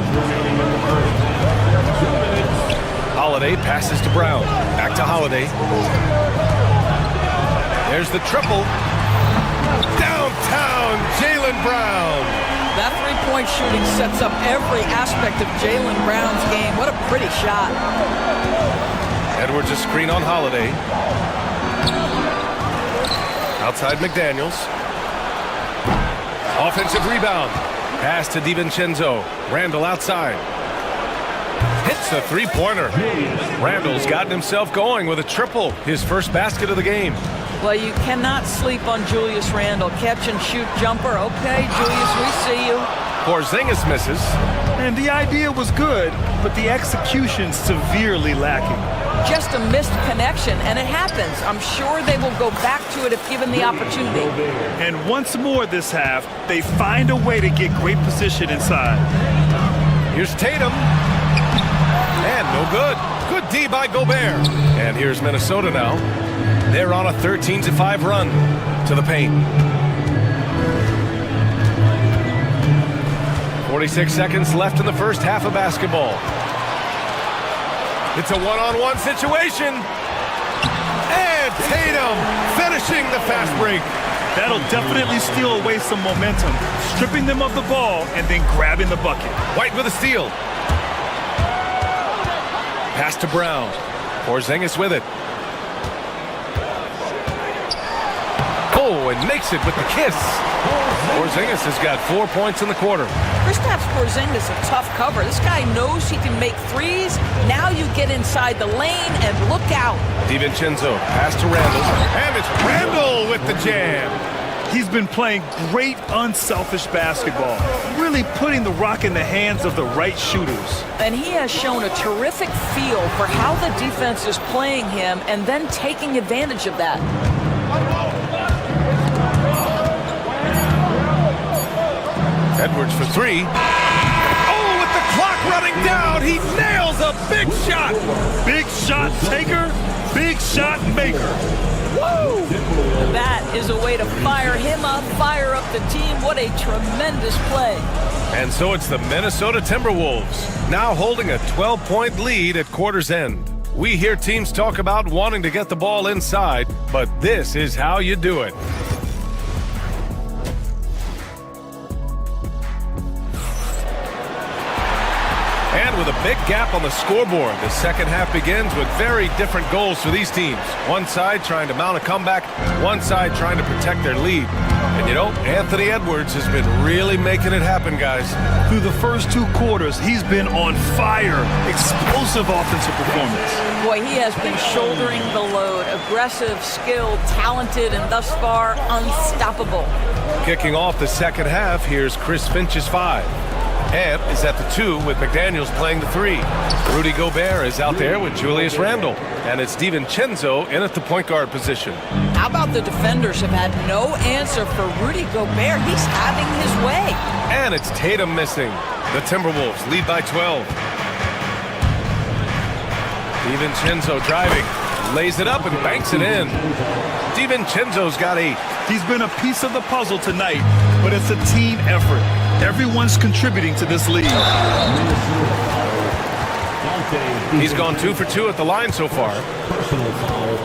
A: Holiday passes to Brown. Back to Holiday. There's the triple. Downtown, Jaylen Brown.
O: That three-point shooting sets up every aspect of Jaylen Brown's game. What a pretty shot.
A: Edwards a screen on Holiday. Outside McDaniels. Offensive rebound. Pass to DiVincenzo. Randall outside. Hits a three-pointer. Randall's gotten himself going with a triple. His first basket of the game.
O: Well, you cannot sleep on Julius Randle. Catch and shoot jumper. Okay, Julius, we see you.
A: Porzingis misses.
B: And the idea was good, but the execution severely lacking.
O: Just a missed connection, and it happens. I'm sure they will go back to it if given the opportunity.
B: And once more this half, they find a way to get great position inside.
A: Here's Tatum. And no good. Good D by Gobert. And here's Minnesota now. They're on a 13-5 run to the paint. 46 seconds left in the first half of basketball. It's a one-on-one situation. And Tatum finishing the fast break.
B: That'll definitely steal away some momentum, stripping them of the ball and then grabbing the bucket.
A: White with a steal. Pass to Brown. Porzingis with it. Oh, and makes it with the kiss. Porzingis has got 4 points in the quarter.
O: Kristaps Porzingis a tough cover. This guy knows he can make threes. Now you get inside the lane and look out.
A: DiVincenzo, pass to Randall. And it's Randall with the jam.
B: He's been playing great, unselfish basketball, really putting the rock in the hands of the right shooters.
O: And he has shown a terrific feel for how the defense is playing him and then taking advantage of that.
A: Edwards for three. Oh, with the clock running down, he nails a big shot.
B: Big shot taker big shot maker.
O: Woo! That is a way to fire him up, fire up the team. What a tremendous play.
A: And so it's the Minnesota Timberwolves, now holding a 12-point lead at quarter's end. We hear teams talk about wanting to get the ball inside, but this is how you do it. And with a big gap on the scoreboard, the second half begins with very different goals for these teams. One side trying to mount a comeback, one side trying to protect their lead. And you know, Anthony Edwards has been really making it happen, guys.
B: Through the first 2 quarters, he's been on fire. Explosive offensive performance.
O: Boy, he has been shouldering the load. Aggressive, skilled, talented, and thus far, unstoppable.
A: Kicking off the second half, here's Chris Finch's 5. Ant is at the 2 with McDaniels playing the 3. Rudy Gobert is out there with Julius Randle. And it's DiVincenzo in at the point guard position.
O: How about the defenders have had no answer for Rudy Gobert? He's having his way.
A: And it's Tatum missing. The Timberwolves lead by 12. DiVincenzo driving, lays it up and banks it in. DiVincenzo's got 8.
B: He's been a piece of the puzzle tonight, but it's a team effort. Everyone's contributing to this lead.
A: He's gone 2 for 2 at the line so far.
D: Personal foul.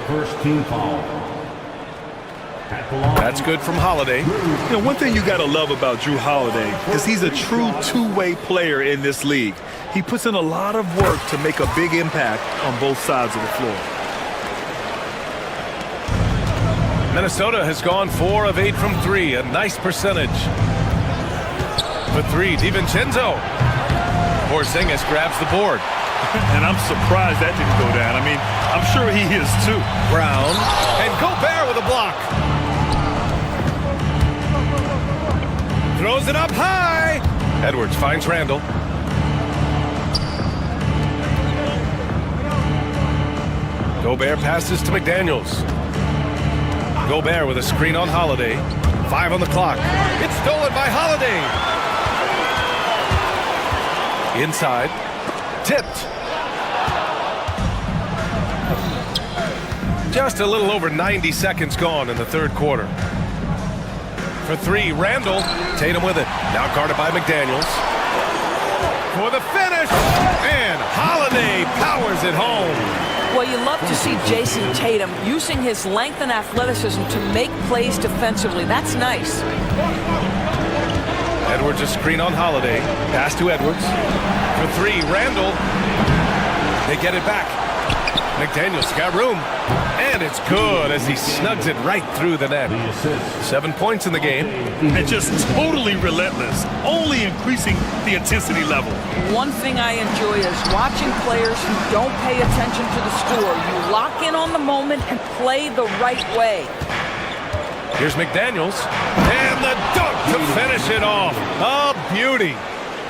D: First team foul.
A: That's good from Holiday.
B: You know, one thing you got to love about Drew Holiday is he's a true two-way player in this league. He puts in a lot of work to make a big impact on both sides of the floor.
A: Minnesota has gone 4 of 8 from 3, a nice percentage. For 3, DiVincenzo. Porzingis grabs the board.
B: And I'm surprised that didn't go down. I mean, I'm sure he is too.
A: Brown and Gobert with a block. Throws it up high. Edwards finds Randle. Gobert passes to McDaniels. Gobert with a screen on Holiday. 5 on the clock. It's stolen by Holiday. Inside. Tipped. Just a little over 90 seconds gone in the third quarter. For 3, Randle. Tatum with it. Now guarded by McDaniels. For the finish. And Holiday powers it home.
O: Well, you love to see Jason Tatum using his length and athleticism to make plays defensively. That's nice.
A: Edwards a screen on Holiday. Pass to Edwards. For 3, Randle. They get it back. McDaniels got room. And it's good as he snugs it right through the net. 7 points in the game.
B: And just totally relentless, only increasing the intensity level.
O: One thing I enjoy is watching players who don't pay attention to the score. You lock in on the moment and play the right way.
A: Here's McDaniels. And the dunk to finish it off. A beauty.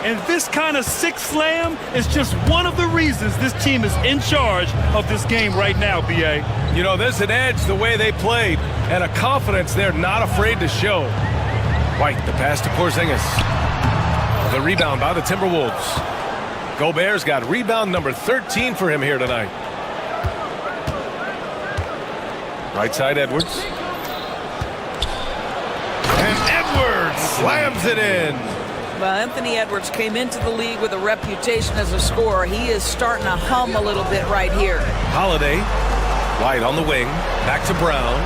B: And this kind of sick slam is just one of the reasons this team is in charge of this game right now, B.A.
A: You know, there's an edge the way they played and a confidence they're not afraid to show. White, the pass to Porzingis. The rebound by the Timberwolves. Gobert's got rebound number 13 for him here tonight. Right side, Edwards. And Edwards slams it in.
O: Well, Anthony Edwards came into the league with a reputation as a scorer. He is starting to hum a little bit right here.
A: Holiday, White on the wing, back to Brown.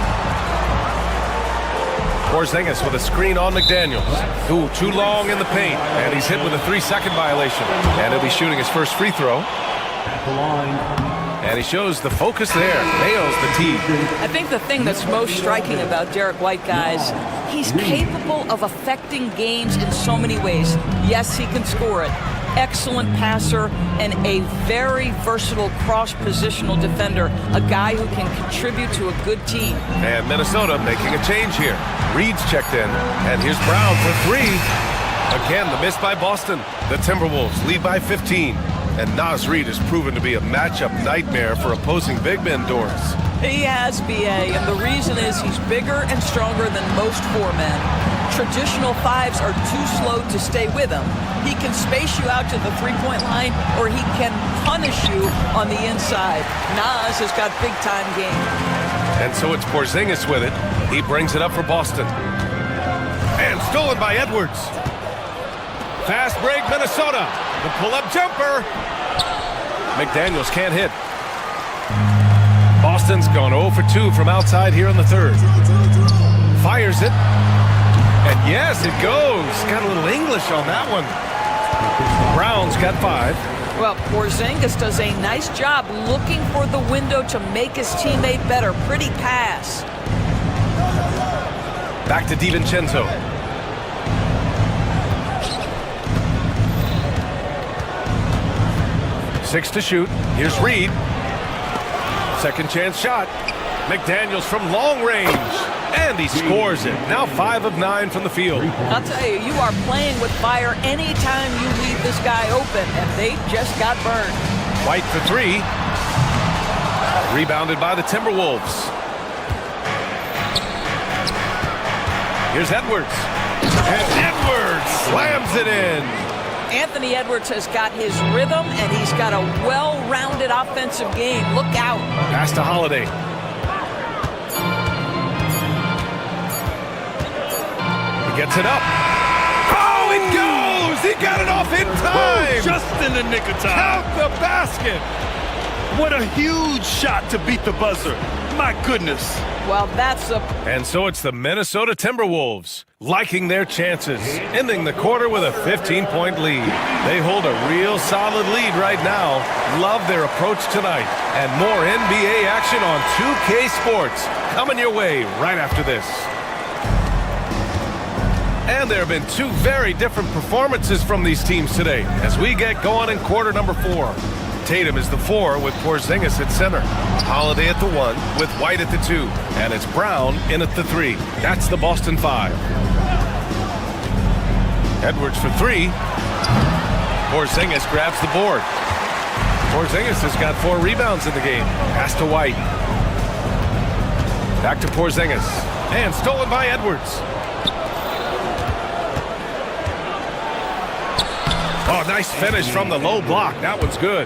A: Porzingis with a screen on McDaniels. Ooh, too long in the paint, and he's hit with a 3-second violation. And he'll be shooting his first free throw.
D: At the line.
A: And he shows the focus there, nails the tee.
O: I think the thing that's most striking about Derek White, guys, he's capable of affecting games in so many ways. Yes, he can score it. Excellent passer and a very versatile cross-positional defender, a guy who can contribute to a good team.
A: And Minnesota making a change here. Reed's checked in, and here's Brown for 3. Again, the miss by Boston. The Timberwolves lead by 15. And Naz Reid has proven to be a matchup nightmare for opposing big men doors.
O: He has, B.A., and the reason is he's bigger and stronger than most 4 men. traditional fives are too slow to stay with him. He can space you out to the three-point line, or he can punish you on the inside. Nas has got big-time game.
A: And so it's Porzingis with it. He brings it up for Boston. And stolen by Edwards. Fast break, Minnesota. The pull-up jumper. McDaniels can't hit. Boston's gone 0 for 2 from outside here in the third. Fires it. And yes, it goes. Got a little English on that one. Brown's got 5.
O: Well, Porzingis does a nice job looking for the window to make his teammate better. Pretty pass.
A: Back to DiVincenzo. Six to shoot. Here's Reed. Second chance shot. McDaniels from long range. And he scores it. Now 5 of 9 from the field.
O: I'll tell you, you are playing with fire anytime you leave this guy open, and they just got burned.
A: White for 3. Rebounded by the Timberwolves. Here's Edwards. And Edwards slams it in.
O: Anthony Edwards has got his rhythm, and he's got a well-rounded offensive game. Look out.
A: Pass to Holiday. He gets it up. Oh, it goes! He got it off in time!
B: Just in the nick of time.
A: Count the basket!
B: What a huge shot to beat the buzzer. My goodness.
O: Well, that's a...
A: And so it's the Minnesota Timberwolves liking their chances, ending the quarter with a 15-point lead. They hold a real solid lead right now. Love their approach tonight. And more NBA action on 2K Sports coming your way right after this. And there have been 2 very different performances from these teams today as we get going in quarter number 4. Tatum is the 4 with Porzingis at center. Holiday at the 1 with White at the 2. And it's Brown in at the 3. That's the Boston 5. Edwards for 3. Porzingis grabs the board. Porzingis has got 4 rebounds in the game. Pass to White. Back to Porzingis. And stolen by Edwards. Oh, nice finish from the low block. That one's good.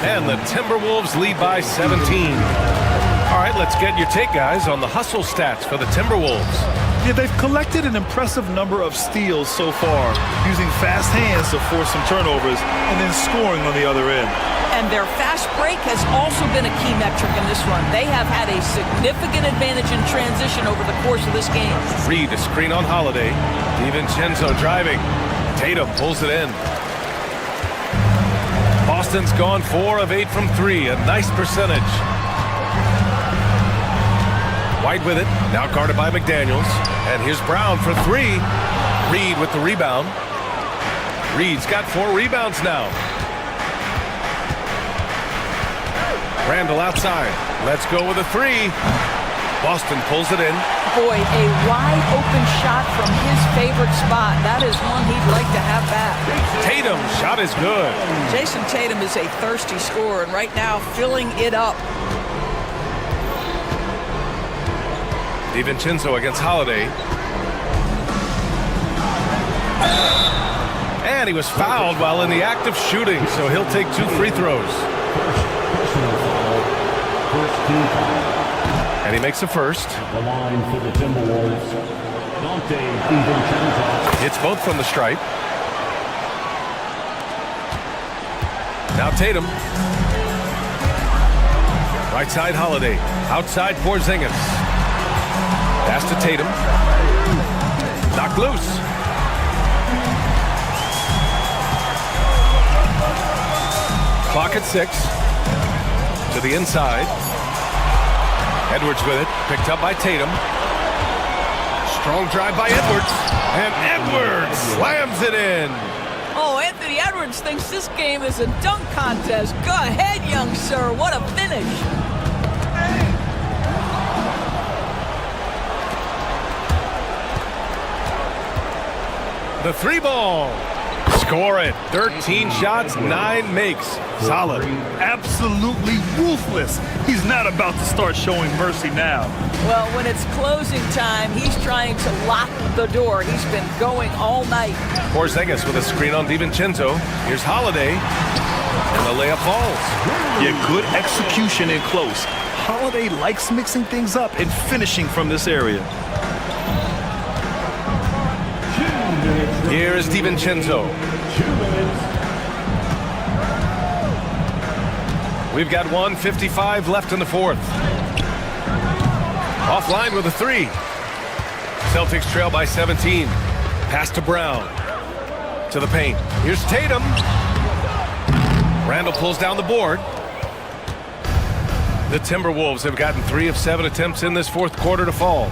A: And the Timberwolves lead by 17. All right, let's get your take, guys, on the hustle stats for the Timberwolves.
B: Yeah, they've collected an impressive number of steals so far, using fast hands to force some turnovers and then scoring on the other end.
O: And their fast break has also been a key metric in this run. They have had a significant advantage in transition over the course of this game.
A: Reed, a screen on Holiday. DiVincenzo driving. Tatum pulls it in. Boston's gone 4 of 8 from 3, a nice percentage. White with it, now guarded by McDaniels. And here's Brown for 3. Reed with the rebound. Reed's got 4 rebounds now. Randall outside. Let's go with a 3. Boston pulls it in.
O: Boy, a wide open shot from his favorite spot. That is one he'd like to have back.
A: Tatum, shot is good.
O: Jason Tatum is a thirsty scorer, and right now filling it up.
A: DiVincenzo against Holiday. And he was fouled while in the act of shooting, so he'll take 2 free throws.
D: First team foul.
A: And he makes a first.
D: The line for the Timberwolves. Dante DiVincenzo.
A: Hits both from the stripe. Now Tatum. Right side Holiday. Outside Porzingis. Pass to Tatum. Knocked loose. Clock at 6. To the inside. Edwards with it. Picked up by Tatum. Strong drive by Edwards. And Edwards slams it in.
O: Oh, Anthony Edwards thinks this game is a dunk contest. Go ahead, young sir. What a finish.
A: The 3 ball. Score it. 13 shots, 9 makes. Solid.
B: Absolutely ruthless. He's not about to start showing mercy now.
O: Well, when it's closing time, he's trying to lock the door. He's been going all night.
A: Porzingis with a screen on DiVincenzo. Here's Holiday, and the layup falls.
B: Yeah, good execution in close. Holiday likes mixing things up and finishing from this area.
A: Here is DiVincenzo. We've got 1:55 left in the fourth. Offline with a three. Celtics trail by 17. Pass to Brown. To the paint. Here's Tatum. Randall pulls down the board. The Timberwolves have gotten 3 of 7 attempts in this fourth quarter to fall.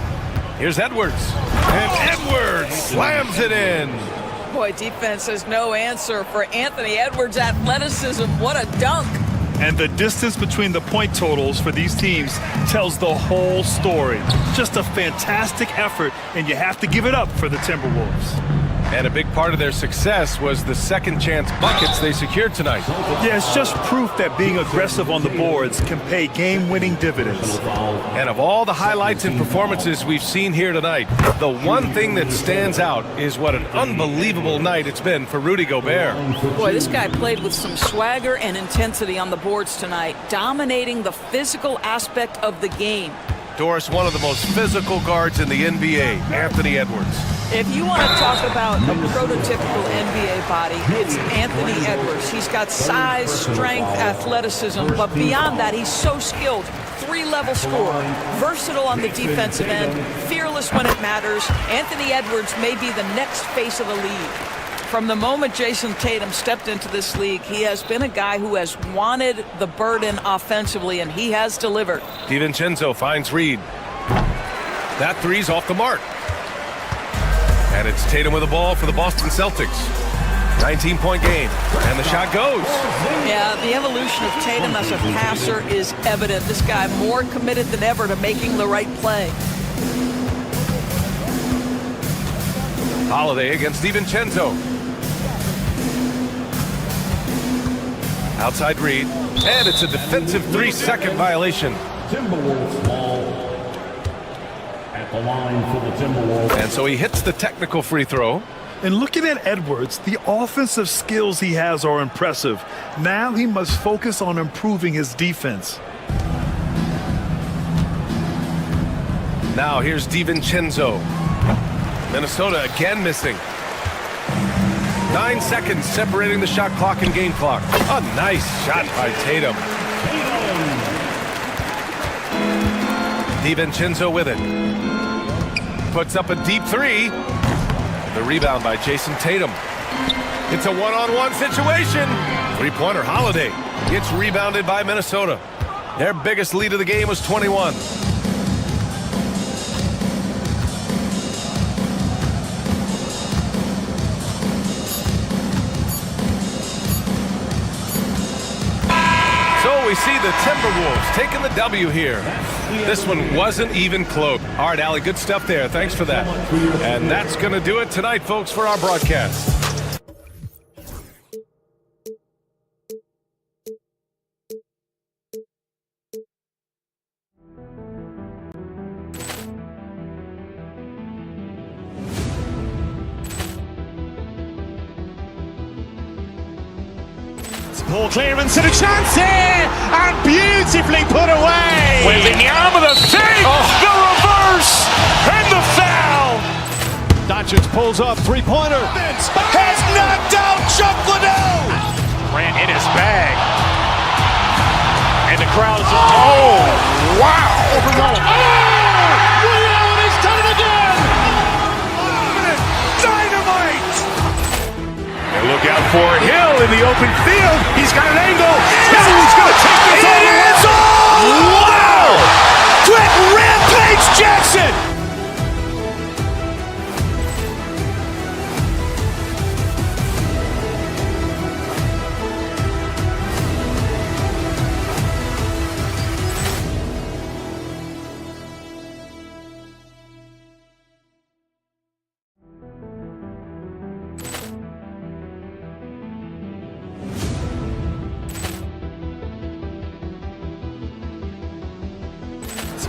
A: Here's Edwards. And Edwards slams it in.
O: Boy, defense has no answer for Anthony Edwards' athleticism. What a dunk.
B: And the distance between the point totals for these teams tells the whole story. Just a fantastic effort, and you have to give it up for the Timberwolves.
A: And a big part of their success was the second chance buckets they secured tonight.
B: Yeah, it's just proof that being aggressive on the boards can pay game-winning dividends.
A: And of all the highlights and performances we've seen here tonight, the one thing that stands out is what an unbelievable night it's been for Rudy Gobert.
O: Boy, this guy played with some swagger and intensity on the boards tonight, dominating the physical aspect of the game.
A: Doris, one of the most physical guards in the NBA, Anthony Edwards.
O: If you want to talk about a prototypical NBA body, it's Anthony Edwards. He's got size, strength, athleticism, but beyond that, he's so skilled. 3-level scorer, versatile on the defensive end, fearless when it matters. Anthony Edwards may be the next face of the league. From the moment Jason Tatum stepped into this league, he has been a guy who has wanted the burden offensively, and he has delivered.
A: DiVincenzo finds Reed. That three's off the mark. And it's Tatum with the ball for the Boston Celtics. 19-point game, and the shot goes.
O: Yeah, the evolution of Tatum as a passer is evident. This guy more committed than ever to making the right play.
A: Holiday against DiVincenzo. Outside Reed, and it's a defensive 3-second violation.
D: Timberwolves ball at the line for the Timberwolves.
A: And so he hits the technical free throw.
B: And looking at Edwards, the offensive skills he has are impressive. Now he must focus on improving his defense.
A: Now here's DiVincenzo. Minnesota again missing. 9 seconds separating the shot clock and game clock. A nice shot by Tatum. DiVincenzo with it. Puts up a deep three. The rebound by Jason Tatum. It's a one-on-one situation. Three-pointer Holiday. It's rebounded by Minnesota. Their biggest lead of the game was 21. We see the Timberwolves taking the W here. This one wasn't even close. All right, Allie, good stuff there. Thanks for that. And that's going to do it tonight, folks, for our broadcast.
E: Poor clearance and a chance here, and beautifully put away. Wembanyama the save, the reverse, and the foul.
F: Doncic pulls up, three-pointer.
E: Has knocked out Chuck Liddell. Ran in his bag, and the crowd is wow.
F: He's done it again.
E: Dynamite. And look out for Hill in the open field. He's got an angle. Hill's going to take this all the way. Wow! Quick rampage Jackson.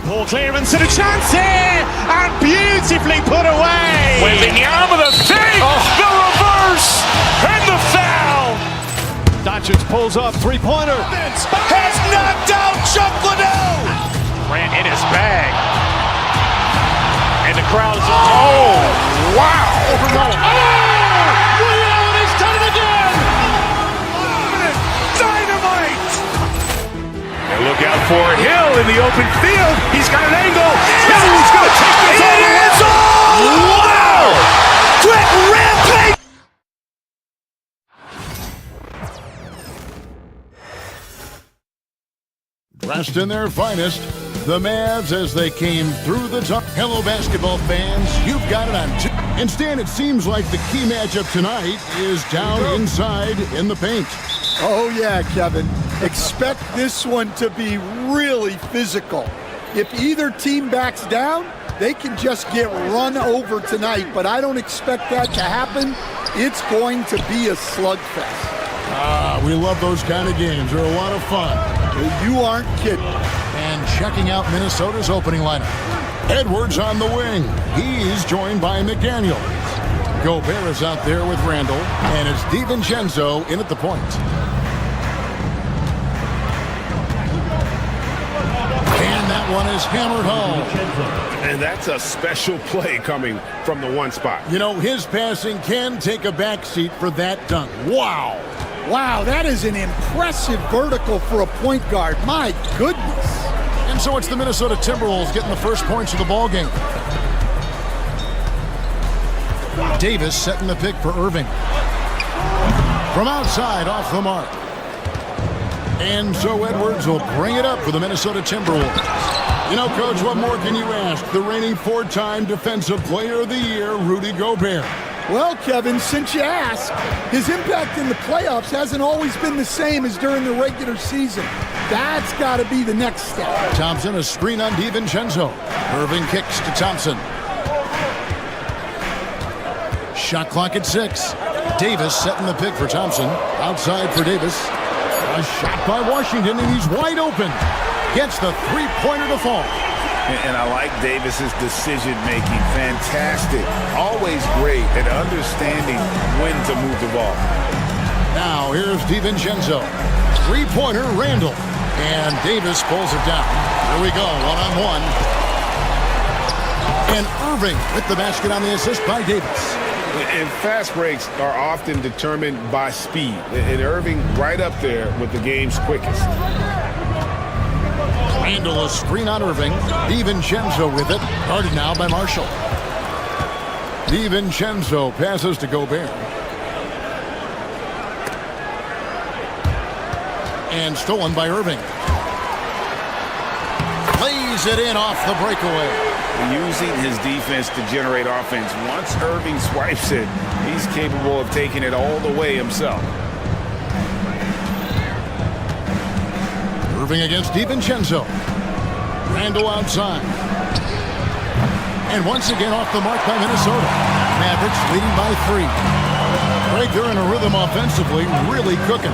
E: Poor clearance and a chance here, and beautifully put away.
F: With the arm of the fake, the reverse, and the foul.
E: Doncic pulls up, three-pointer. Has knocked out Chuck Liddell. Ran in his bag. And the crowd is, oh, wow. Overruled. Oh, Allen has done it again. Dynamite.
F: And look out for Hill in the open field. He's got an angle. Hill's going to take this all the way. Wow. Quick rampage.
G: Dressed in their finest, the Mavs as they came through the top. Hello, basketball fans. You've got it on two. And Stan, it seems like the key matchup tonight is down inside in the paint.
C: Oh, yeah, Kevin. Expect this one to be really physical. If either team backs down, they can just get run over tonight, but I don't expect that to happen. It's going to be a slugfest.
G: We love those kind of games. They're a lot of fun.
C: You aren't kidding.
G: And checking out Minnesota's opening lineup. Edwards on the wing. He's joined by McDaniel. Gobert is out there with Randall, and it's DiVincenzo in at the point. And that one is hammered home.
H: And that's a special play coming from the one spot.
G: You know, his passing can take a backseat for that dunk. Wow.
C: Wow, that is an impressive vertical for a point guard. My goodness.
G: And so it's the Minnesota Timberwolves getting the first points of the ball game. Davis setting the pick for Irving. From outside, off the mark. And so Edwards will bring it up for the Minnesota Timberwolves. You know, Coach, what more can you ask? The reigning four-time Defensive Player of the Year, Rudy Gobert.
C: Well, Kevin, since you asked, his impact in the playoffs hasn't always been the same as during the regular season. That's got to be the next step.
G: Thompson, a screen on DiVincenzo. Irving kicks to Thompson. Shot clock at 6. Davis setting the pick for Thompson. Outside for Davis. A shot by Washington, and he's wide open. Gets the three-pointer to fall.
H: And I like Davis's decision-making. Fantastic. Always great at understanding when to move the ball.
G: Now here's DiVincenzo. Three-pointer, Randall. And Davis pulls it down. Here we go, one-on-one. And Irving with the basket on the assist by Davis.
H: And fast breaks are often determined by speed. And Irving right up there with the game's quickest.
G: Randall, a screen on Irving. DiVincenzo with it. Guarded now by Marshall. DiVincenzo passes to Gobert. And stolen by Irving. Lays it in off the breakaway.
H: Using his defense to generate offense. Once Irving swipes it, he's capable of taking it all the way himself.
G: Irving against DiVincenzo. Randall outside. And once again off the mark by Minnesota. Mavericks leading by 3. Right, they're in a rhythm offensively, really cooking.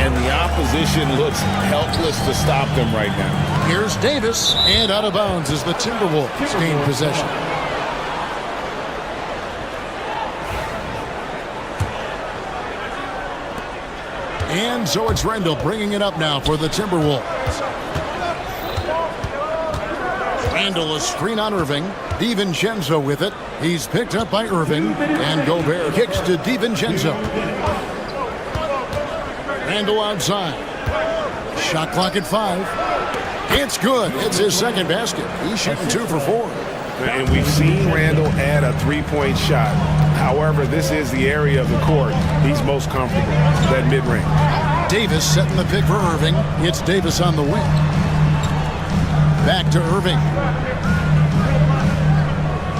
H: And the opposition looks helpless to stop them right now.
G: Here's Davis, and out of bounds as the Timberwolves gain possession. And so it's Randall bringing it up now for the Timberwolves. Randall, a screen on Irving. DiVincenzo with it. He's picked up by Irving, and Gobert kicks to DiVincenzo. Randall outside. Shot clock at 5. It's good. It's his second basket. He's shooting 2 for 4.
H: And we've seen Randall add a three-point shot. However, this is the area of the court he's most comfortable, that mid-range.
G: Davis setting the pick for Irving. It's Davis on the wing. Back to Irving.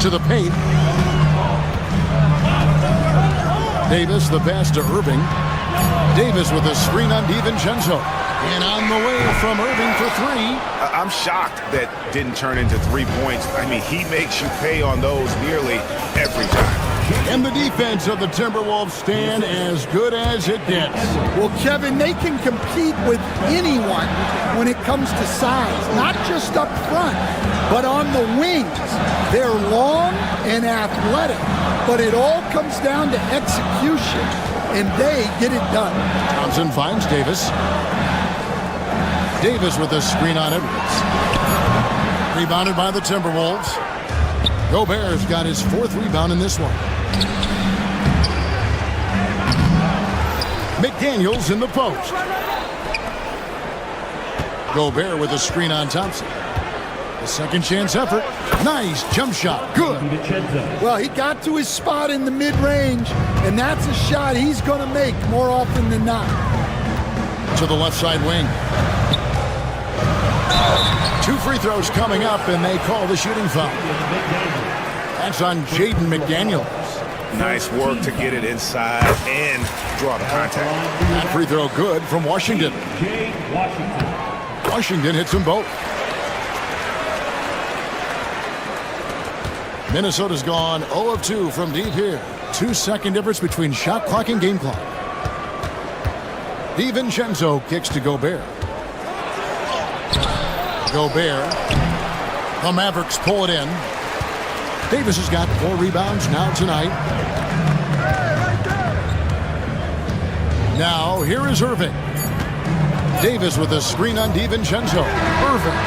G: To the paint. Davis, the pass to Irving. Davis with a screen on DiVincenzo. And on the way from Irving for 3.
H: I'm shocked that didn't turn into 3 points. I mean, he makes you pay on those nearly every time.
G: And the defense of the Timberwolves stand as good as it gets.
C: Well, Kevin, they can compete with anyone when it comes to size, not just up front, but on the wings. They're long and athletic, but it all comes down to execution, and they get it done.
G: Thompson finds Davis. Davis with a screen on Edwards. Rebounded by the Timberwolves. Gobert's got his 4th rebound in this one. McDaniels in the post. Gobert with a screen on Thompson. A second chance effort. Nice jump shot. Good.
C: Well, he got to his spot in the mid-range, and that's a shot he's going to make more often than not.
G: To the left side wing. 2 free throws coming up, and they call the shooting foul. That's on Jaden McDaniels.
H: Nice work to get it inside and draw the contact.
G: That free throw good from Washington. Washington hits them both. Minnesota's gone 0 of 2 from deep here. 2-second difference between shot clock and game clock. DiVincenzo kicks to Gobert. Gobert. The Mavericks pull it in. Davis has got 4 rebounds now tonight. Now, here is Irving. Davis with a screen on DiVincenzo. Irving.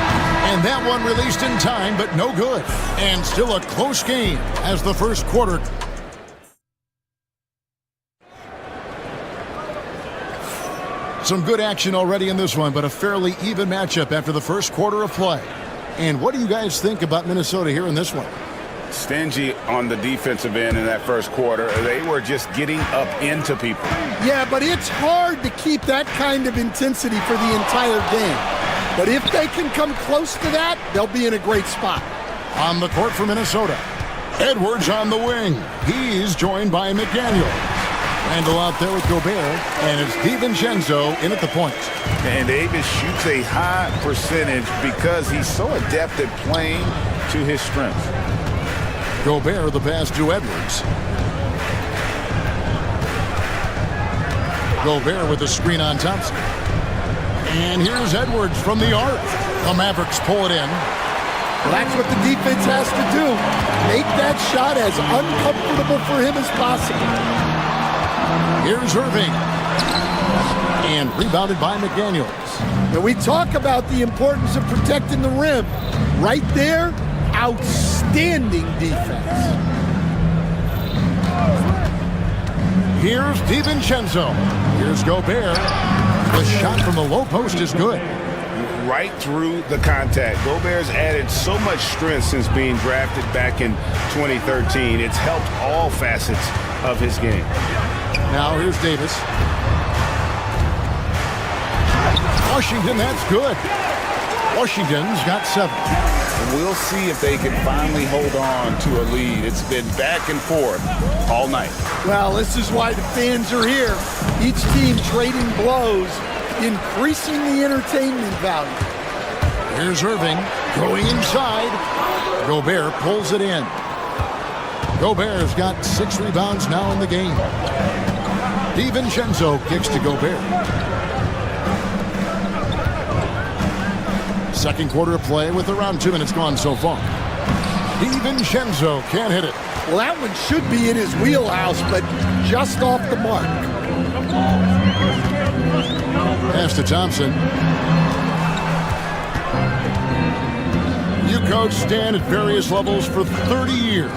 G: And that one released in time, but no good. And still a close game as the first quarter. Some good action already in this one, but a fairly even matchup after the first quarter of play. And what do you guys think about Minnesota here in this one?
H: Stingy on the defensive end in that first quarter. They were just getting up into people.
C: Yeah, but it's hard to keep that kind of intensity for the entire game. But if they can come close to that, they'll be in a great spot.
G: On the court for Minnesota, Edwards on the wing. He's joined by McDaniel. Randall out there with Gobert, and it's DiVincenzo in at the point.
H: And Davis shoots a high percentage because he's so adept at playing to his strengths.
G: Gobert the pass to Edwards. Gobert with a screen on Thompson. And here's Edwards from the arc. The Mavericks pull it in.
C: Well, that's what the defense has to do. Make that shot as uncomfortable for him as possible.
G: Here's Irving. And rebounded by McDaniels.
C: Now we talk about the importance of protecting the rim. Right there, outstanding defense.
G: Here's DiVincenzo. Here's Gobert. The shot from the low post is good.
H: Right through the contact. Gobert's added so much strength since being drafted back in 2013. It's helped all facets of his game.
G: Now here's Davis. Washington, that's good. Washington's got 7.
H: We'll see if they can finally hold on to a lead. It's been back and forth all night.
C: Well, this is why the fans are here. Each team trading blows, increasing the entertainment value.
G: Here's Irving going inside. Gobert pulls it in. Gobert's got 6 rebounds now in the game. DiVincenzo kicks to Gobert. Second quarter of play with around 2 minutes gone so far. DiVincenzo can't hit it.
C: Well, that one should be in his wheelhouse, but just off the mark.
G: Pass to Thompson. You coach Stan at various levels for 30 years.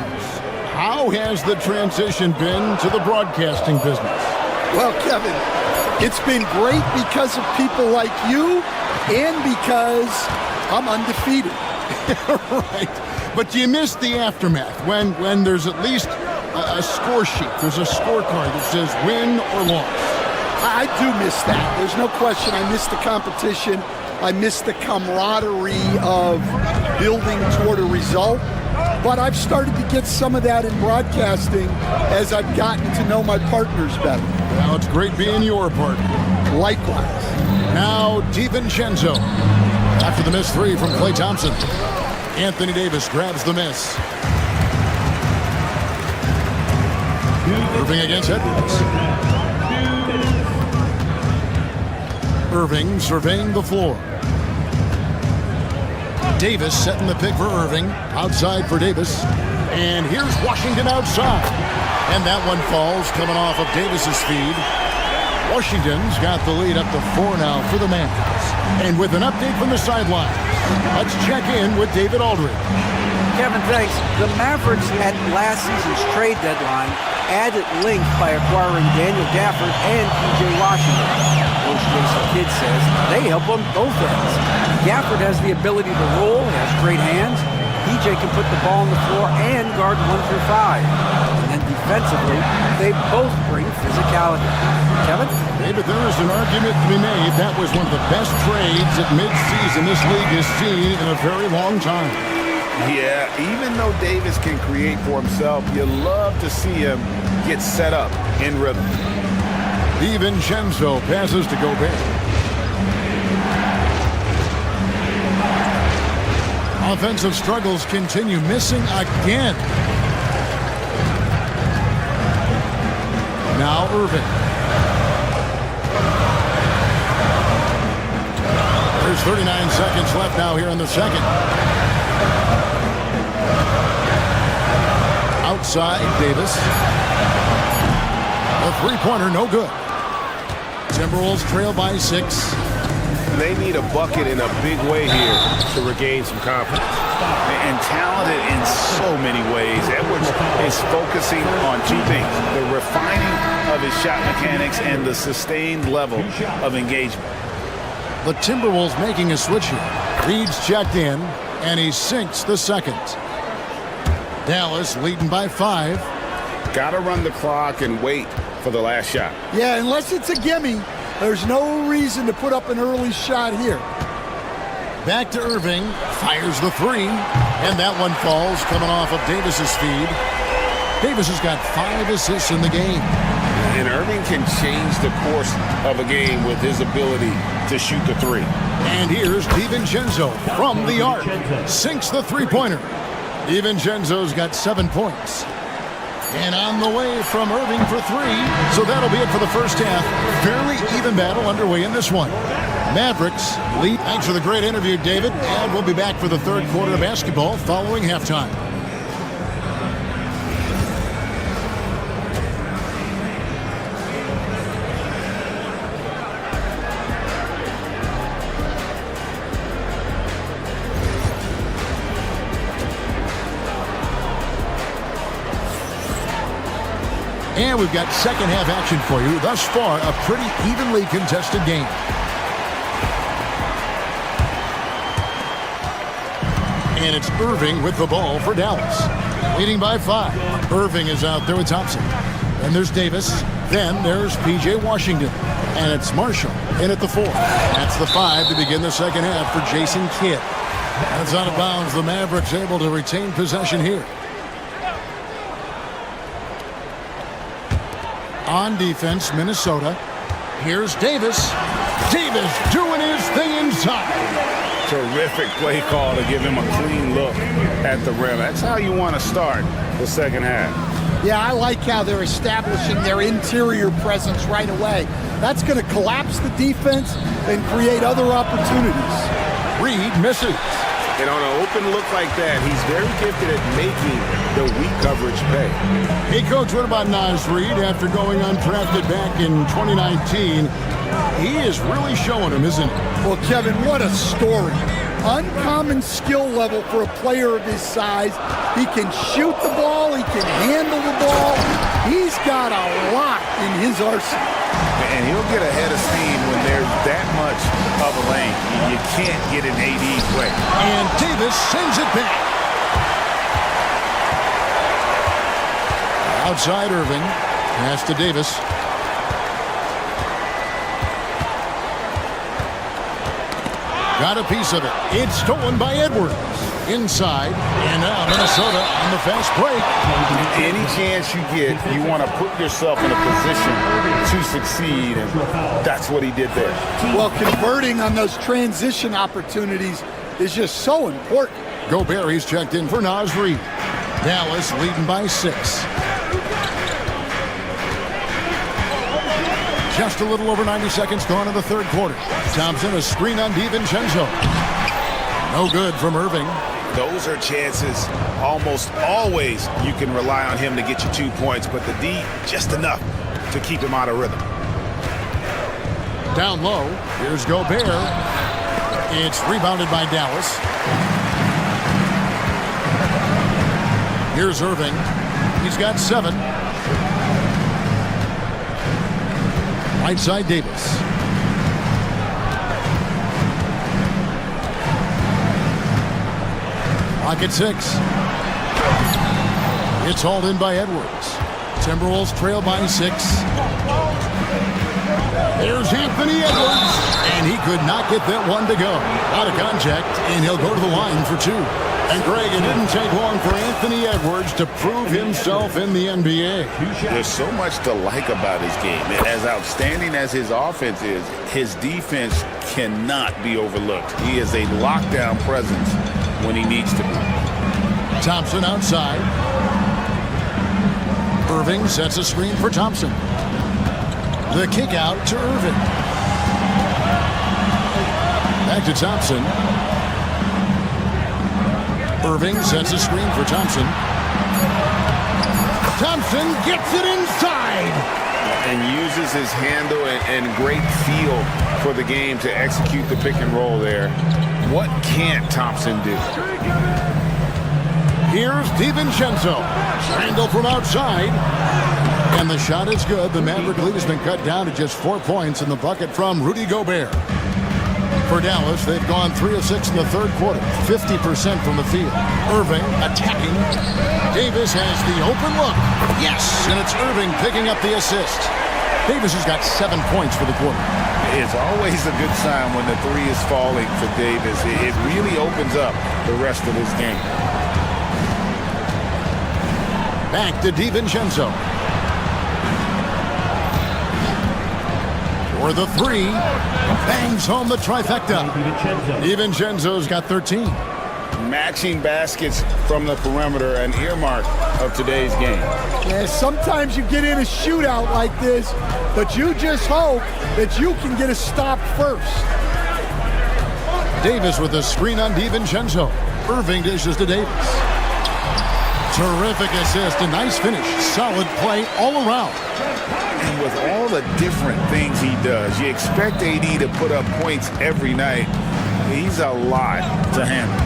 G: How has the transition been to the broadcasting business?
C: Well, Kevin, it's been great because of people like you and because I'm undefeated.
G: Right. But do you miss the aftermath when there's at least a score sheet? There's a scorecard that says win or loss.
C: I do miss that. There's no question. I miss the competition. I miss the camaraderie of building toward a result. But I've started to get some of that in broadcasting as I've gotten to know my partners better.
G: Well, it's great being your partner.
C: Likewise.
G: Now, DiVincenzo. After the missed 3 from Klay Thompson. Anthony Davis grabs the miss. Irving against Edwards. Irving surveying the floor. Davis setting the pick for Irving. Outside for Davis. And here's Washington outside. And that one falls coming off of Davis's feed. Washington's got the lead up to 4 now for the Mavericks. And with an update from the sideline, let's check in with David Aldridge.
J: Kevin, thanks. The Mavericks at last season's trade deadline added length by acquiring Daniel Gafford and P.J. Washington. Coach Jason Kidd says they help on both ends. Gafford has the ability to roll, has great hands. P.J. can put the ball on the floor and guard 1 through 5. And defensively, they both bring physicality. Kevin?
G: David, there is an argument to be made. That was one of the best trades at midseason this league has seen in a very long time.
H: Yeah, even though Davis can create for himself, you love to see him get set up in rhythm.
G: DiVincenzo passes to Gobert. Offensive struggles continue, missing again. Now Irving. There's 39 seconds left now here in the second. Outside, Davis. A three-pointer, no good. Timberwolves trail by 6.
A: They need a bucket in a big way here to regain some confidence.
H: And talented in so many ways. Edwards is focusing on 2 things: the refining of his shot mechanics and the sustained level of engagement.
G: The Timberwolves making a switch here. Reed's checked in, and he sinks the second. Dallas leading by 5.
H: Got to run the clock and wait for the last shot.
C: Yeah, unless it's a gimme, there's no reason to put up an early shot here.
G: Back to Irving, fires the 3, and that one falls coming off of Davis's feed. Davis has got 5 assists in the game.
H: And Irving can change the course of a game with his ability to shoot the 3.
G: And here's DiVincenzo from the arc. Sinks the three-pointer. DiVincenzo's got 7 points. And on the way from Irving for 3. So that'll be it for the first half. Fairly even battle underway in this one. Mavericks lead. Thanks for the great interview, David. And we'll be back for the third quarter of basketball following halftime. And we've got second half action for you. Thus far, a pretty evenly contested game. And it's Irving with the ball for Dallas. Leading by 5. Irving is out there with Thompson. Then there's Davis. Then there's P.J. Washington. And it's Marshall in at the 4. That's the 5 to begin the second half for Jason Kidd. That's out of bounds. The Mavericks able to retain possession here. On defense, Minnesota. Here's Davis. Davis doing his thing inside.
H: Terrific play call to give him a clean look at the rim. That's how you want to start the second half.
C: Yeah, I like how they're establishing their interior presence right away. That's going to collapse the defense and create other opportunities.
G: Reed misses.
A: And on an open look like that, he's very gifted at making the weak coverage pay.
G: Hey, Coach, what about Naz Reed after going undrafted back in 2019? He is really showing him, isn't he?
C: Well, Kevin, what a story. Uncommon skill level for a player of his size. He can shoot the ball. He can handle the ball. He's got a lot in his arsenal.
H: And he'll get ahead of steam when there's that much of a lane. You can't get an AD play.
G: And Davis sends it back. Outside Irving. Pass to Davis. Got a piece of it. It's stolen by Edwards. Inside. And now Minnesota on the fast break.
H: Any chance you get, you want to put yourself in a position to succeed. And that's what he did there.
C: Well, converting on those transition opportunities is just so important.
G: Gobert, he's checked in for Naz Reed. Dallas leading by 6. Just a little over 90 seconds gone in the third quarter. Thompson, a screen on DiVincenzo. No good from Irving.
H: Those are chances almost always you can rely on him to get you 2 points, but the D just enough to keep him out of rhythm.
G: Down low, here's Gobert. It's rebounded by Dallas. Here's Irving. He's got 7. Right side, Davis. Rocket 6. It's hauled in by Edwards. Timberwolves trail by 6. There's Anthony Edwards, and he could not get that one to go. Out of contact, and he'll go to the line for 2. And Greg, it didn't take long for Anthony Edwards to prove himself in the NBA.
H: There's so much to like about his game. As outstanding as his offense is, his defense cannot be overlooked. He is a lockdown presence when he needs to be.
G: Thompson outside. Irving sets a screen for Thompson. The kick out to Irving. Back to Thompson. Irving sets a screen for Thompson. Thompson gets it inside.
H: And uses his handle and great feel for the game to execute the pick and roll there. What can't Thompson do?
G: Here's DiVincenzo. Randall from outside. And the shot is good. The Maverick lead has been cut down to just 4 points in the bucket from Rudy Gobert. For Dallas, they've gone 3 of 6 in the third quarter, 50% from the field. Irving attacking. Davis has the open look. Yes, and it's Irving picking up the assist. Davis has got 7 points for the quarter.
H: It's always a good sign when the 3 is falling for Davis. It really opens up the rest of his game.
G: Back to DiVincenzo. For the 3, bangs home the trifecta. DiVincenzo's got 13.
H: Matching baskets from the perimeter, an earmark of today's game.
C: Yeah, sometimes you get in a shootout like this, but you just hope that you can get a stop first.
G: Davis with a screen on DiVincenzo. Irving dishes to Davis. Terrific assist, a nice finish. Solid play all around.
H: And with all the different things he does, you expect AD to put up points every night. He's a lot to handle.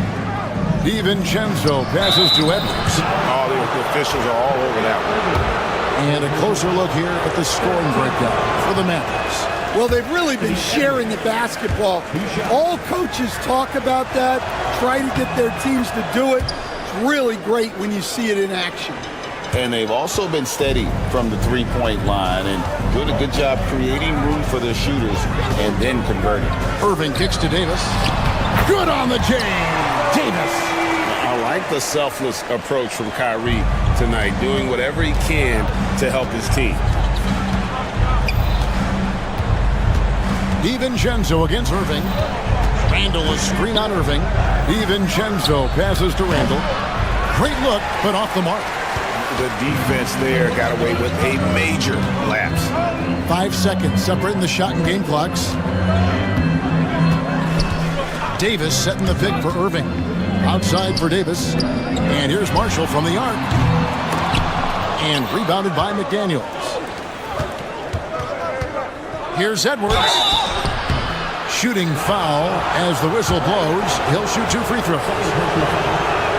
G: DiVincenzo passes to Edwards.
H: Oh, the officials are all over that one.
G: And a closer look here at the scoring breakdown for the Mavericks.
C: Well, they've really been sharing the basketball. All coaches talk about that, try to get their teams to do it. It's really great when you see it in action.
H: And they've also been steady from the three-point line and doing a good job creating room for their shooters and then converting.
G: Irving kicks to Davis. Good on the jam. Davis.
H: I like the selfless approach from Kyrie tonight, doing whatever he can to help his team.
G: DiVincenzo against Irving. Randall a screen on Irving. DiVincenzo passes to Randall. Great look, but off the mark.
H: The defense there got away with a major lapse.
G: 5 seconds separating the shot and game clocks. Davis setting the pick for Irving. Outside for Davis. And here's Marshall from the arc. And rebounded by McDaniels. Here's Edwards. Shooting foul as the whistle blows. He'll shoot 2 free throws.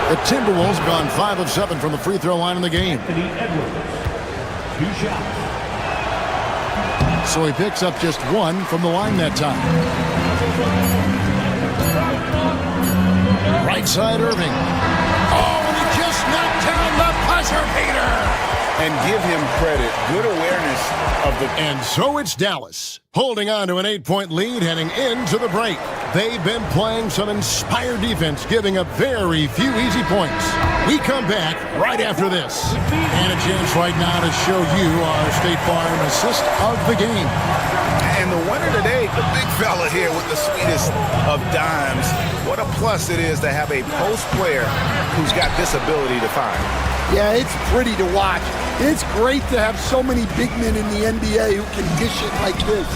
G: The Timberwolves have gone 5 of 7 from the free throw line in the game. So he picks up just 1 from the line that time. Right side Irving. Oh, and he just knocked down the buzzer beater.
H: And give him credit. Good awareness of the...
G: And so it's Dallas, holding on to an 8-point lead heading into the break. They've been playing some inspired defense, giving up very few easy points. We come back right after this. And a chance right now to show you our State Farm assist of the game.
H: And the winner today, the big fella here with the sweetest of dimes. What a plus it is to have a post player who's got this ability to find.
C: Yeah, it's pretty to watch. It's great to have so many big men in the NBA who can dish it like this.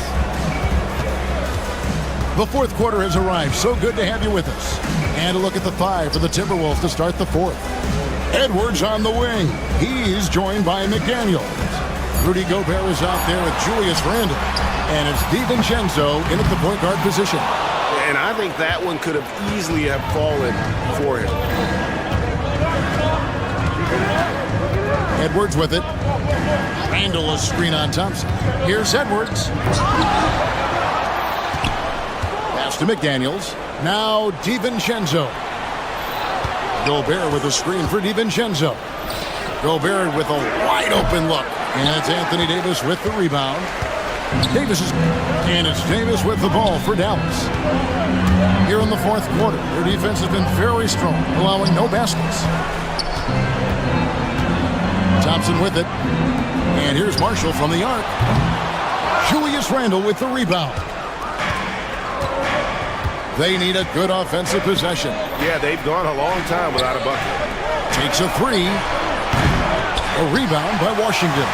G: The fourth quarter has arrived. So good to have you with us. And a look at the 5 for the Timberwolves to start the fourth. Edwards on the wing. He's joined by McDaniel. Rudy Gobert is out there with Julius Randle. And it's DiVincenzo in at the point guard position.
E: And I think that one could have easily have fallen for him.
G: Edwards with it. Randle a screen on Thompson. Here's Edwards. Pass to McDaniels. Now DiVincenzo. Gobert with a screen for DiVincenzo. Gobert with a wide open look. And it's Anthony Davis with the rebound. It's Davis with the ball for Dallas. Here in the fourth quarter, their defense has been very strong, allowing no baskets. Thompson with it. And here's Marshall from the arc. Julius Randle with the rebound. They need a good offensive possession.
E: Yeah, they've gone a long time without a bucket.
G: Takes a three. A rebound by Washington.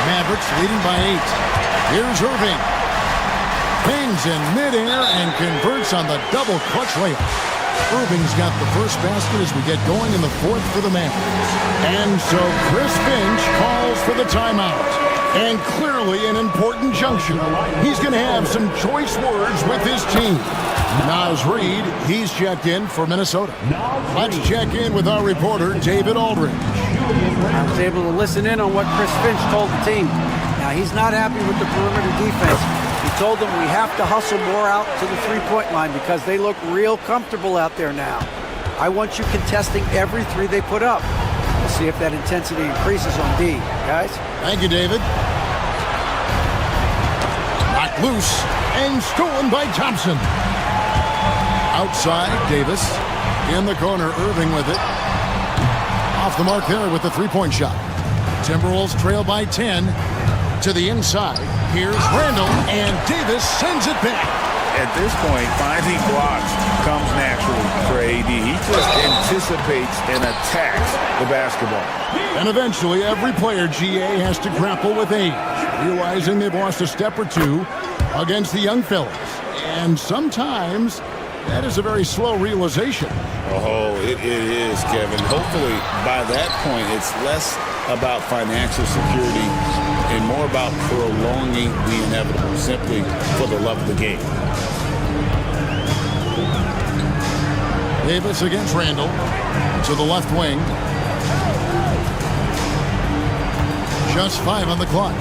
G: Mavericks leading by 8. Here's Irving. Bangs in midair and converts on the double clutch layup. Irving's got the first basket as we get going in the fourth for the Mavericks. And so Chris Finch calls for the timeout. And clearly an important juncture. He's going to have some choice words with his team. Naz Reid, he's checked in for Minnesota. Let's check in with our reporter, David Aldridge.
J: I was able to listen in on what Chris Finch told the team. Now, he's not happy with the perimeter defense. He told them we have to hustle more out to the three-point line because they look real comfortable out there now. I want you contesting every three they put up. We'll see if that intensity increases on D, guys.
G: Thank you, David. Knocked loose and stolen by Thompson. Outside, Davis. In the corner, Irving with it. Off the mark there with the three-point shot. Timberwolves trail by 10. To the inside. Here's Randle, and Davis sends it back.
H: At this point, finding blocks comes naturally for AD. He just anticipates and attacks the basketball.
G: And eventually, every player, GA, has to grapple with age, realizing they've lost a step or two against the young fellas. And sometimes that is a very slow realization.
H: Oh, it is, Kevin. Hopefully, by that point, it's less about financial security and more about prolonging the inevitable, simply for the love of the game.
G: Davis against Randle to the left wing. Just 5 on the clock.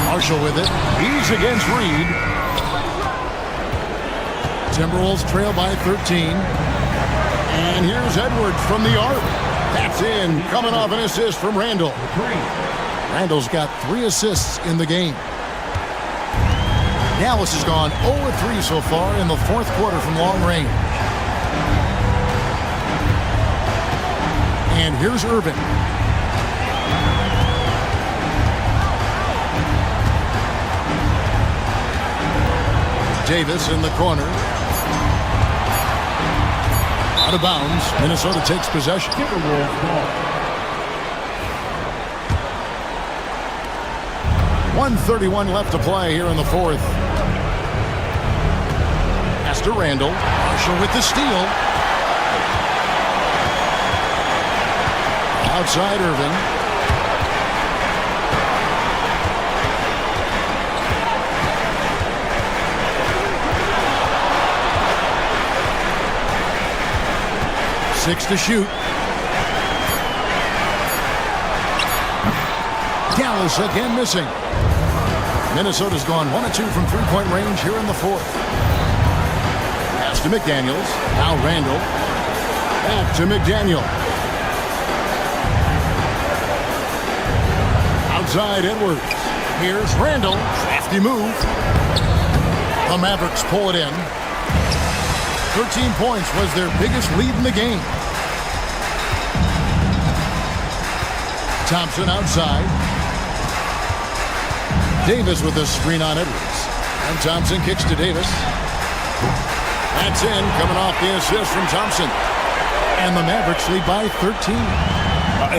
G: Marshall with it. He's against Reid. Timberwolves trail by 13. And here's Edwards from the arc. That's in, coming off an assist from Randle. Randle's got 3 assists in the game. Dallas has gone 0-3 so far in the fourth quarter from long range. And here's Irving. Davis in the corner. Out of bounds. Minnesota takes possession. 1:31 left to play here in the fourth. Pass to Randle. Marshall with the steal. Outside Irving. Six to shoot. Dallas again missing. Minnesota's gone 1-2 from three-point range here in the fourth. Pass to McDaniels. Now Randle. Back to McDaniel. Outside Edwards. Here's Randle. Crafty move. The Mavericks pull it in. 13 points was their biggest lead in the game. Thompson outside. Davis with a screen on Edwards. And Thompson kicks to Davis. That's in, coming off the assist from Thompson. And the Mavericks lead by 13.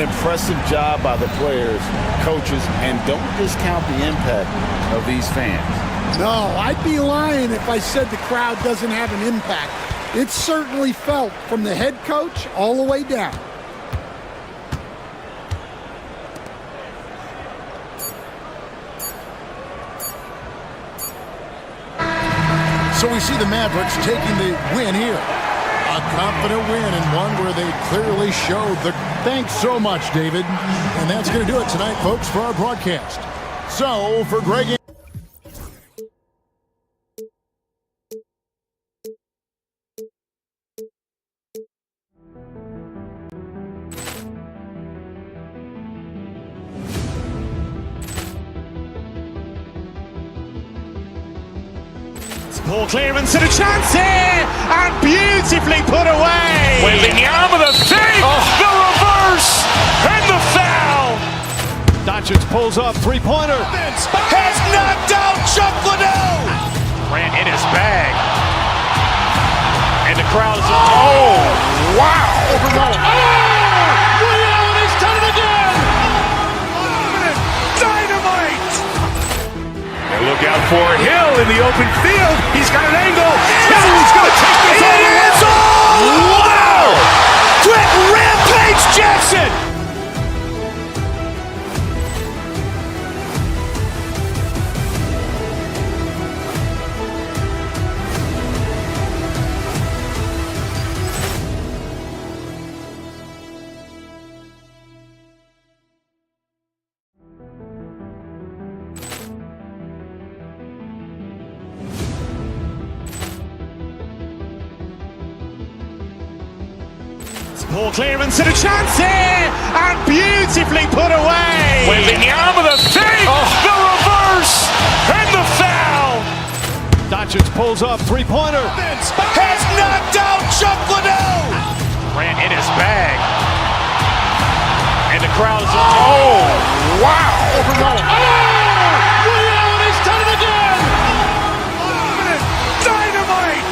H: Impressive job by the players, coaches, and don't discount the impact of these fans.
C: No, I'd be lying if I said the crowd doesn't have an impact. It's certainly felt from the head coach all the way down.
G: So we see the Mavericks taking the win here. A confident win and one where they clearly showed the... Thanks so much, David. And that's going to do it tonight, folks, for our broadcast. So, for Greg...
E: Ball clearance and a chance here, and beautifully put away. Wembanyama the save, the reverse, and the foul.
F: Doncic pulls up, three-pointer.
E: Has knocked out Chuck Liddell. Grant in his bag. And the crowd is, oh, wow. He's done it again. Dynamite. And look out for Hill in the open field. He's got an angle. He's going to take this all the way. Wow. Quick rampage Jackson. Ball clearance and a chance here, and beautifully put away. Wembanyama the save, the reverse, and the foul.
F: Doncic pulls up, three-pointer.
E: Has knocked out Chuck Liddell. Grant in his bag. And the crowd is, oh, wow. He's done it again. Dynamite.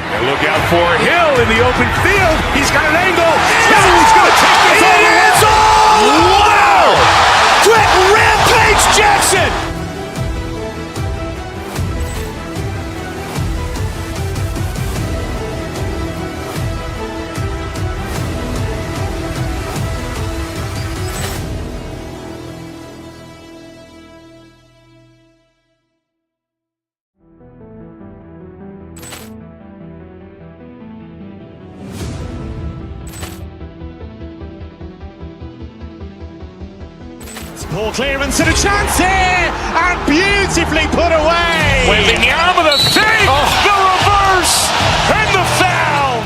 E: And look out for Hill in the open field. He's got an angle. He's going to take this all the way. Wow! Quick rampage Jackson. Ball clearance and a chance here, and beautifully put away. Wembanyama the save, the reverse, and the foul.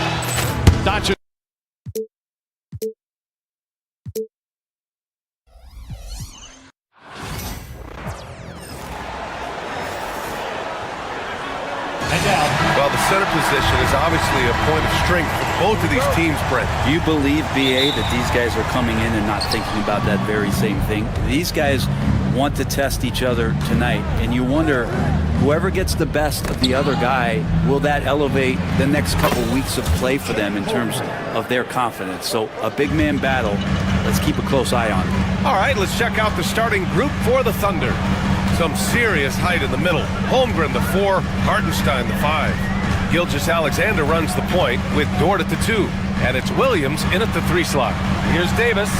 F: Doncic.
A: Well, the center position is obviously a point of strength for both of these teams, Brent.
I: You believe, BA, that these guys are coming in and not thinking about that very same thing? These guys want to test each other tonight, and you wonder, whoever gets the best of the other guy, will that elevate the next couple weeks of play for them in terms of their confidence? So a big man battle. Let's keep a close eye on it.
A: All right, let's check out the starting group for the Thunder. Some serious height in the middle. Holmgren, the 4, Hartenstein, the 5. Gilgeous-Alexander runs the point with Dort at the 2. And it's Williams in at the 3 slot. Here's Davis.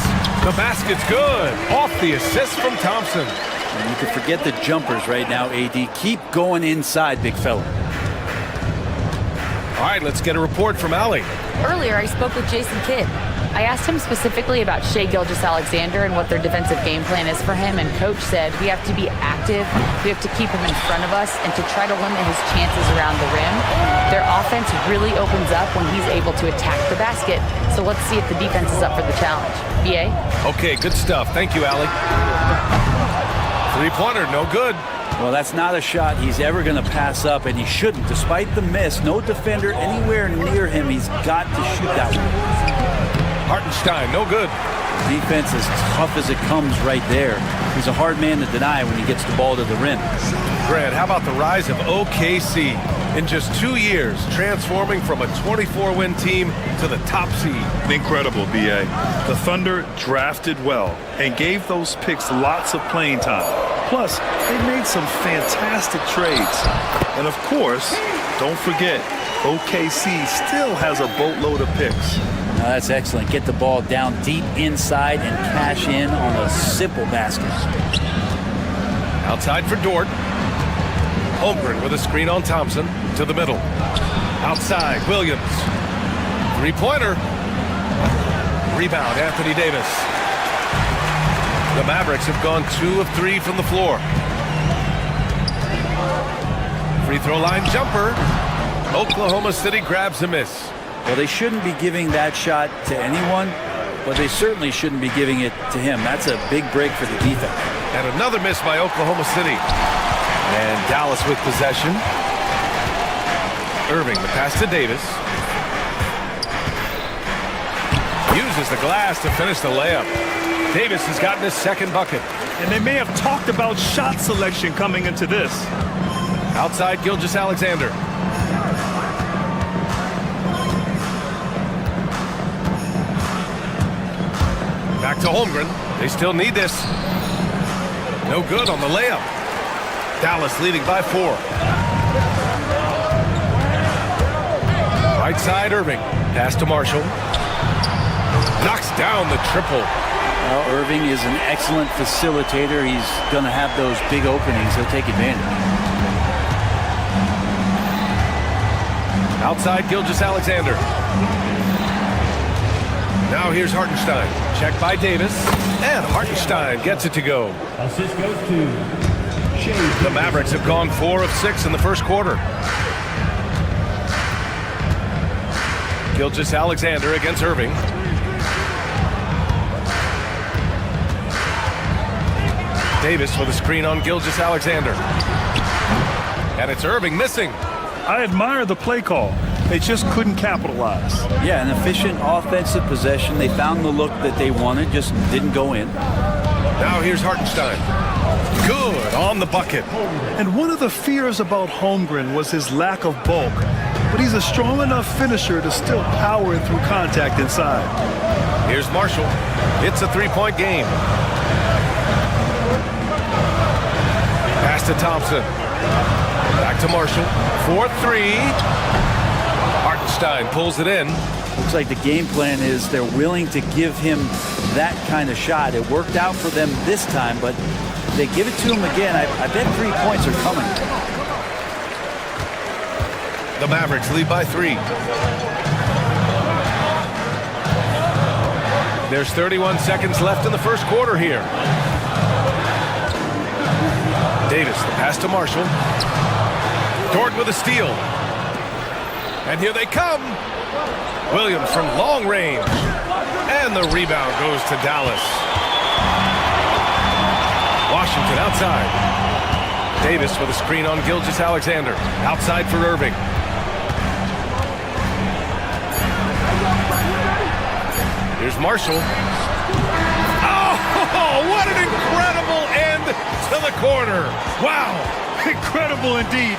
A: The basket's good. Off the assist from Thompson.
I: And you can forget the jumpers right now, AD. Keep going inside, big fella.
A: All right, let's get a report from Allie.
L: Earlier, I spoke with Jason Kidd. I asked him specifically about Shai Gilgeous-Alexander and what their defensive game plan is for him, and Coach said we have to be active, we have to keep him in front of us, and to try to limit his chances around the rim. Their offense really opens up when he's able to attack the basket, so let's see if the defense is up for the challenge. BA?
A: Okay, good stuff. Thank you, Allie. Three-pointer, no good.
I: Well, that's not a shot he's ever going to pass up, and he shouldn't. Despite the miss, no defender anywhere near him. He's got to shoot that one.
A: Hartenstein, no good.
I: defense as tough as it comes right there. He's a hard man to deny when he gets the ball to the rim.
A: Grant, how about the rise of OKC? In just 2 years, transforming from a 24-win team to the top seed.
B: Incredible, B.A. The Thunder drafted well and gave those picks lots of playing time. Plus, they made some fantastic trades. And of course, don't forget, OKC still has a boatload of picks.
I: Now that's excellent. Get the ball down deep inside and cash in on a simple basket.
A: Outside for Dort. Holmgren with a screen on Thompson to the middle. Outside, Williams. Three-pointer. Rebound, Anthony Davis. The Mavericks have gone 2 of 3 from the floor. Free throw line jumper. Oklahoma City grabs a miss.
I: Well, they shouldn't be giving that shot to anyone, but they certainly shouldn't be giving it to him. That's a big break for the defense.
A: And another miss by Oklahoma City. And Dallas with possession. Irving, the pass to Davis. Uses the glass to finish the layup. Davis has gotten his second bucket.
B: And they may have talked about shot selection coming into this.
A: Outside, Gilgeous-Alexander. Back to Holmgren. They still need this. No good on the layup. Dallas leading by 4. Right side, Irving. Pass to Marshall. Knocks down the triple.
I: Well, Irving is an excellent facilitator. He's going to have those big openings. He'll take advantage.
A: Outside, Gilgeous-Alexander. Now here's Hartenstein. Check by Davis. And Hartenstein gets it to go.
D: Assist goes to
A: The Mavericks have gone 4 of 6 in the first quarter. Gilgeous-Alexander against Irving. Davis with a screen on Gilgeous-Alexander. And it's Irving missing.
B: I admire the play call. They just couldn't capitalize.
I: Yeah, an efficient offensive possession. They found the look that they wanted, just didn't go in.
A: Now here's Hartenstein. Good on the bucket.
B: And one of the fears about Holmgren was his lack of bulk. But he's a strong enough finisher to still power through contact inside.
A: Here's Marshall. It's a 3-point game. Pass to Thompson. Back to Marshall. 4-3. Hartenstein pulls it in.
I: Looks like the game plan is they're willing to give him that kind of shot. It worked out for them this time, but if they give it to him again, I bet 3 points are coming.
A: The Mavericks lead by 3. There's 31 seconds left in the first quarter here. Davis, the pass to Marshall. Dort with a steal. And here they come. Williams from long range. And the rebound goes to Dallas. Washington outside. Davis with a screen on Gilgeous-Alexander. Outside for Irving. Here's Marshall. Oh, what an incredible end to the quarter. Wow.
B: Incredible indeed.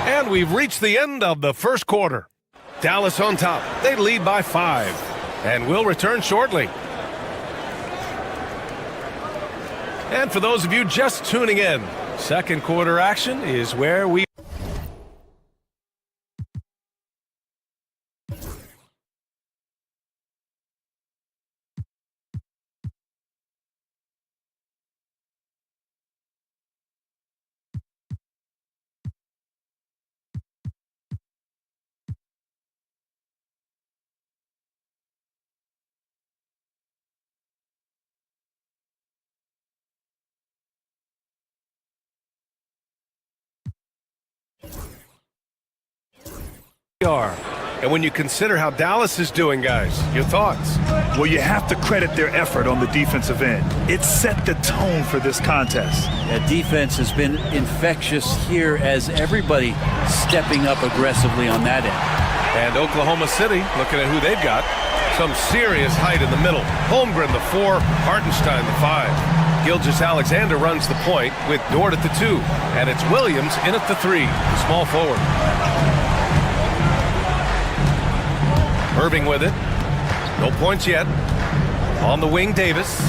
A: And we've reached the end of the first quarter. Dallas on top. They lead by 5. And we'll return shortly. And for those of you just tuning in, second quarter action is where we... are. And when you consider how Dallas is doing, guys, your thoughts?
B: Well, you have to credit their effort on the defensive end. It set the tone for this contest.
I: Yeah, defense has been infectious here as everybody stepping up aggressively on that end.
A: And Oklahoma City, looking at who they've got. Some serious height in the middle. Holmgren, the 4, Hartenstein, the 5. Gilgeous-Alexander runs the point with Dort at the 2. And it's Williams in at the 3, the small forward. Irving with it. No points yet. On the wing, Davis.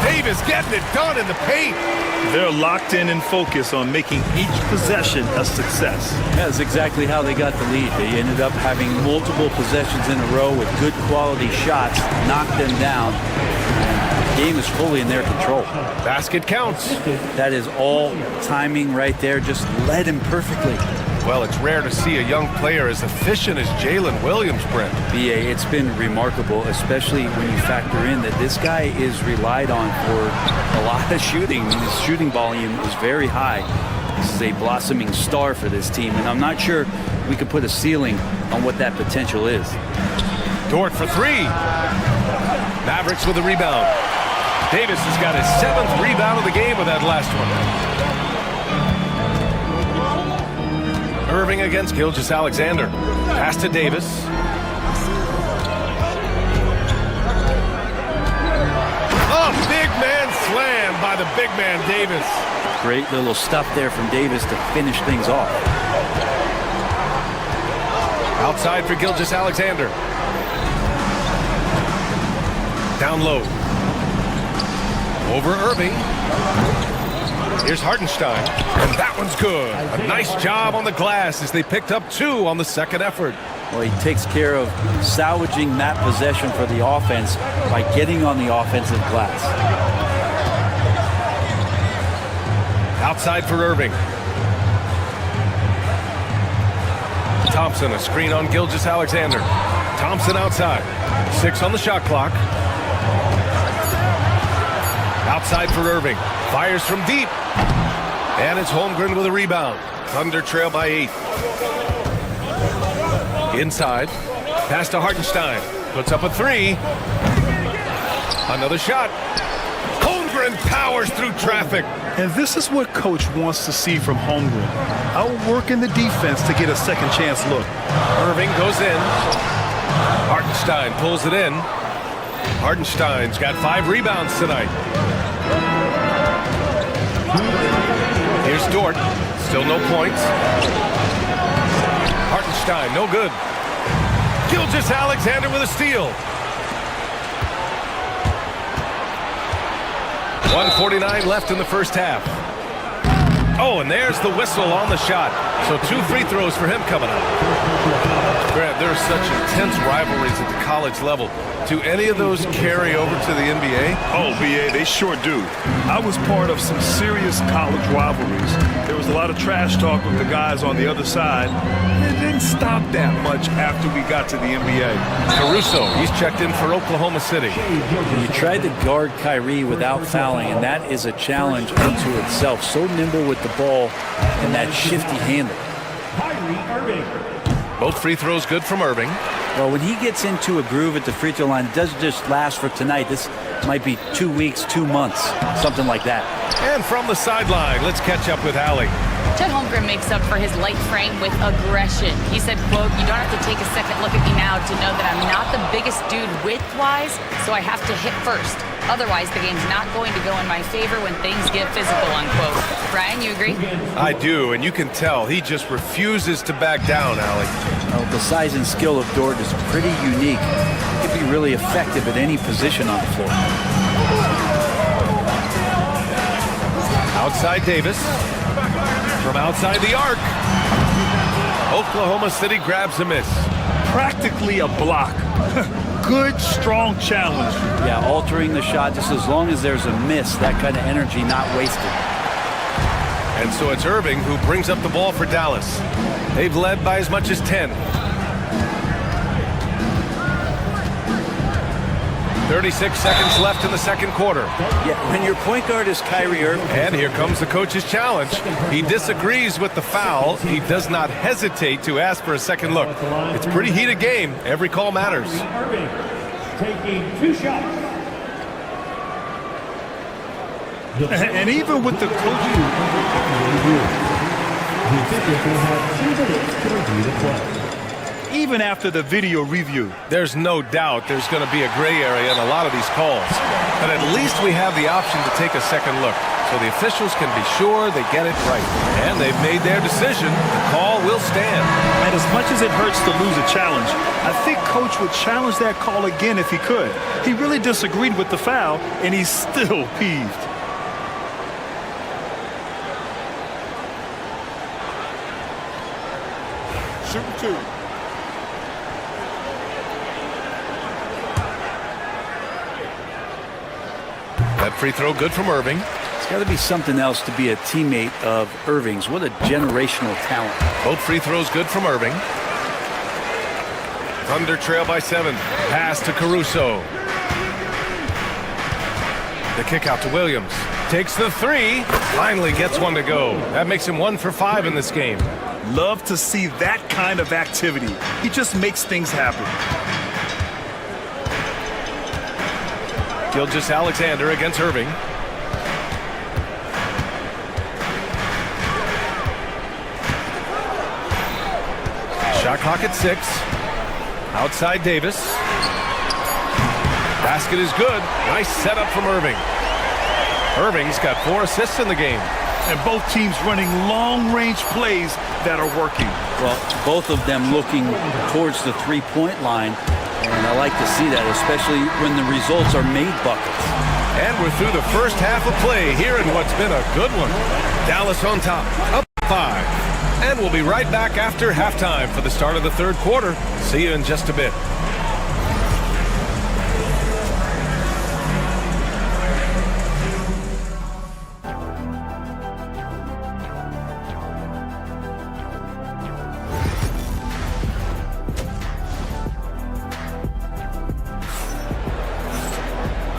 A: Davis getting it done in the paint.
B: They're locked in and focused on making each possession a success.
I: That's exactly how they got the lead. They ended up having multiple possessions in a row with good quality shots, knocked them down. The game is fully in their control.
A: Basket counts.
I: That is all timing right there. Just led him perfectly.
A: Well, it's rare to see a young player as efficient as Jalen Williams, Brent.
I: BA, it's been remarkable, especially when you factor in that this guy is relied on for a lot of shooting. His shooting volume is very high. This is a blossoming star for this team, and I'm not sure we could put a ceiling on what that potential is.
A: Dort for 3. Mavericks with a rebound. Davis has got his 7th rebound of the game with that last one. Irving against Gilgeous-Alexander. Pass to Davis. Oh, big man slam by the big man Davis.
I: Great little stuff there from Davis to finish things off.
A: Outside for Gilgeous-Alexander. Down low. Over Irving. Here's Hartenstein, and that one's good. A nice job on the glass as they picked up 2 on the second effort.
I: Well, he takes care of salvaging that possession for the offense by getting on the offensive glass.
A: Outside for Irving. Thompson, a screen on Gilgeous-Alexander. Thompson outside. 6 on the shot clock. Outside for Irving. Fires from deep. And it's Holmgren with a rebound. Thunder trail by 8. Inside. Pass to Hartenstein. Puts up a 3. Another shot. Holmgren powers through traffic.
B: And this is what Coach wants to see from Holmgren. Outworking the defense to get a second chance look.
A: Irving goes in. Hartenstein pulls it in. Hartenstein's got 5 rebounds tonight. Here's Dort. Still no points. Hartenstein, no good. Gilgeous-Alexander with a steal. 1:49 left in the first half. Oh, and there's the whistle on the shot. So 2 free throws for him coming up. Grant, there are such intense rivalries at the college level. Do any of those carry over to the NBA?
B: Oh, BA, they sure do. I was part of some serious college rivalries. There was a lot of trash talk with the guys on the other side. It didn't stop that much after we got to the NBA.
A: Caruso, he's checked in for Oklahoma City.
I: You tried to guard Kyrie without fouling, and that is a challenge unto itself. So nimble with the ball and that shifty handle.
A: Both free throws good from Irving.
I: Well, when he gets into a groove at the free throw line, it doesn't just last for tonight. This might be 2 weeks, 2 months, something like that.
A: And from the sideline, let's catch up with Allie.
L: Chet Holmgren makes up for his light frame with aggression. He said, quote, "You don't have to take a second look at me now to know that I'm not the biggest dude width-wise, so I have to hit first. Otherwise, the game's not going to go in my favor when things get physical," unquote. Brian, you agree?
A: I do, and you can tell he just refuses to back down, Allie.
I: Well, the size and skill of Dort is pretty unique. He can be really effective at any position on the floor.
A: Outside Davis. From outside the arc. Oklahoma City grabs a miss.
B: Practically a block. Good, strong challenge.
I: Yeah, altering the shot just as long as there's a miss, that kind of energy not wasted.
A: And so it's Irving who brings up the ball for Dallas. They've led by as much as 10. 36 seconds left in the second quarter.
I: Yeah, when your point guard is Kyrie Irving.
A: And here comes the coach's challenge. He disagrees with the foul. He does not hesitate to ask for a second look. It's a pretty heated game. Every call matters.
D: Taking 2 shots.
B: And even with the coaching, even after the video review,
A: there's no doubt there's going to be a gray area in a lot of these calls. But at least we have the option to take a second look, so the officials can be sure they get it right. And they've made their decision. The call will stand.
B: And as much as it hurts to lose a challenge, I think Coach would challenge that call again if he could. He really disagreed with the foul, and he's still peeved.
G: Shooting two.
A: That free throw good from Irving.
I: It's got to be something else to be a teammate of Irving's. What a generational talent.
A: Both free throws good from Irving. Thunder trail by 7. Pass to Caruso. The kick out to Williams. Takes the 3. Finally gets one to go. That makes him 1 for 5 in this game.
B: Love to see that kind of activity. He just makes things happen.
A: Gilgeous-Alexander against Irving. Shot clock at 6. Outside Davis. Basket is good. Nice setup from Irving. Irving's got 4 assists in the game.
B: And both teams running long-range plays that are working.
I: Well, both of them looking towards the three-point line. And I like to see that, especially when the results are made buckets.
A: And we're through the first half of play here in what's been a good one. Dallas on top, up 5. And we'll be right back after halftime for the start of the third quarter. See you in just a bit.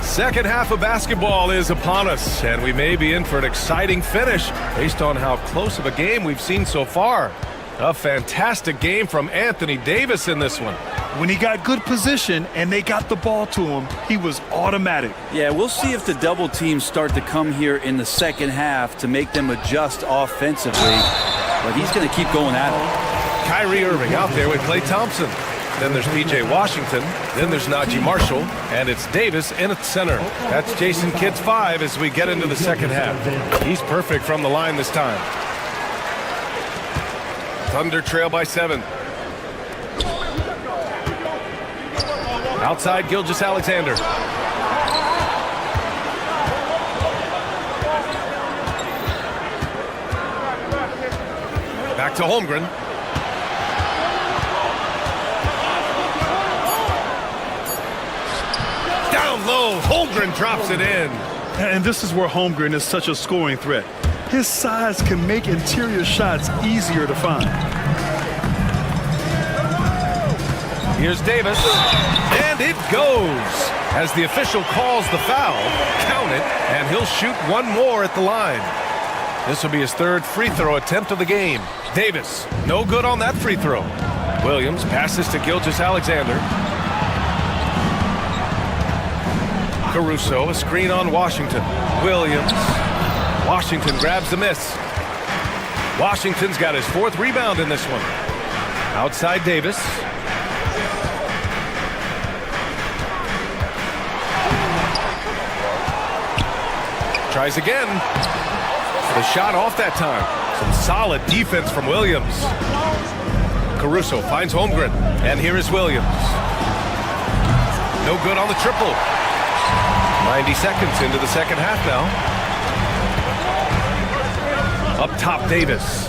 A: Second half of basketball is upon us, and we may be in for an exciting finish based on how close of a game we've seen so far. A fantastic game from Anthony Davis in this one.
B: When he got good position and they got the ball to him, he was automatic.
I: Yeah, we'll see if the double teams start to come here in the second half to make them adjust offensively, but he's going to keep going at it.
A: Kyrie Irving out there with Klay Thompson. Then there's P.J. Washington. Then there's Najee Marshall. And it's Davis in at center. That's Jason Kidd's 5 as we get into the second half. He's perfect from the line this time. Thunder trail by 7. Outside Gilgeous-Alexander. Back to Holmgren. Low. Holmgren drops it in.
B: And this is where Holmgren is such a scoring threat. His size can make interior shots easier to find.
A: Here's Davis. And it goes. As the official calls the foul, count it, and he'll shoot one more at the line. This will be his 3rd free throw attempt of the game. Davis, no good on that free throw. Williams passes to Gilgeous-Alexander. Caruso, a screen on Washington. Williams. Washington grabs the miss. Washington's got his 4th rebound in this one. Outside Davis. Tries again. The shot off that time. Some solid defense from Williams. Caruso finds Holmgren. And here is Williams. No good on the triple. 90 seconds into the second half now. Up top, Davis.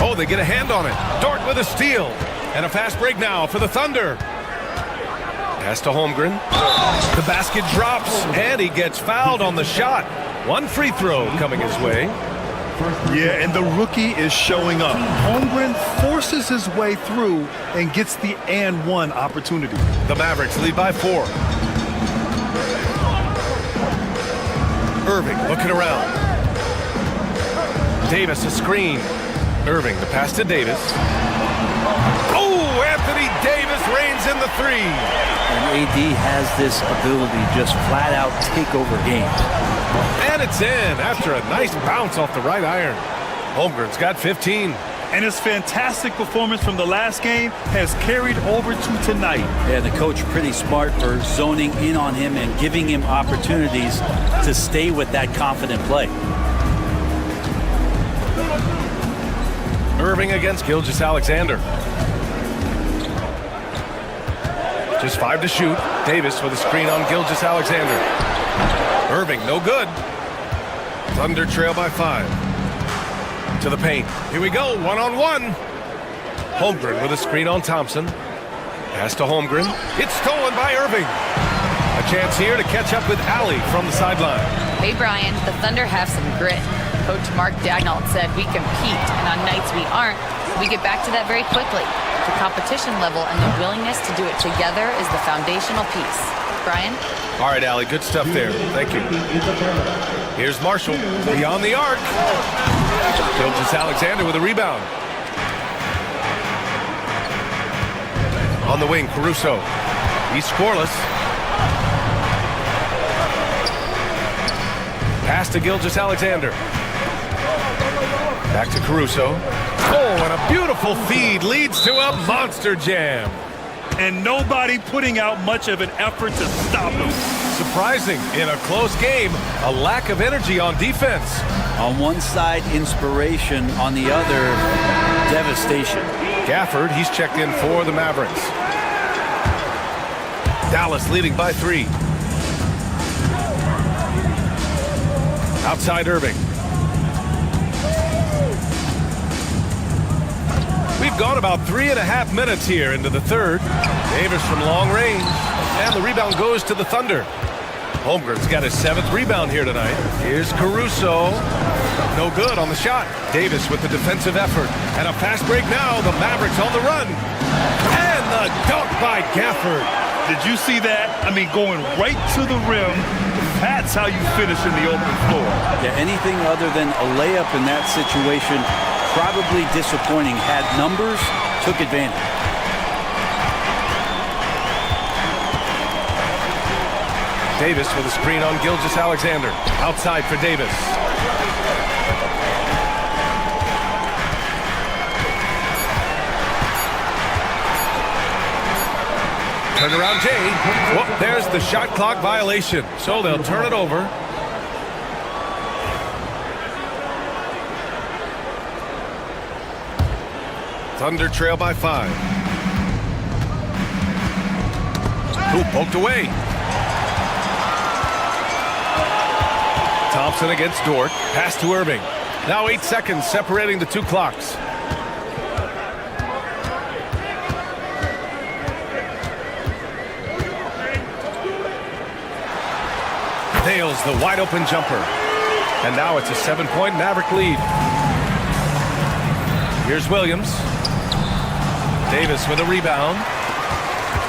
A: Oh, they get a hand on it. Dort with a steal. And a fast break now for the Thunder. Pass to Holmgren. The basket drops, and he gets fouled on the shot. 1 free throw coming his way.
B: Yeah, and the rookie is showing up. Holmgren forces his way through and gets the and 1 opportunity.
A: The Mavericks lead by 4. Irving looking around. Davis a screen. Irving the pass to Davis. Oh, Anthony Davis reigns in the 3.
I: And AD has this ability to just flat out take over games.
A: And it's in after a nice bounce off the right iron. Holmgren's got 15.
B: And his fantastic performance from the last game has carried over to tonight.
I: Yeah, the coach pretty smart for zoning in on him and giving him opportunities to stay with that confident play.
A: Irving against Gilgeous-Alexander. Just 5 to shoot. Davis with a screen on Gilgeous-Alexander. Irving, no good. Thunder trail by 5. To the paint. Here we go, one-on-one. Holmgren with a screen on Thompson. Pass to Holmgren. It's stolen by Irving. A chance here to catch up with Allie from the sideline.
L: Hey, Brian, the Thunder have some grit. Coach Mark Dagnall said we compete, and on nights we aren't, we get back to that very quickly. The competition level and the willingness to do it together is the foundational piece. Brian?
A: All right, Allie, good stuff there. Thank you. Here's Marshall beyond the arc. Gilgeous-Alexander with a rebound. On the wing, Caruso. He's scoreless. Pass to Gilgeous-Alexander. Back to Caruso. Oh, and a beautiful feed leads to a monster jam.
B: And nobody putting out much of an effort to stop him.
A: Surprising, in a close game, a lack of energy on defense.
I: On one side, inspiration. On the other, devastation.
A: Gafford, he's checked in for the Mavericks. Dallas leading by 3. Outside Irving. We've gone about 3.5 minutes here into the third. Davis from long range. And the rebound goes to the Thunder. Holmgren's got his 7th rebound here tonight. Here's Caruso. No good on the shot. Davis with the defensive effort. And a fast break now. The Mavericks on the run. And the dunk by Gafford.
B: Did you see that? I mean, going right to the rim. That's how you finish in the open floor.
I: Yeah, anything other than a layup in that situation, probably disappointing. Had numbers, took advantage.
A: Davis with a screen on Gilgeous-Alexander. Outside for Davis. Turn around, Jay. Whoop, there's the shot clock violation. So they'll turn it over. Thunder trail by 5. Ooh, poked away. Thompson against Dort. Pass to Irving. Now 8 seconds separating the 2 clocks. Nails the wide open jumper. And now it's a 7-point Maverick lead. Here's Williams. Davis with a rebound.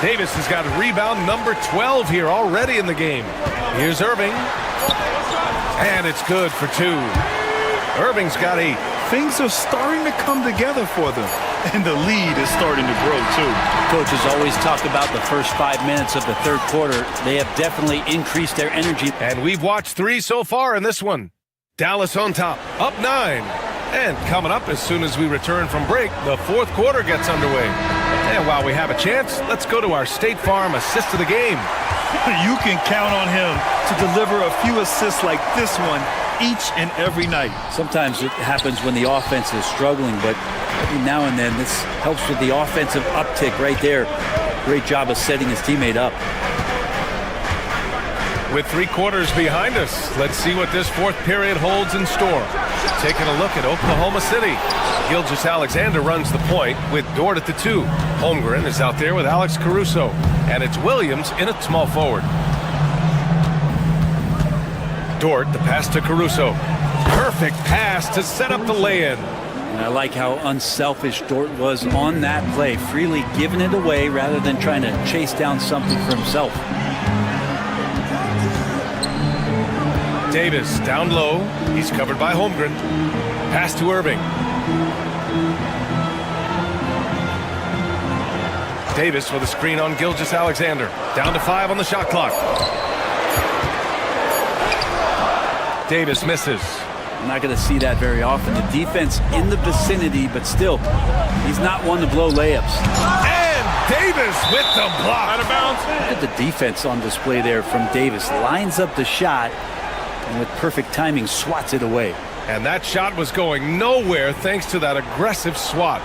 A: Davis has got rebound number 12 here already in the game. Here's Irving. And it's good for 2. Irving's got 8.
B: Things are starting to come together for them. And the lead is starting to grow, too.
I: Coaches always talk about the first 5 minutes of the third quarter. They have definitely increased their energy.
A: And we've watched 3 so far in this one. Dallas on top, up 9. And coming up as soon as we return from break, the 4th quarter gets underway. And while we have a chance, let's go to our State Farm assist of the game.
B: You can count on him to deliver a few assists like this one each and every night.
I: Sometimes it happens when the offense is struggling, but every now and then this helps with the offensive uptick right there. Great job of setting his teammate up.
A: With 3 quarters behind us, let's see what this 4th period holds in store. Taking a look at Oklahoma City. Gilgeous-Alexander runs the point with Dort at the 2. Holmgren is out there with Alex Caruso. And it's Williams in at small forward. Dort, the pass to Caruso. Perfect pass to set up the lay-in.
I: And I like how unselfish Dort was on that play, freely giving it away rather than trying to chase down something for himself.
A: Davis down low. He's covered by Holmgren. Pass to Irving. Davis with a screen on Gilgeous-Alexander. Down to 5 on the shot clock. Davis misses.
I: I'm not going to see that very often. The defense in the vicinity, but still, he's not one to blow layups.
A: And Davis with the block.
K: Out of bounds.
I: Look at the defense on display there from Davis. Lines up the shot, and with perfect timing, swats it away.
A: And that shot was going nowhere thanks to that aggressive swat.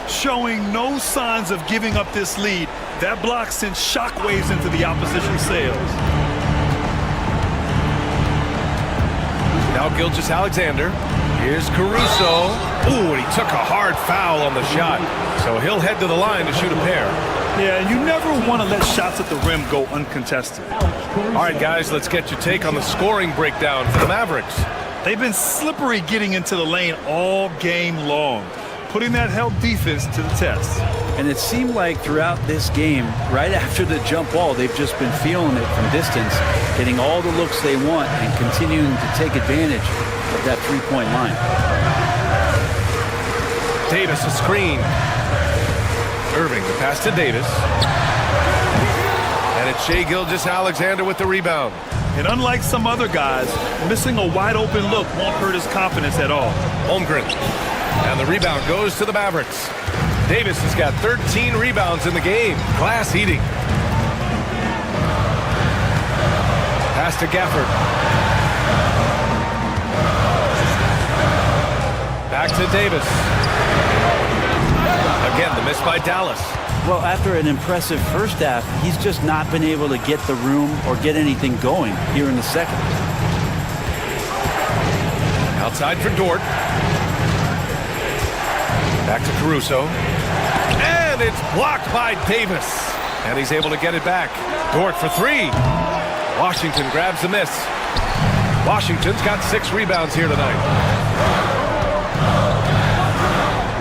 B: Showing no signs of giving up this lead. That block sent shockwaves into the opposition sails.
A: Now Gilgeous-Alexander. Here's Caruso. Ooh, and he took a hard foul on the shot. So he'll head to the line to shoot a pair.
B: Yeah, you never want to let shots at the rim go uncontested.
A: All right, guys, let's get your take on the scoring breakdown for the Mavericks.
B: They've been slippery getting into the lane all game long, putting that help defense to the test.
I: And it seemed like throughout this game, right after the jump ball, they've just been feeling it from distance, getting all the looks they want and continuing to take advantage of that three-point line.
A: Davis, a screen. Irving, the pass to Davis. And it's Shai Gilgeous-Alexander with the rebound.
B: And unlike some other guys, missing a wide-open look won't hurt his confidence at all.
A: Holmgren. And the rebound goes to the Mavericks. Davis has got 13 rebounds in the game. Glass eating. Pass to Gafford. Back to Davis. Again, the miss by Dallas.
I: Well, after an impressive first half, he's just not been able to get the room or get anything going here in the second.
A: Outside for Dort. Back to Caruso. And it's blocked by Davis. And he's able to get it back. Dort for three. Washington grabs the miss. Washington's got 6 rebounds here tonight.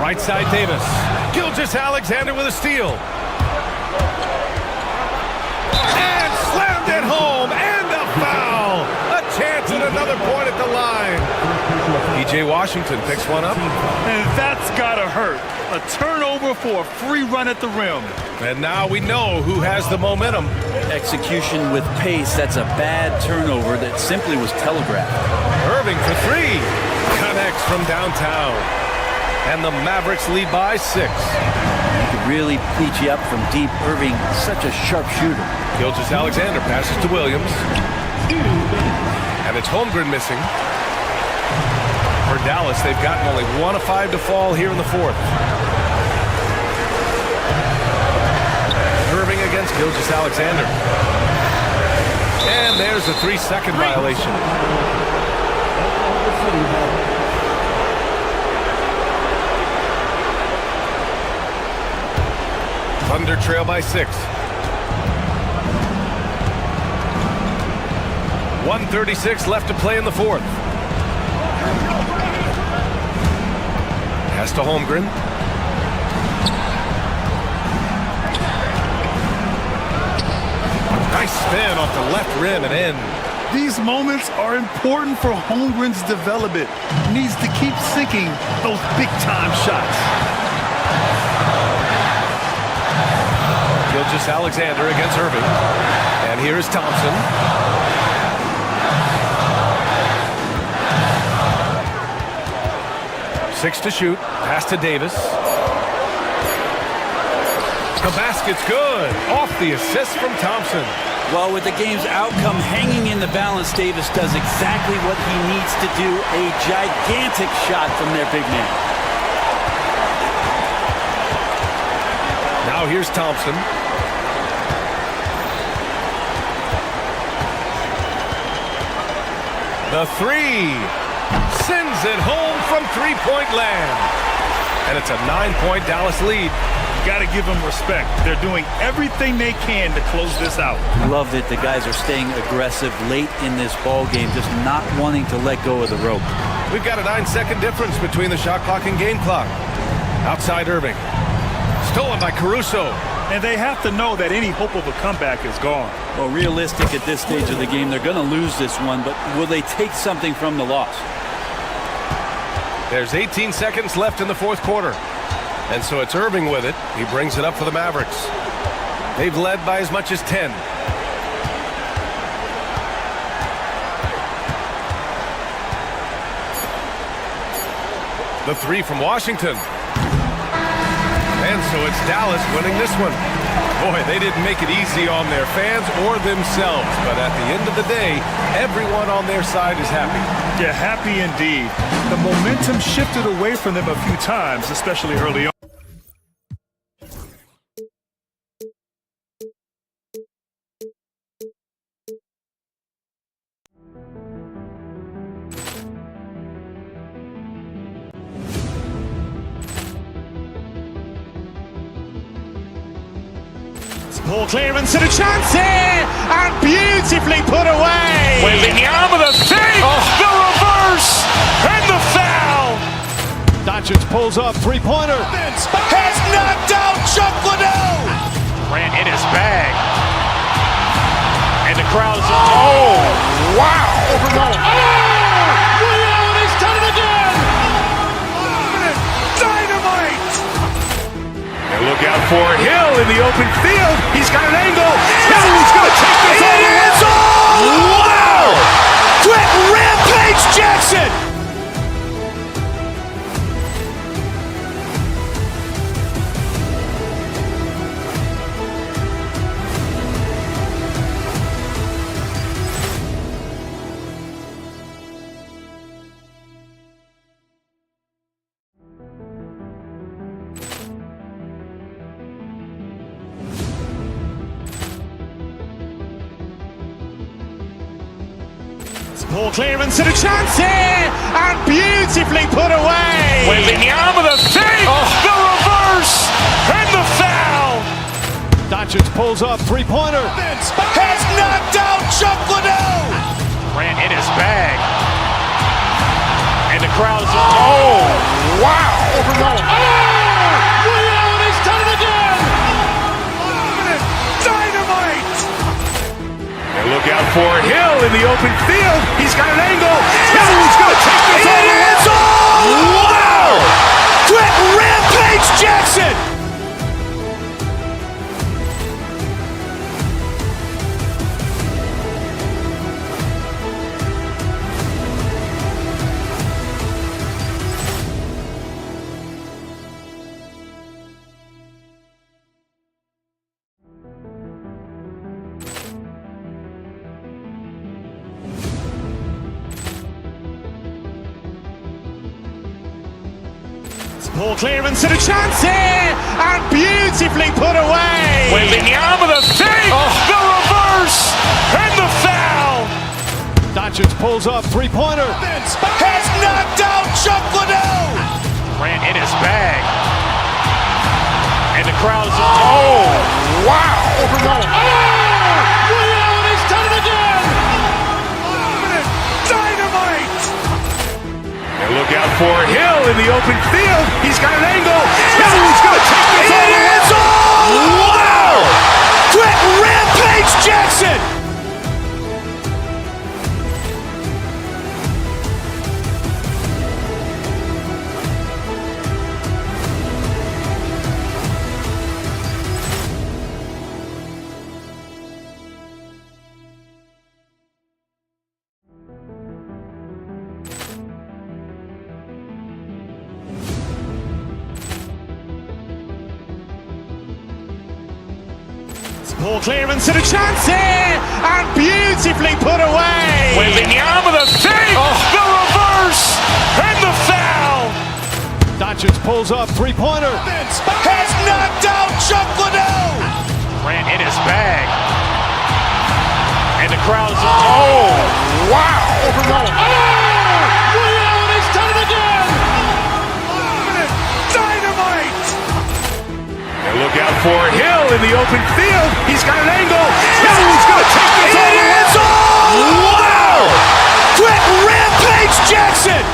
A: Right side Davis. Gilgeous-Alexander with a steal. And slammed it home. And a foul. A chance at another point at the line. P.J. Washington picks one up.
B: And that's gotta hurt. A turnover for a free run at the rim.
A: And now we know who has the momentum.
I: Execution with pace, that's a bad turnover that simply was telegraphed.
A: Irving for 3. Connects from downtown. And the Mavericks lead by 6.
I: He could really beat you up from deep. Irving, such a sharp shooter.
A: Gilgeous-Alexander passes to Williams. And it's Holmgren missing. For Dallas, they've gotten only 1 of 5 to fall here in the fourth. Irving against Gilgeous-Alexander. And there's a 3-second violation. Thunder trail by 6. 1:36 left to play in the fourth. Pass to Holmgren. Nice spin off the left rim and in.
B: These moments are important for Holmgren's development. He needs to keep sinking those big-time shots.
A: Gilgeous-Alexander against Irving. And here is Thompson. Six to shoot. Pass to Davis. The basket's good. Off the assist from Thompson.
I: Well, with the game's outcome hanging in the balance, Davis does exactly what he needs to do. A gigantic shot from their big man.
A: Now here's Thompson. The 3. Sends it home from three-point land. And it's a 9-point Dallas lead.
B: You got to give them respect. They're doing everything they can to close this out.
I: Love that the guys are staying aggressive late in this ball game, just not wanting to let go of the rope.
A: We've got a 9-second difference between the shot clock and game clock. Outside Irving. Stolen by Caruso.
B: And they have to know that any hope of a comeback is gone.
I: Well, realistic at this stage of the game, they're going to lose this one, but will they take something from the loss?
A: There's 18 seconds left in the fourth quarter. And so it's Irving with it. He brings it up for the Mavericks. They've led by as much as 10. The three from Washington. And so it's Dallas winning this one. Boy, they didn't make it easy on their fans or themselves. But at the end of the day, everyone on their side is happy.
B: Yeah, happy indeed. The momentum shifted away from them a few times, especially early on.
E: Poor clearance and a chance here, and beautifully put away. Waving the arm of the thing, the reverse, and the foul.
F: Doncic pulls up, three-pointer.
E: Has knocked out Chuck Liddell. Ran in his bag. And the crowd's, oh, wow.
F: He's done it again.
E: Dynamite. And look out for Hill in the open field. He's got an angle. Hill's going to take this all the way. Wow! Quick Rampage Jackson. Poor clearance and a chance here, and beautifully put away. Waving the arm of the thing, the reverse, and the foul.
F: Doncic pulls up, three-pointer.
E: Has knocked out Chuck Liddell. Ran in his bag. And the crowd's, oh, wow.
F: He's done it again.
E: Dynamite. And look out for Hill in the open field. He's got an angle. Hill's going to take this all the way. Wow! Quick Rampage Jackson. Poor clearance and a chance here, and beautifully put away. Waving the arm of the thing, the reverse, and the foul.
F: Doncic pulls up, three-pointer.
E: Has knocked out Chuck Liddell. Ran in his bag. And the crowd's, oh, wow.
F: He's done it again.
E: Dynamite. And look out for Hill in the open field. He's got an angle. Hill's going to take this all the way. Wow! Quick Rampage Jackson. Poor clearance and a chance here, and beautifully put away. Waving the arm of the thing, the reverse, and the foul.
F: Doncic pulls up, three-pointer.
E: Has knocked out Chuck Liddell. Ran in his bag. And the crowd's, oh, wow.
F: He's done it again.
E: Dynamite. And look out for Hill in the open field. He's got an angle. Hill's going to take this all the way. Wow! Quick Rampage Jackson.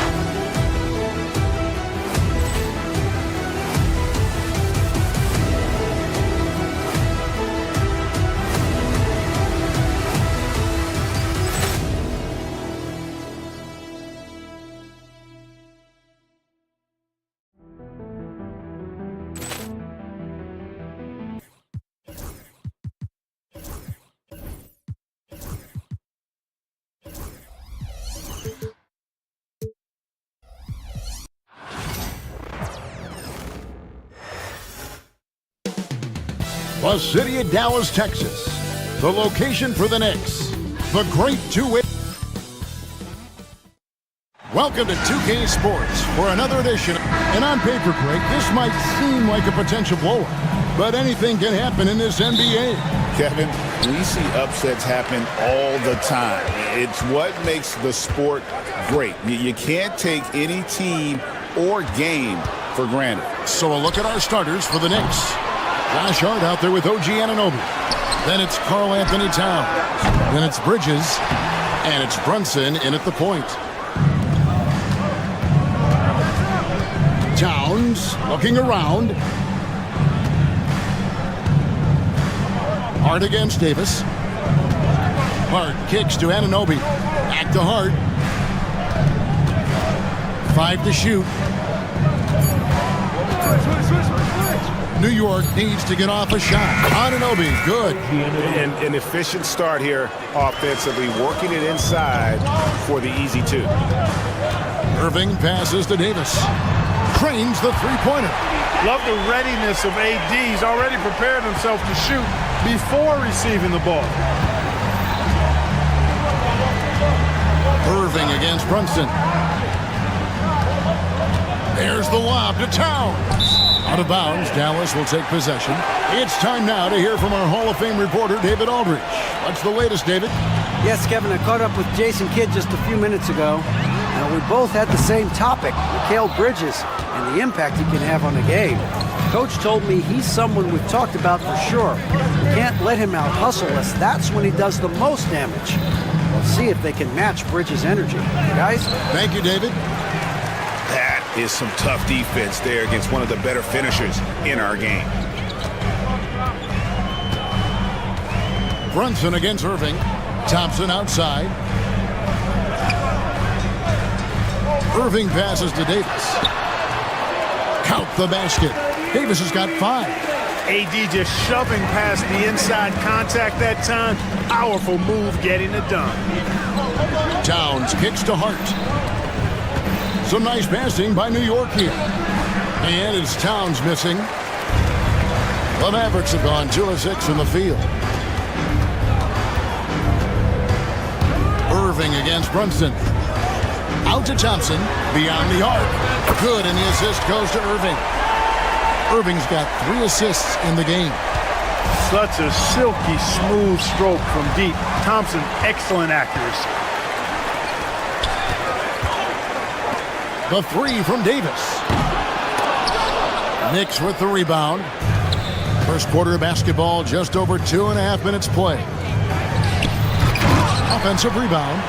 G: The city of Dallas, Texas. The location for the Knicks. The great two-way. Welcome to 2K Sports for another edition. And on paper, Craig, this might seem like a potential blowout, but anything can happen in this NBA.
H: Kevin, we see upsets happen all the time. It's what makes the sport great. You can't take any team or game for granted.
G: So a look at our starters for the Knicks. Josh Hart out there with OG Anunoby. Then it's Karl Anthony Towns. Then it's Bridges. And it's Brunson in at the point. Towns looking around. Hart against Davis. Hart kicks to Anunoby. Back to Hart. 5 to shoot. New York needs to get off a shot. Anunoby, good.
E: An efficient start here offensively, working it inside for the easy two.
G: Irving passes to Davis. Trains the three-pointer.
K: Love the readiness of AD. He's already prepared himself to shoot before receiving the ball.
G: Irving against Brunson. There's the lob to Towns. Out of bounds, Dallas will take possession. It's time now to hear from our Hall of Fame reporter, David Aldridge. What's the latest, David?
J: Yes, Kevin, I caught up with Jason Kidd just a few minutes ago. We both had the same topic, Mikal Bridges, and the impact he can have on the game. Coach told me he's someone we've talked about for sure. We can't let him out-hustle us. That's when he does the most damage. We'll see if they can match Bridges' energy. Guys?
G: Thank you, David.
E: That is some tough defense there against one of the better finishers in our game.
G: Brunson against Irving. Thompson outside. Irving passes to Davis. Count the basket. Davis has got 5.
K: AD just shoving past the inside contact that time. Powerful move getting it done.
G: Towns kicks to Hart. Some nice passing by New York here. And it's Towns missing. The Mavericks have gone 2 of 6 in the field. Irving against Brunson. Out to Thompson, beyond the arc. Good, and the assist goes to Irving. Irving's got 3 assists in the game.
K: Such a silky, smooth stroke from deep. Thompson, excellent accuracy.
G: The 3 from Davis. Knicks with the rebound. First quarter of basketball, just over 2.5 minutes play. Offensive rebound.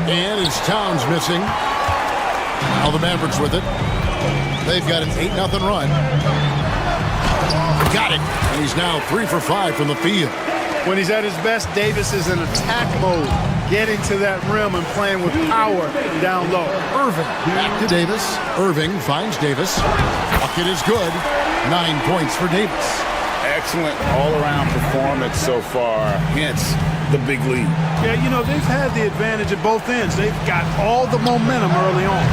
G: And it's Towns missing. Now the Mavericks with it. They've got an 8-0 run. Got it. And he's now 3 for 5 from the field.
K: When he's at his best, Davis is in attack mode, getting to that rim and playing with power down low.
G: Irving back to Davis. Irving finds Davis. Bucket is good. 9 points for Davis.
H: Excellent all-around performance so far, hence the big lead.
K: Yeah, you know, they've had the advantage at both ends. They've got all the momentum early on.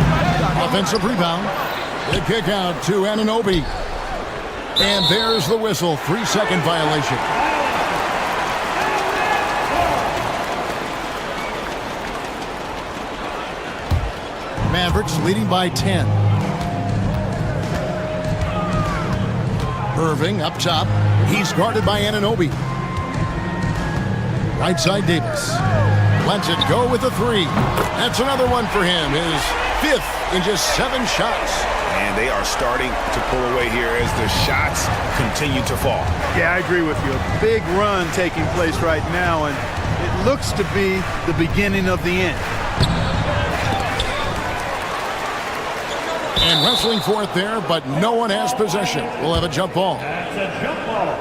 G: Offensive rebound. The kick out to Anunoby. And there's the whistle. 3-second violation. Mavericks leading by 10. Irving up top. He's guarded by Anunoby. Right side Davis. Lets it go with a 3. That's another one for him. His 5th in just 7 shots.
E: And they are starting to pull away here as the shots continue to fall.
K: Yeah, I agree with you. A big run taking place right now, and it looks to be the beginning of the end.
G: And wrestling for it there, but no one has possession. We'll have a jump ball.
D: That's a jump ball.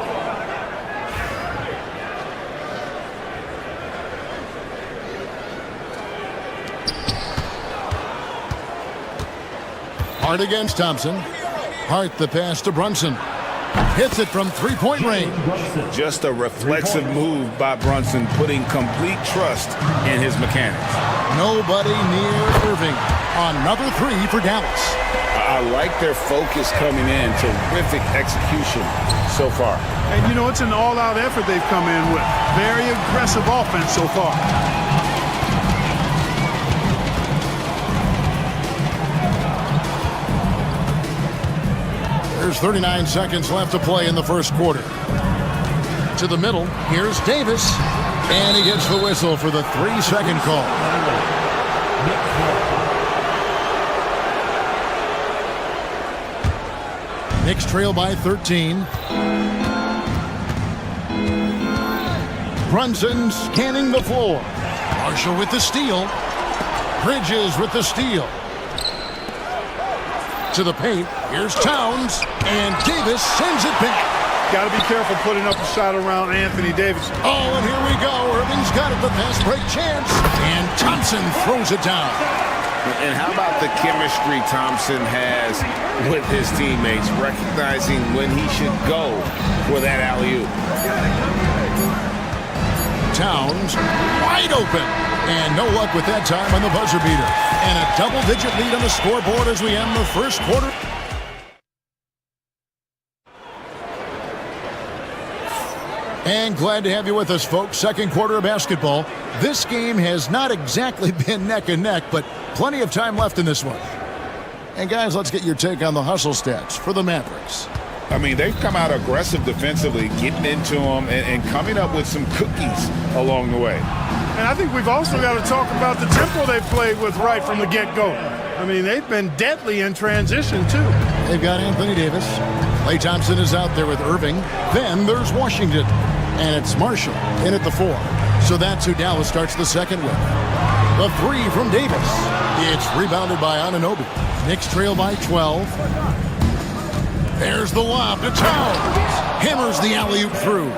G: Hart against Thompson. Hart the pass to Brunson. Hits it from three-point range.
H: Just a reflexive move by Brunson, putting complete trust in his mechanics.
G: Nobody near Irving. Another three for Dallas.
H: I like their focus coming in. Terrific execution so far.
K: And, you know, it's an all-out effort they've come in with. Very aggressive offense so far.
G: There's 39 seconds left to play in the first quarter. To the middle, here's Davis. And he gets the whistle for the 3-second call. Knicks trail by 13. Brunson scanning the floor. Marshall with the steal. Bridges with the steal. To the paint. Here's Towns. And Davis sends it back.
K: Got to be careful putting up a shot around Anthony Davis.
G: Oh, and here we go. Irving's got it. The fast break chance. And Thompson throws it down.
H: And how about the chemistry Thompson has with his teammates, recognizing when he should go for that alley-oop.
G: Towns wide open. And no luck with that time on the buzzer beater. And a double-digit lead on the scoreboard as we end the first quarter. And glad to have you with us, folks. Second quarter of basketball. This game has not exactly been neck and neck, but plenty of time left in this one. And guys, let's get your take on the hustle stats for the Mavericks.
H: I mean, they've come out aggressive defensively, getting into them and coming up with some cookies along the way.
K: And I think we've also got to talk about the tempo they've played with right from the get-go. I mean, they've been deadly in transition, too.
G: They've got Anthony Davis. Klay Thompson is out there with Irving. Then there's Washington. And it's Marshall in at the 4. So that's who Dallas starts the second with. The 3 from Davis. It's rebounded by Anunoby. Knicks trail by 12. There's the lob to Towns. Hammers the alley-oop through.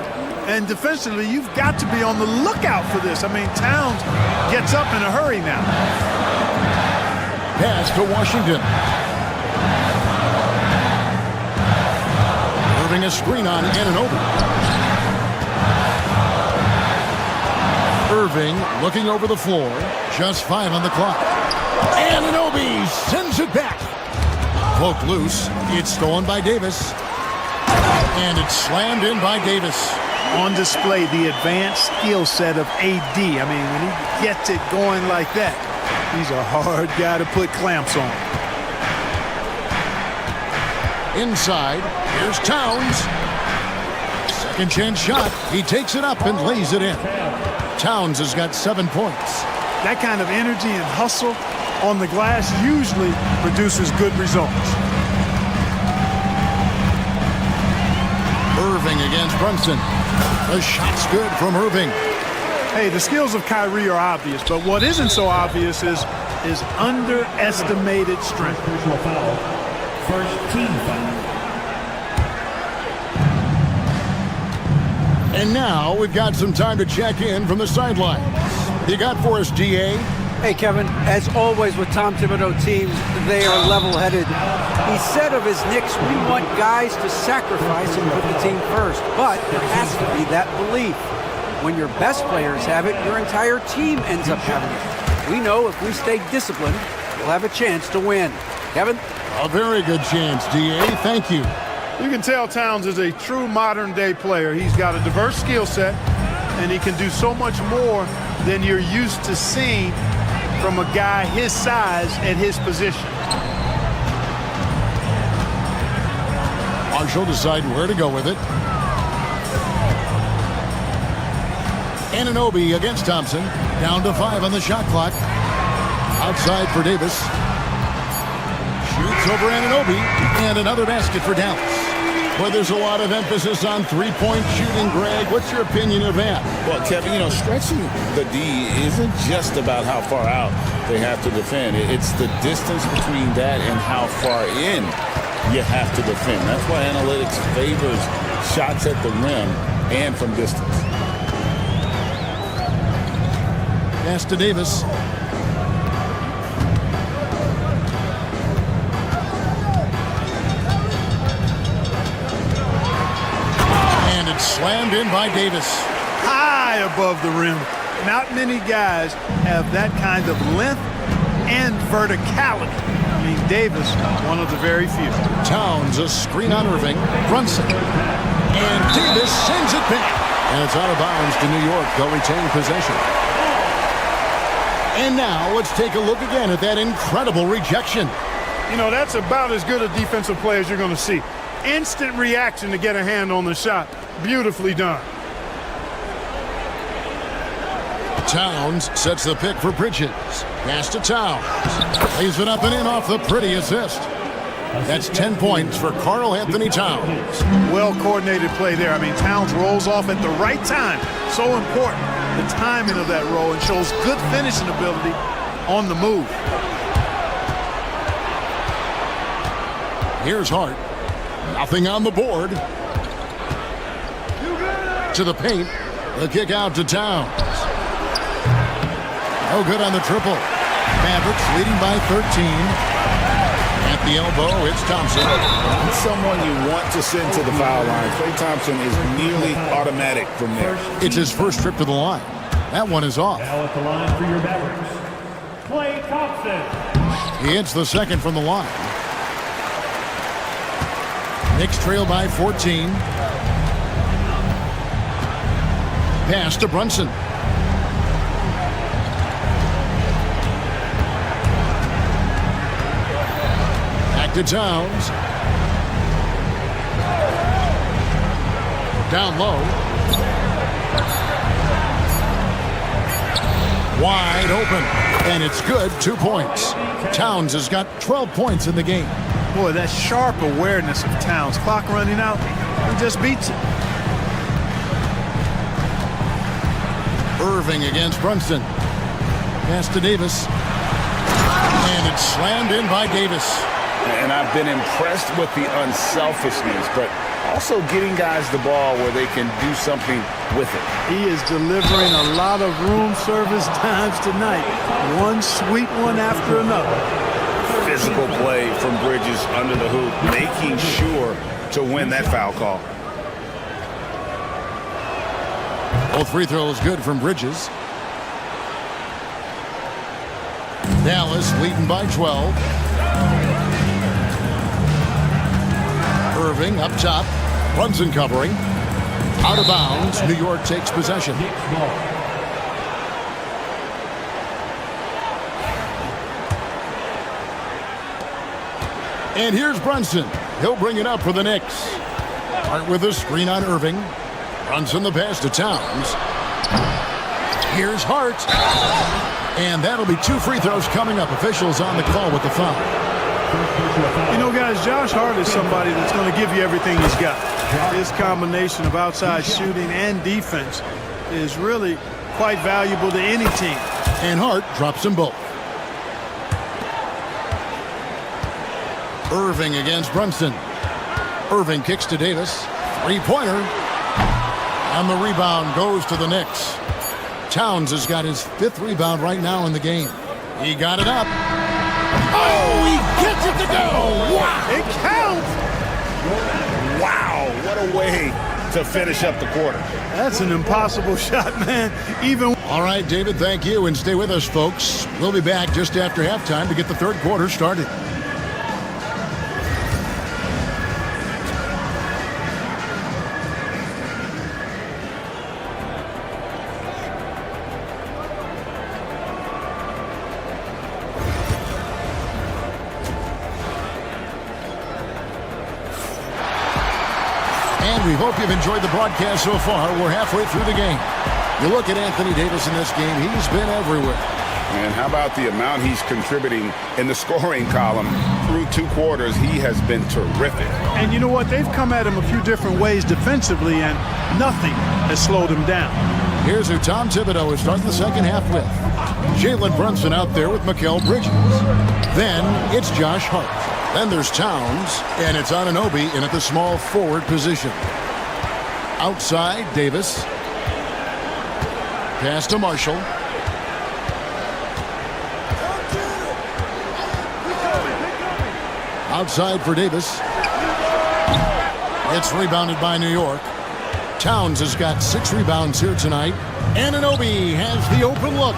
K: And defensively, you've got to be on the lookout for this. I mean, Towns gets up in a hurry now.
G: Pass to Washington. Irving a screen on Anunoby. Irving looking over the floor. Just 5 on the clock. Anunoby sends it back. Cloak loose. It's stolen by Davis. And it's slammed in by Davis.
K: On display, the advanced skill set of AD. I mean, when he gets it going like that, he's a hard guy to put clamps on.
G: Inside, here's Towns. Second chance shot. He takes it up and lays it in. Towns has got 7 points.
K: That kind of energy and hustle on the glass usually produces good results.
G: Irving against Brunson. The shot's good from Irving.
K: Hey, the skills of Kyrie are obvious, but what isn't so obvious is underestimated strength.
D: First team foul.
G: And now we've got some time to check in from the sidelines. You got for us, DA?
J: Hey, Kevin, as always with Tom Thibodeau teams, they are level-headed. He said of his Knicks, we want guys to sacrifice and put the team first. But there has to be that belief. When your best players have it, your entire team ends up having it. We know if we stay disciplined, we'll have a chance to win. Kevin?
G: A very good chance, DA. Thank you.
K: You can tell Towns is a true modern-day player. He's got a diverse skill set, and he can do so much more than you're used to seeing from a guy his size at his position.
G: Marshall deciding where to go with it. Anunoby against Thompson. Down to 5 on the shot clock. Outside for Davis. Shoots over Anunoby. And another basket for Dallas. Well, there's a lot of emphasis on three-point shooting, Greg. What's your opinion of that?
H: Well, Kevin, stretching the D isn't just about how far out they have to defend. It's the distance between that and how far in you have to defend. That's why analytics favors shots at the rim and from distance.
G: Pass to Davis. it's slammed in by Davis.
K: High above the rim. Not many guys have that kind of length and verticality. I mean, Davis, one of the very few.
G: Towns, a screen on Irving. Brunson. And Davis sends it back. And it's out of bounds to New York. They'll retain possession. And now let's take a look again at that incredible rejection.
K: You know, that's about as good a defensive play as you're going to see. Instant reaction to get a hand on the shot. Beautifully done.
G: Towns sets the pick for Bridges. Pass to Towns. Lays it up and in off the pretty assist. That's 10 points for Karl Anthony Towns.
K: Well-coordinated play there. I mean, Towns rolls off at the right time. So important, the timing of that roll, and shows good finishing ability on the move.
G: Here's Hart. Nothing on the board. To the paint. The kick out to Towns. No good on the triple. Mavericks leading by 13. At the elbow, it's Thompson.
H: He's someone you want to send to the foul line. Klay Thompson is nearly automatic from there.
G: It's his first trip to the line. That one is off.
D: Now at the line for your Mavericks, Klay Thompson.
G: He hits the second from the line. Knicks trail by 14. Pass to Brunson. To Towns. Down low. Wide open. And it's good. 2 points. Towns has got 12 points in the game.
K: Boy, that sharp awareness of Towns. Clock running out. He just beats it.
G: Irving against Brunson. Pass to Davis. And it's slammed in by Davis.
H: And I've been impressed with the unselfishness, but also getting guys the ball where they can do something with it.
K: He is delivering a lot of room service times tonight. One sweet one after another.
H: Physical play from Bridges under the hoop, making sure to win that foul call.
G: Both free throws good from Bridges. Dallas leading by 12. Irving up top. Brunson covering. Out of bounds. New York takes possession. And here's Brunson. He'll bring it up for the Knicks. Hart with a screen on Irving. Brunson the pass to Towns. Here's Hart. And that'll be 2 free throws coming up. Officials on the call with the foul.
K: You know, guys, Josh Hart is somebody that's going to give you everything he's got. His combination of outside shooting and defense is really quite valuable to any team.
G: And Hart drops them both. Irving against Brunson. Irving kicks to Davis. Three-pointer. And the rebound goes to the Knicks. Towns has got his 5th rebound right now in the game. He got it up. Oh, he gets it to go. Wow.
K: It counts.
H: Wow, what a way to finish up the quarter.
K: That's an impossible shot, man. Even.
G: All right, David, thank you. And stay with us, folks. We'll be back just after halftime to get the 3rd quarter started. We hope you've enjoyed the broadcast so far. We're halfway through the game. You look at Anthony Davis in this game, he's been everywhere.
H: And how about the amount he's contributing in the scoring column through 2 quarters? He has been terrific.
K: And you know what? They've come at him a few different ways defensively, and nothing has slowed him down.
G: Here's who Tom Thibodeau is starting the second half with. Jalen Brunson out there with Mikal Bridges. Then it's Josh Hart. Then there's Towns, and it's Anunoby in at the small forward position. Outside, Davis. Pass to Marshall. Outside for Davis. It's rebounded by New York. Towns has got 6 rebounds here tonight. Anunoby has the open look.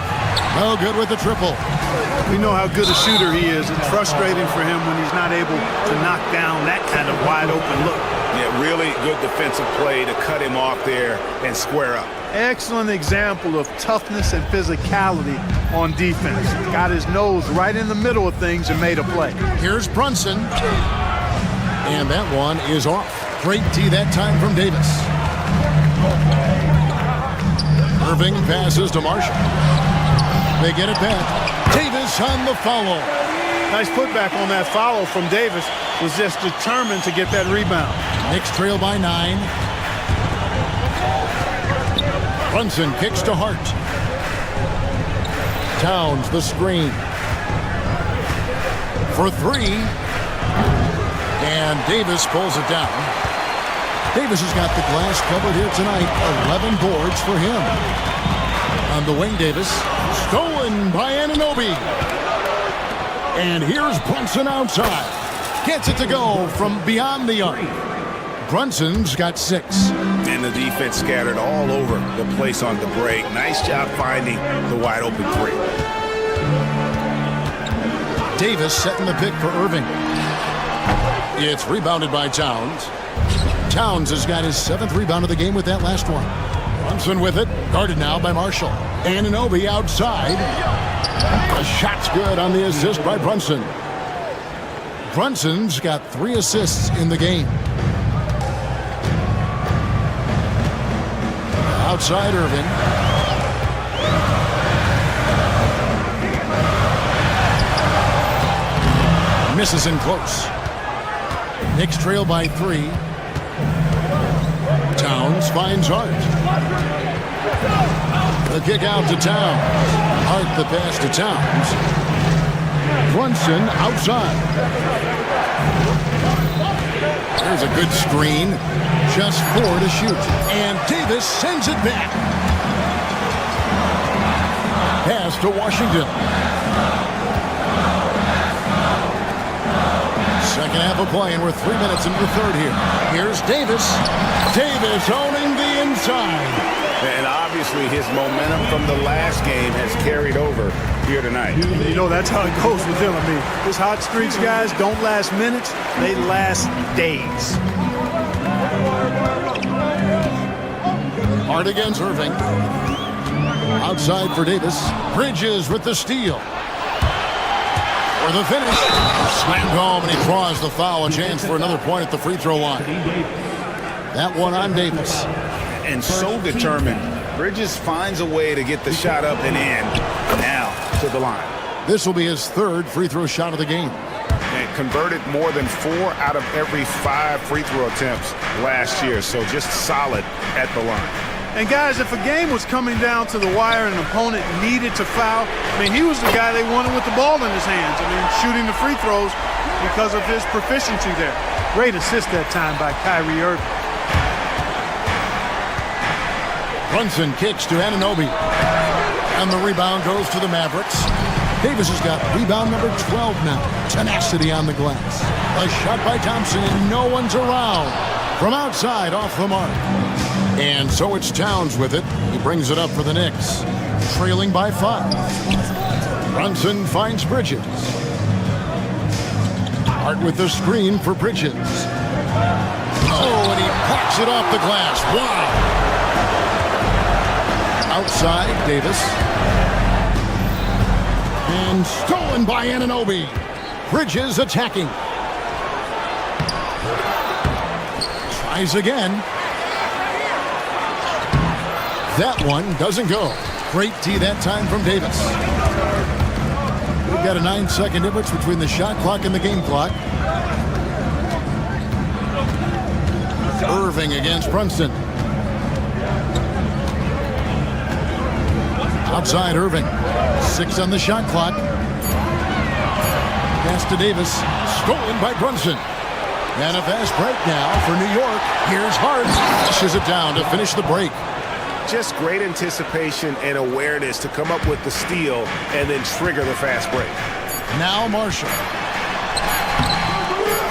G: No good with the triple.
K: We know how good a shooter he is. It's frustrating for him when he's not able to knock down that kind of wide open look.
H: Yeah, really good defensive play to cut him off there and square up.
K: Excellent example of toughness and physicality on defense. Got his nose right in the middle of things and made a play.
G: Here's Brunson. And that one is off. Great D that time from Davis. Irving passes to Marshall. They get it back. Davis on the foul.
K: Nice putback on that foul from Davis. Was just determined to get that rebound.
G: Knicks trail by 9. Brunson kicks to Hart. Towns the screen. For 3. And Davis pulls it down. Davis has got the glass covered here tonight. 11 boards for him. On the wing, Davis. Stolen by Anunoby. And here's Brunson outside. Gets it to go from beyond the arc. Brunson's got 6.
H: And the defense scattered all over the place on the break. Nice job finding the wide open 3.
G: Davis setting the pick for Irving. It's rebounded by Towns. Towns has got his 7th rebound of the game with that last one. Brunson with it. Guarded now by Marshall. Anunoby outside. The shot's good on the assist by Brunson. Brunson's got 3 assists in the game. Outside Irving. Misses in close. Knicks trail by 3. Towns finds Hart. The kick out to Towns. Hart the pass to Towns. Brunson outside. There's a good screen. Just 4 to shoot. And Davis sends it back. Pass to Washington. Second half of play, and we're 3 minutes into the third here. Here's Davis. Davis owning the inside.
H: And obviously his momentum from the last game has carried over here tonight.
K: You know, that's how it goes with him. I mean, his hot streaks, guys, don't last minutes. They last days.
G: Hart against Irving. Outside for Davis. Bridges with the steal. For the finish. Slammed home, and he draws the foul. A chance for another point at the free throw line. That one on Davis.
H: And so determined. Bridges finds a way to get the shot up and in. Now to the line.
G: This will be his 3rd free throw shot of the game.
H: And converted more than 4 out of every 5 free throw attempts last year. So just solid at the line.
K: And guys, if a game was coming down to the wire and an opponent needed to foul, I mean, he was the guy they wanted with the ball in his hands. I mean, shooting the free throws because of his proficiency there. Great assist that time by Kyrie Irving.
G: Brunson kicks to Anunoby. And the rebound goes to the Mavericks. Davis has got rebound number 12 now. Tenacity on the glass. A shot by Thompson, and no one's around. From outside, off the mark. And so it's Towns with it. He brings it up for the Knicks. Trailing by 5. Brunson finds Bridges. Hart with the screen for Bridges. Oh, and he blocks it off the glass. Wow. Outside, Davis. And stolen by Anunoby. Bridges attacking. Tries again. That one doesn't go. Great D that time from Davis. We've got a 9-second difference between the shot clock and the game clock. Irving against Brunson. Outside Irving. 6 on the shot clock. Pass to Davis. Stolen by Brunson. And a fast break now for New York. Here's Hart. Pushes it down to finish the break.
H: Just great anticipation and awareness to come up with the steal and then trigger the fast break.
G: Now Marshall.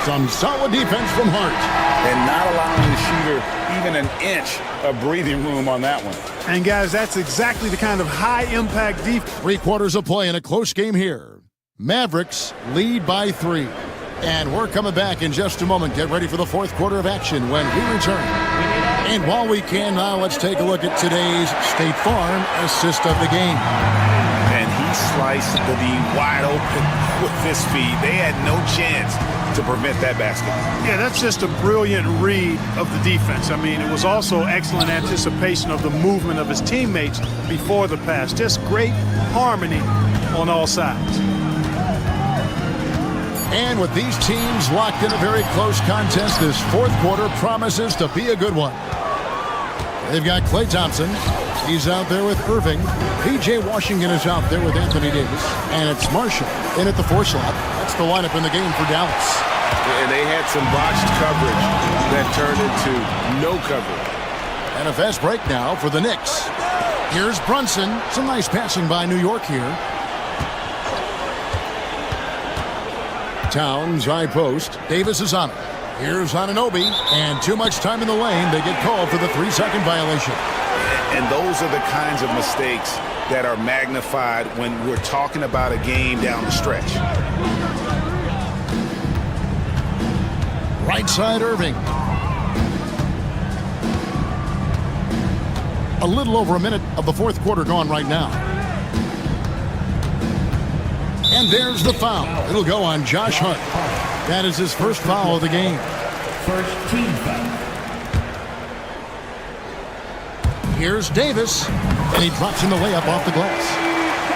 G: Some solid defense from Hart.
H: And not allowing the shooter even an inch of breathing room on that one.
K: And guys, that's exactly the kind of high-impact defense.
G: 3 quarters of play in a close game here. Mavericks lead by 3. And we're coming back in just a moment. Get ready for the 4th quarter of action when we return. And while we can now, let's take a look at today's State Farm assist of the game.
H: And he sliced the D wide open with his feet. They had no chance to prevent that basket.
K: Yeah, that's just a brilliant read of the defense. I mean, it was also excellent anticipation of the movement of his teammates before the pass. Just great harmony on all sides.
G: And with these teams locked in a very close contest, this 4th quarter promises to be a good one. They've got Klay Thompson. He's out there with Irving. P.J. Washington is out there with Anthony Davis. And it's Marshall in at the 4 slot. That's the lineup in the game for Dallas.
E: And they had some botched coverage that turned into no coverage.
G: And a fast break now for the Knicks. Here's Brunson. Some nice passing by New York here. Towns, high post. Davis is on it. Here's Anunoby. And too much time in the lane. They get called for the 3-second violation.
H: And those are the kinds of mistakes that are magnified when we're talking about a game down the stretch.
G: Right side, Irving. A little over a minute of the 4th quarter gone right now. And there's the foul. It'll go on Josh Hart. That is his first foul of the game.
D: First team foul.
G: Here's Davis, and he drops in the layup off the glass.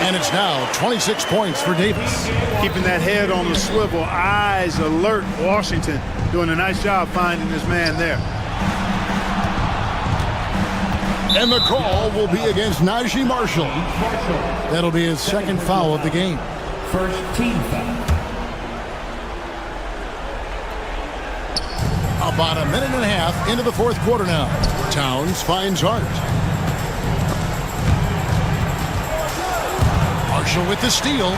G: And it's now 26 points for Davis.
K: Keeping that head on the swivel, eyes alert. Washington doing a nice job finding his man there.
G: And the call will be against Najee Marshall. That'll be his second foul of the game.
D: First team foul.
G: About a minute and a half into the 4th quarter now. Towns finds Hart. Marshall with the steal.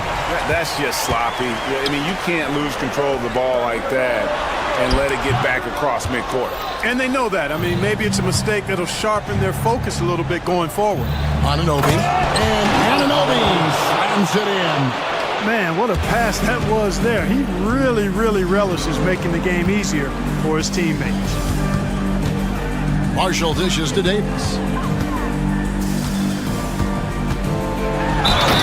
E: That's just sloppy. I mean, you can't lose control of the ball like that and let it get back across midcourt.
K: And they know that. I mean, maybe it's a mistake that'll sharpen their focus a little bit going forward.
G: Anunoby. And Anunoby slams it in.
K: Man, what a pass that was there. He really, really relishes making the game easier for his teammates.
G: Marshall dishes to Davis.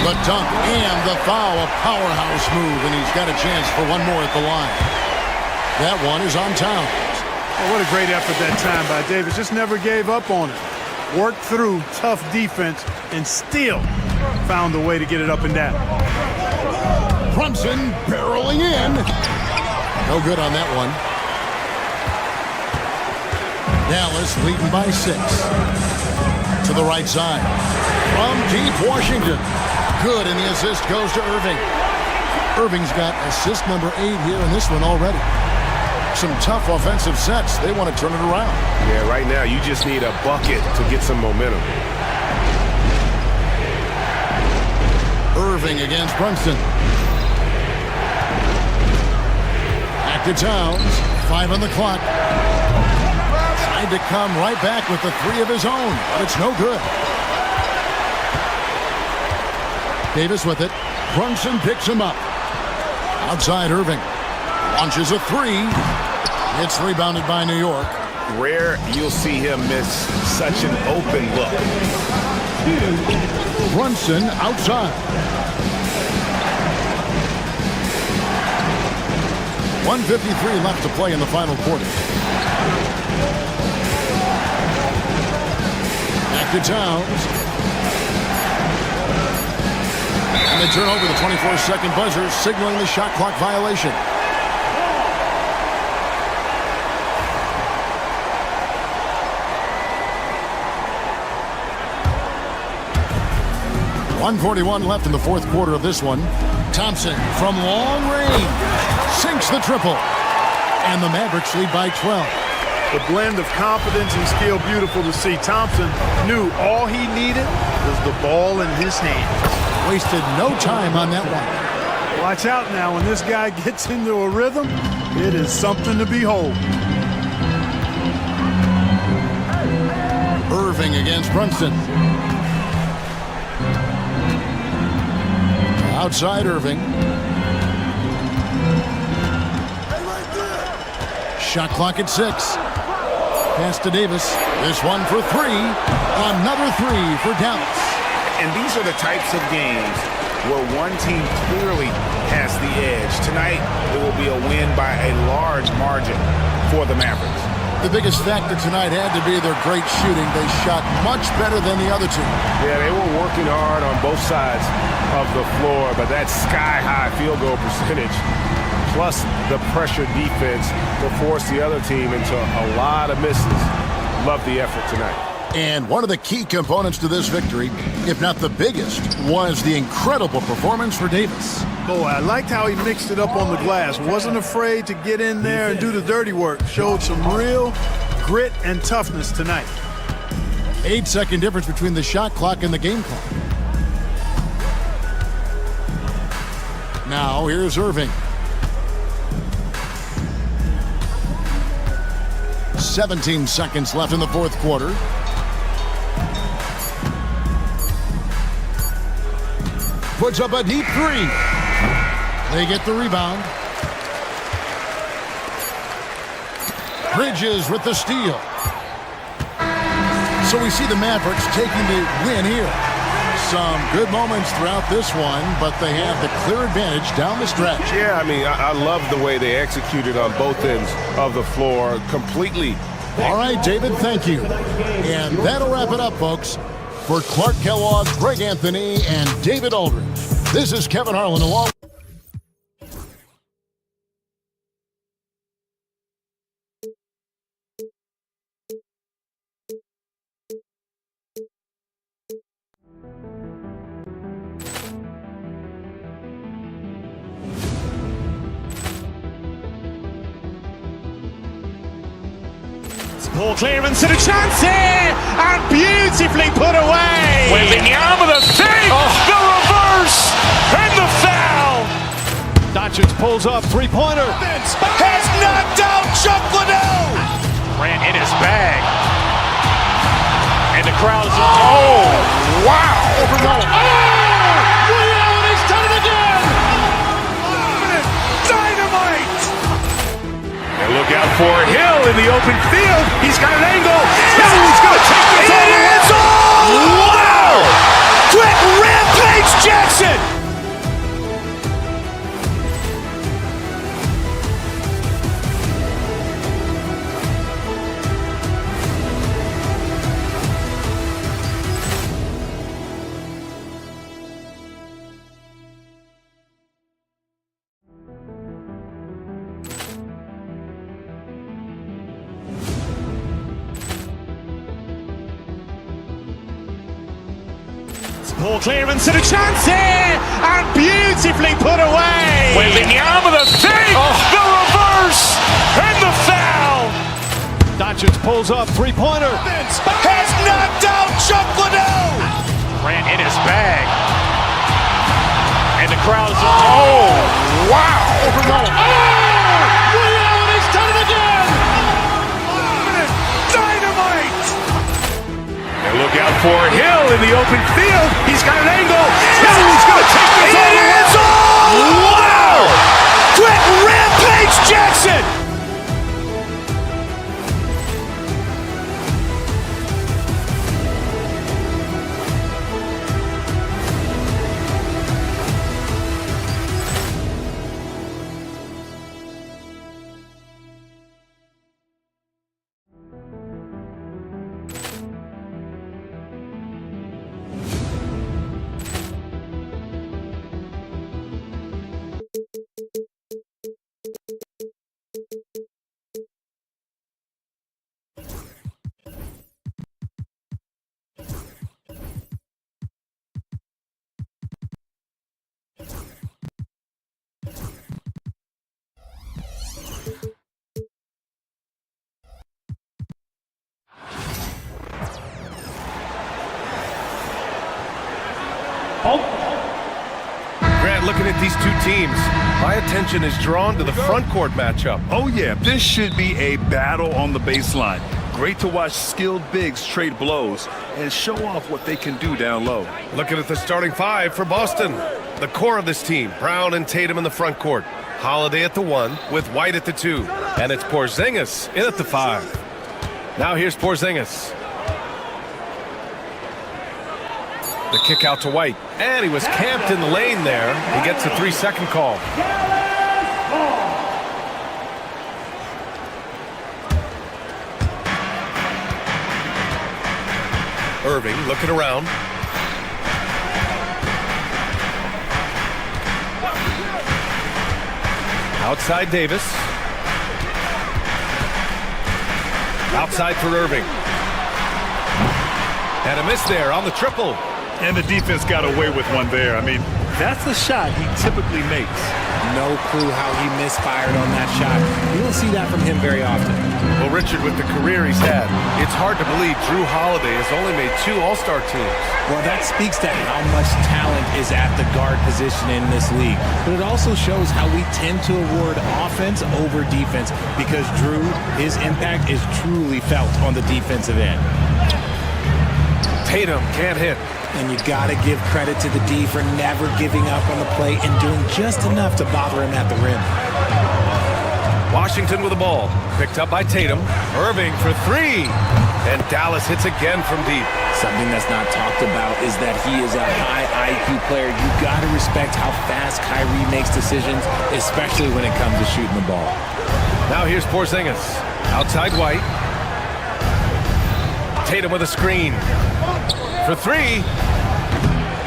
G: The dunk and the foul, a powerhouse move, and he's got a chance for one more at the line. That one is on Towns.
K: Oh, what a great effort that time by Davis. Just never gave up on it. Worked through tough defense and still found a way to get it up and down.
G: Brunson barreling in. No good on that one. Dallas leading by 6. To the right side. From deep Washington. Good, and the assist goes to Irving. Irving's got assist number 8 here in this one already. Some tough offensive sets. They want to turn it around.
E: Yeah, right now you just need a bucket to get some momentum.
G: Irving against Brunson. Back to Towns. 5 on the clock. Tried to come right back with the 3 of his own, but it's no good. Davis with it. Brunson picks him up. Outside Irving. Launches a 3. It's rebounded by New York.
H: Rare you'll see him miss such an open look.
G: Brunson outside. 1:53 left to play in the final quarter. Back to Towns. And they turn over the 24-second buzzer, signaling the shot clock violation. .141 left in the 4th quarter of this one. Thompson from long range sinks the triple. And the Mavericks lead by 12.
K: The blend of confidence and skill, beautiful to see. Thompson knew all he needed was the ball in his hands.
G: Wasted no time on that one.
K: Watch out now. When this guy gets into a rhythm, it is something to behold.
G: Irving against Brunson. Outside Irving. Shot clock at 6. Pass to Davis. This one for 3. Another 3 for Dallas.
H: And these are the types of games where one team clearly has the edge. Tonight, it will be a win by a large margin for the Mavericks.
G: The biggest factor tonight had to be their great shooting. They shot much better than the other two.
E: Yeah, they were working hard on both sides of the floor, but that sky-high field goal percentage plus the pressure defense will force the other team into a lot of misses. Love the effort tonight.
G: And one of the key components to this victory, if not the biggest, was the incredible performance for Davis.
K: Boy, I liked how he mixed it up on the glass. Wasn't afraid to get in there and do the dirty work. Showed some real grit and toughness tonight.
G: 8-second difference between the shot clock and the game clock. Now here's Irving. 17 seconds left in the fourth quarter. Puts up a deep 3. They get the rebound. Bridges with the steal. So we see the Mavericks taking the win here. Some good moments throughout this one, but they have the clear advantage down the stretch.
E: Yeah, I mean, I love the way they executed on both ends of the floor completely.
G: All right, David, thank you. And that'll wrap it up, folks. For Clark Kellogg, Greg Anthony, and David Aldridge, this is Kevin Harlan along.
F: Ball clearance and a chance here, and beautifully put away. Wembanyama the thing, the reverse, and the foul.
P: Doncic pulls up, three-pointer.
F: Has knocked out Chuck Liddell. Ran in his bag, and the crowd is. Oh, wow!
P: He's done it again.
F: Dynamite! And look out for Hill in the open field. He's got an angle. Hill's going to take this all the way. Wow! Quick rampage Jackson! Ball clearance and a chance here, and beautifully put away. Wembanyama the thing, the reverse, and the foul.
P: Doncic pulls up, three-pointer.
F: Has knocked out Chuck Liddell. Ran in his bag, and the crowd is. Oh, wow!
P: He's done it again.
F: Dynamite! And look out for Hill in the open field. He's got an angle. Hill's going to take this all the way. Wow! Quick rampage Jackson!
A: Grant, looking at these two teams, my attention is drawn to the front court matchup.
B: Oh, yeah, this should be a battle on the baseline. Great to watch skilled bigs trade blows and show off what they can do down low.
A: Looking at the starting five for Boston. The core of this team, Brown and Tatum in the front court. Holiday at the 1 with White at the 2. And it's Porzingis in at the 5. Now here's Porzingis. The kick out to White. And he was camped in the lane there. He gets a 3-second call. Irving looking around. Outside Davis. Outside for Irving. And a miss there on the triple.
B: And the defense got away with one there. I mean, that's the shot he typically makes.
M: No clue how he misfired on that shot. You don't see that from him very often.
A: Well, Richard, with the career he's had, it's hard to believe Drew Holiday has only made 2 All-Star teams.
M: Well, that speaks to how much talent is at the guard position in this league. But it also shows how we tend to award offense over defense because Drew, his impact is truly felt on the defensive end.
A: Tatum can't hit.
M: And you got to give credit to the D for never giving up on the play and doing just enough to bother him at the rim.
A: Washington with the ball. Picked up by Tatum. Irving for 3. And Dallas hits again from deep.
M: Something that's not talked about is that he is a high IQ player. You got to respect how fast Kyrie makes decisions, especially when it comes to shooting the ball.
A: Now here's Porzingis. Outside White. Tatum with a screen. For 3.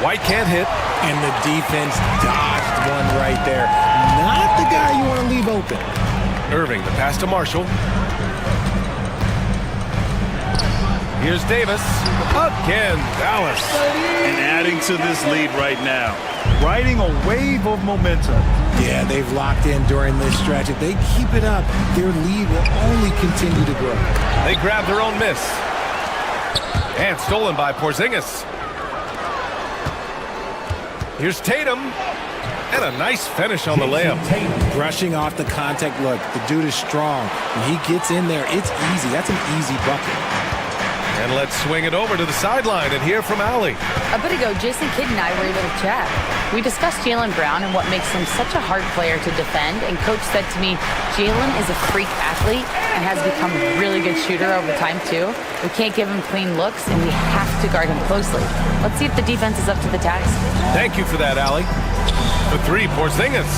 A: White can't hit.
M: And the defense dodged one right there. Not the guy you want to leave open.
A: Irving, the pass to Marshall. Here's Davis. Again, Dallas.
B: And adding to this lead right now. Riding a wave of momentum.
M: Yeah, they've locked in during this stretch. If they keep it up, their lead will only continue to grow.
A: They grab their own miss. And stolen by Porzingis. Here's Tatum. And a nice finish on the layup.
M: Brushing off the contact. Look, the dude is strong. When he gets in there, it's easy. That's an easy bucket.
A: And let's swing it over to the sideline and hear from Allie.
L: A bit ago, Jason Kidd and I were able to chat. We discussed Jaylen Brown and what makes him such a hard player to defend. And Coach said to me, Jaylen is a freak athlete and has become a really good shooter over time, too. We can't give him clean looks, and we have to guard him closely. Let's see if the defense is up to the task.
A: Thank you for that, Allie. For 3, Porzingis.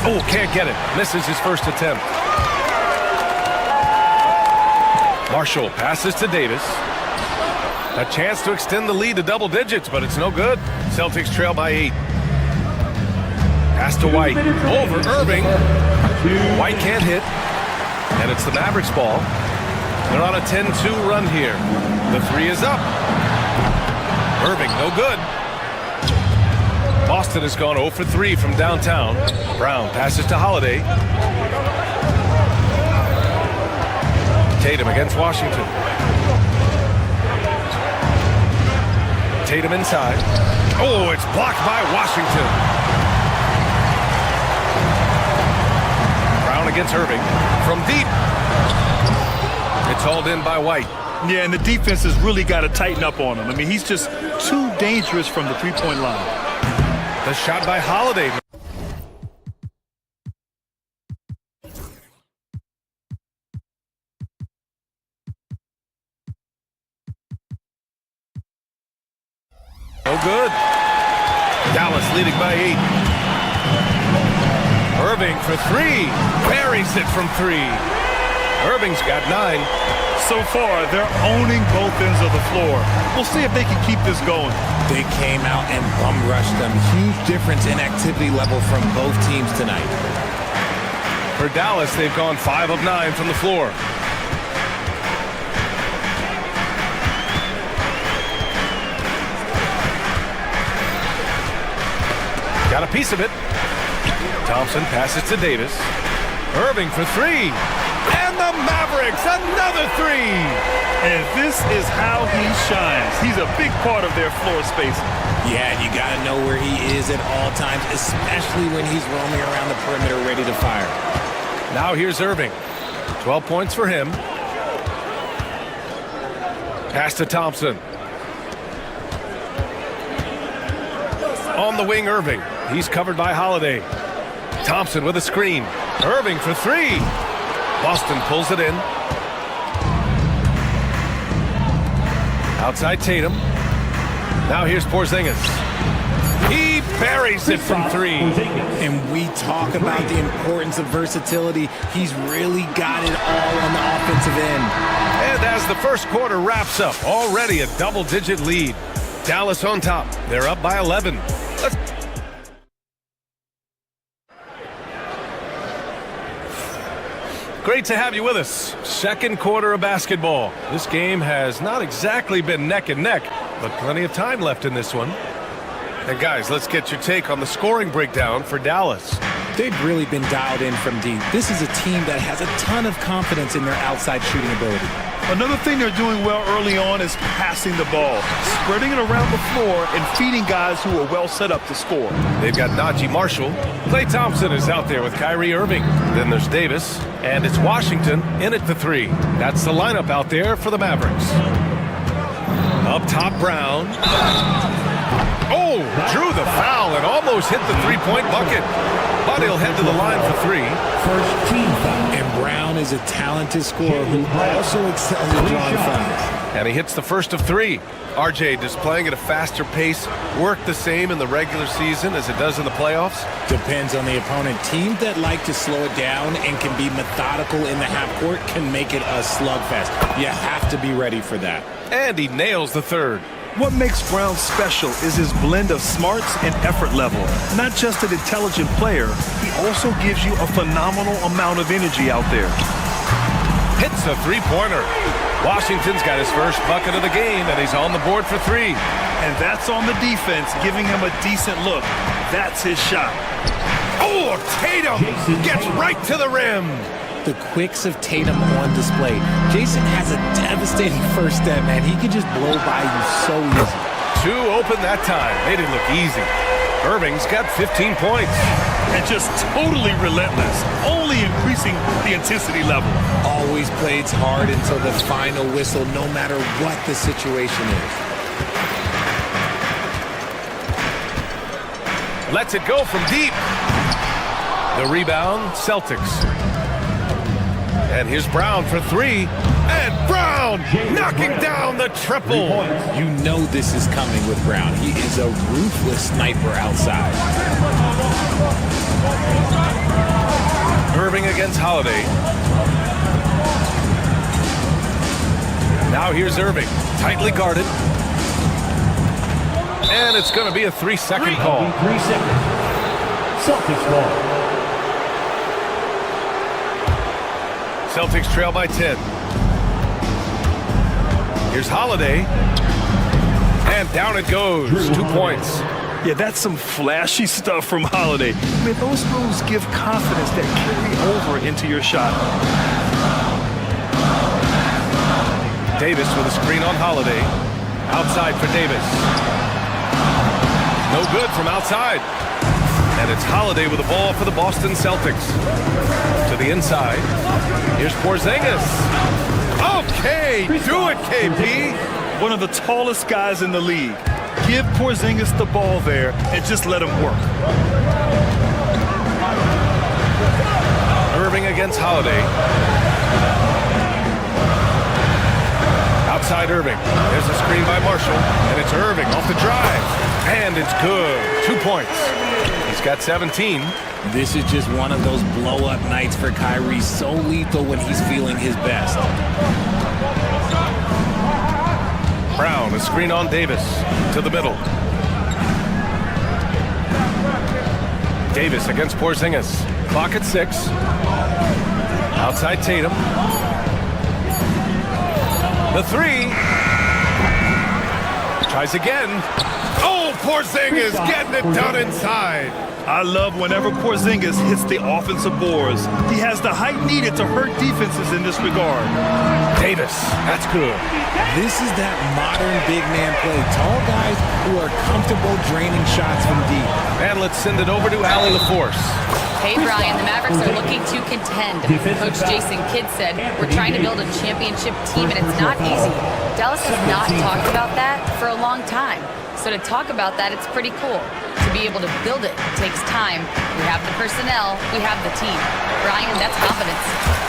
A: Oh, can't get it. Misses his first attempt. Marshall passes to Davis. A chance to extend the lead to double digits, but it's no good. Celtics trail by 8. Pass to White. Over Irving. White can't hit. And it's the Mavericks ball. They're on a 10-2 run here. The 3 is up. Irving, no good. Boston has gone 0 for 3 from downtown. Brown passes to Holiday. Tatum against Washington. Tatum inside. Oh, it's blocked by Washington. Brown against Irving. From deep. It's hauled in by White.
B: Yeah, and the defense has really got to tighten up on him. I mean, he's just too dangerous from the three-point line.
A: The shot by Holiday. No good. Dallas leading by 8. Irving for 3. Buries it from 3. Irving's got 9.
B: So far, they're owning both ends of the floor. We'll see if they can keep this going.
M: They came out and bum rushed them. Huge difference in activity level from both teams tonight.
A: For Dallas, they've gone 5 of 9 from the floor. Got a piece of it. Thompson passes to Davis. Irving for 3. And the Mavericks, another three.
B: And this is how he shines. He's a big part of their floor spacing.
M: Yeah, you got to know where he is at all times, especially when he's roaming around the perimeter ready to fire.
A: Now here's Irving. 12 points for him. Pass to Thompson. On the wing, Irving. He's covered by Holiday. Thompson with a screen. Irving for three. Boston pulls it in. Outside Tatum. Now here's Porzingis. He buries it from three.
M: And we talk about the importance of versatility. He's really got it all on the offensive end.
A: And as the first quarter wraps up, already a double-digit lead. Dallas on top. They're up by 11. Great to have you with us. Second quarter of basketball. This game has not exactly been neck and neck, but plenty of time left in this one. And guys, let's get your take on the scoring breakdown for Dallas.
M: They've really been dialed in from deep. This is a team that has a ton of confidence in their outside shooting ability.
B: Another thing they're doing well early on is passing the ball, spreading it around the floor and feeding guys who are well set up to score.
A: They've got Najee Marshall. Klay Thompson is out there with Kyrie Irving. Then there's Davis, and it's Washington in at the three. That's the lineup out there for the Mavericks. Up top, Brown. Oh, drew the foul and almost hit the three-point bucket. But he'll head to the line for three.
D: First team foul.
M: And Brown is a talented scorer who also excels at drawing fouls.
A: And he hits the first of three. RJ, does playing at a faster pace work the same in the regular season as it does in the playoffs?
M: Depends on the opponent. Teams that like to slow it down and can be methodical in the half court can make it a slugfest. You have to be ready for that.
A: And he nails the third.
B: What makes Brown special is his blend of smarts and effort level. Not just an intelligent player, he also gives you a phenomenal amount of energy out there.
A: Hits a three-pointer. Washington's got his first bucket of the game, and he's on the board for three.
B: And that's on the defense, giving him a decent look. That's his shot.
A: Oh, Tatum gets right to the rim.
M: The quicks of Tatum on display. Jason has a devastating first step, man. He can just blow by you so easy.
A: Two open that time. Made it look easy. Irving's got 15 points.
B: And just totally relentless, only increasing the intensity level.
M: Always plays hard until the final whistle, no matter what the situation is.
A: Lets it go from deep. The rebound, Celtics. And here's Brown for three. And Brown knocking down the triple.
M: You know this is coming with Brown. He is a ruthless sniper outside.
A: Irving against Holiday. Now here's Irving, tightly guarded. And it's going to be a 3-second call.
D: 3 seconds. Celtics ball.
A: Celtics trail by 10. Here's Holiday. And down it goes. 2 points.
B: Yeah, that's some flashy stuff from Holiday. I mean, those moves give confidence that carry over into your shot.
A: Davis with a screen on Holiday. Outside for Davis. No good from outside. And it's Holiday with the ball for the Boston Celtics. To the inside. Here's Porzingis. Okay, do it, KP.
B: One of the tallest guys in the league. Give Porzingis the ball there and just let him work.
A: Irving against Holiday. Outside Irving. There's a screen by Marshall. And it's Irving off the drive. And it's good. 2 points. He's got 17.
M: This is just one of those blow-up nights for Kyrie. So lethal when he's feeling his best.
A: Brown, a screen on Davis. To the middle. Davis against Porzingis. Clock at 6. Outside Tatum. The three. Tries again. Oh, Porzingis getting it done inside.
B: I love whenever Porzingis hits the offensive boards. He has the height needed to hurt defenses in this regard.
A: Davis, that's good.
M: This is that modern big man play. Tall guys who are comfortable draining shots from deep.
A: And let's send it over to Allie LaForce.
L: Hey, Brian, the Mavericks are looking to contend. Coach Jason Kidd said, we're trying to build a championship team, and it's not easy. Dallas has not talked about that for a long time. So to talk about that, it's pretty cool. To be able to build it takes time. We have the personnel, we have the team. Brian, that's confidence.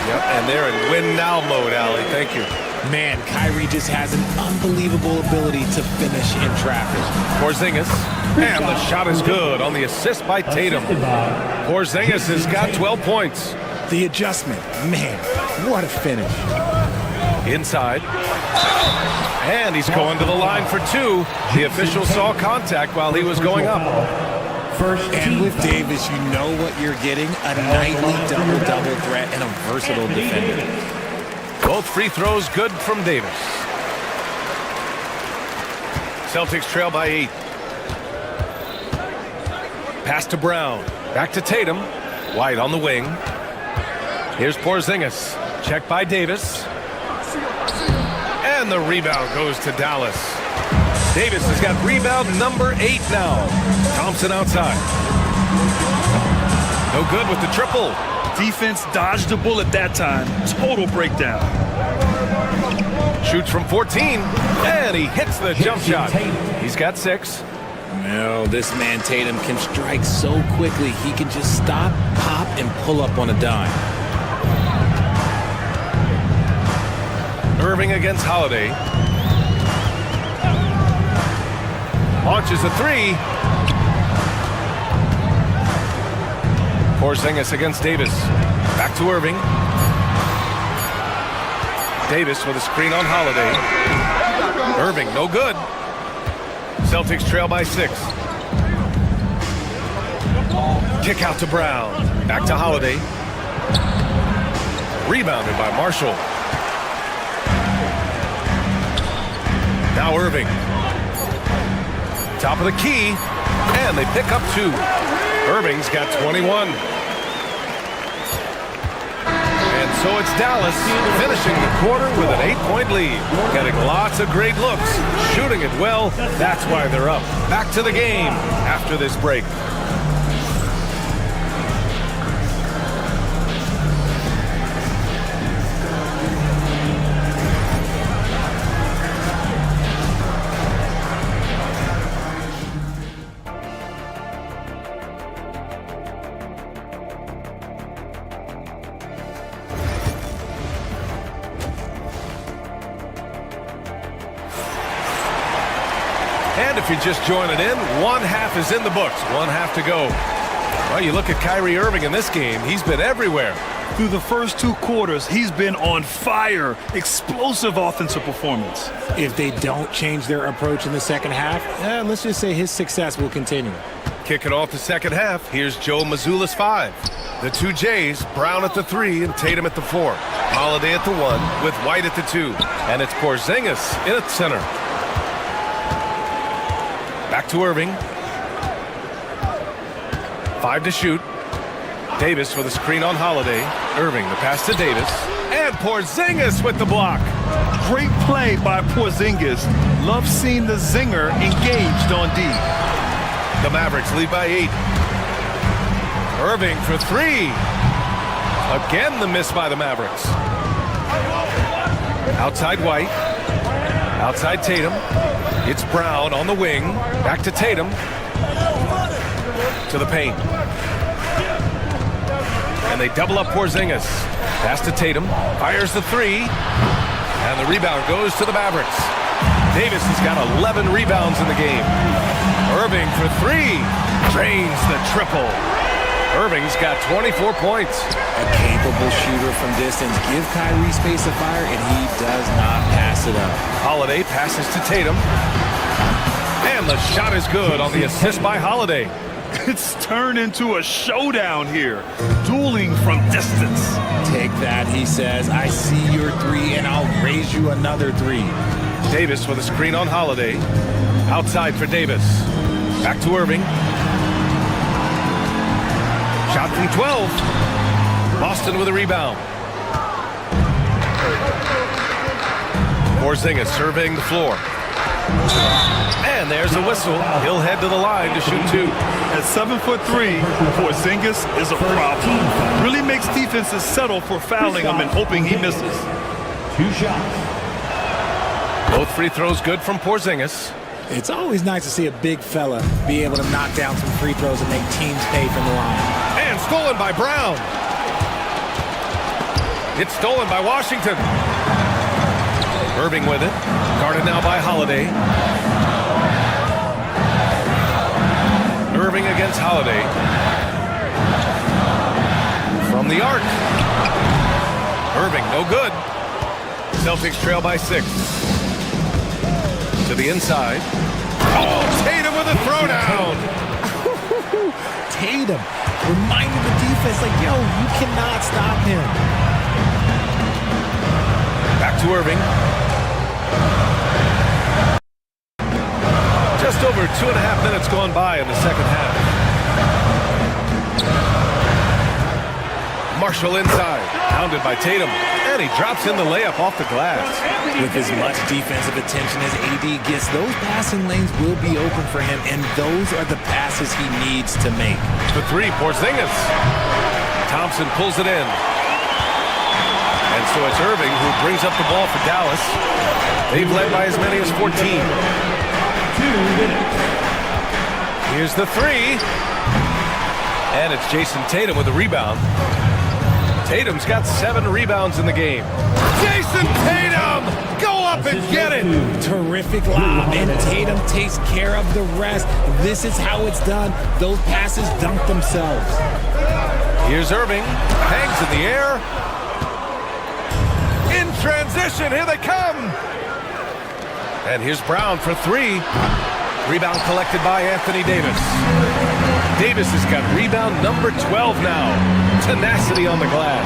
A: Yep, and they're in win now mode, Allie. Thank you.
M: Man, Kyrie just has an unbelievable ability to finish in traffic.
A: Porzingis, and the shot is good on the assist by Tatum. Porzingis has got 12 points.
M: The adjustment, man, what a finish.
A: Inside. And he's going to the line for two. The official saw contact while he was going up.
M: And with Davis, you know what you're getting, a nightly double-double threat and a versatile defender.
A: Both free throws good from Davis. Celtics trail by 8. Pass to Brown. Back to Tatum. White on the wing. Here's Porzingis. Checked by Davis. And the rebound goes to Dallas. Davis has got rebound number 8 now. Thompson outside. No good with the triple.
B: Defense dodged the bullet that time. Total breakdown.
A: Shoots from 14, and he hits the jump shot. He's got 6.
N: No, this man Tatum can strike so quickly. He can just stop, pop, and pull up on a dime.
A: Irving against Holiday. Launches a 3. Porzingis against Davis. Back to Irving. Davis with a screen on Holiday. Irving, no good. Celtics trail by 6. Kick out to Brown. Back to Holiday. Rebounded by Marshall. Now Irving. Top of the key. And they pick up 2. Irving's got 21. And so it's Dallas finishing the quarter with an 8-point lead. Getting lots of great looks. Shooting it well. That's why they're up. Back to the game after this break. And if you're just joining in, one half is in the books. One half to go. Well, you look at Kyrie Irving in this game. He's been everywhere.
B: Through the first 2 quarters, he's been on fire. Explosive offensive performance.
M: If they don't change their approach in the second half, let's just say his success will continue.
A: Kicking off the second half, here's Joe Mazzulla's 5. The 2 Jays, Brown at the 3 and Tatum at the 4. Holiday at the 1 with White at the 2. And it's Porzingis in at center. Back to Irving. 5 to shoot. Davis with a screen on Holiday. Irving, the pass to Davis. And Porzingis with the block.
B: Great play by Porzingis. Love seeing the zinger engaged on D.
A: The Mavericks lead by 8. Irving for 3. Again, the miss by the Mavericks. Outside White. Outside Tatum. It's Brown on the wing. Back to Tatum. To the paint. And they double up Porzingis. Pass to Tatum. Fires the 3. And the rebound goes to the Mavericks. Davis has got 11 rebounds in the game. Irving for 3. Drains the triple. Irving's got 24 points.
M: A capable shooter from distance. Give Kyrie space to fire, and he does not pass it up.
A: Holiday passes to Tatum. And the shot is good on the assist by Holiday.
B: It's turned into a showdown here. Dueling from distance.
M: Take that, he says. I see your 3, and I'll raise you another 3.
A: Davis with a screen on Holiday. Outside for Davis. Back to Irving. Shot from 12. Boston with a rebound. Porzingis surveying the floor. And there's a whistle. He'll head to the line to shoot two.
B: At 7'3", Porzingis is a problem. Really makes defenses settle for fouling him and hoping he misses.
D: 2 shots.
A: Both free throws good from Porzingis.
M: It's always nice to see a big fella be able to knock down some free throws and make teams pay from the line.
A: And stolen by Brown. It's stolen by Washington. Irving with it. Guarded now by Holiday. Irving against Holiday. From the arc. Irving, no good. Celtics trail by 6. To the inside. Oh, Tatum with a throwdown.
M: Tatum reminding the defense, like, yo, you cannot stop him.
A: Back to Irving. Just over 2.5 minutes gone by in the second half. Marshall inside, pounded by Tatum, and he drops in the layup off the glass.
N: With as much defensive attention as AD gets, those passing lanes will be open for him, and those are the passes he needs to make.
A: The three, Porzingis. Thompson pulls it in. And so it's Irving who brings up the ball for Dallas. They've led by as many as 14.
D: 2 minutes.
A: Here's the three. And it's Jason Tatum with the rebound. Tatum's got 7 rebounds in the game. Jason Tatum! Go up and get it!
M: Terrific lob, and Tatum takes care of the rest. This is how it's done. Those passes dunk themselves.
A: Here's Irving. Hangs in the air. In transition, here they come! And here's Brown for 3. Rebound collected by Anthony Davis. Davis has got rebound number 12 now. Tenacity on the glass.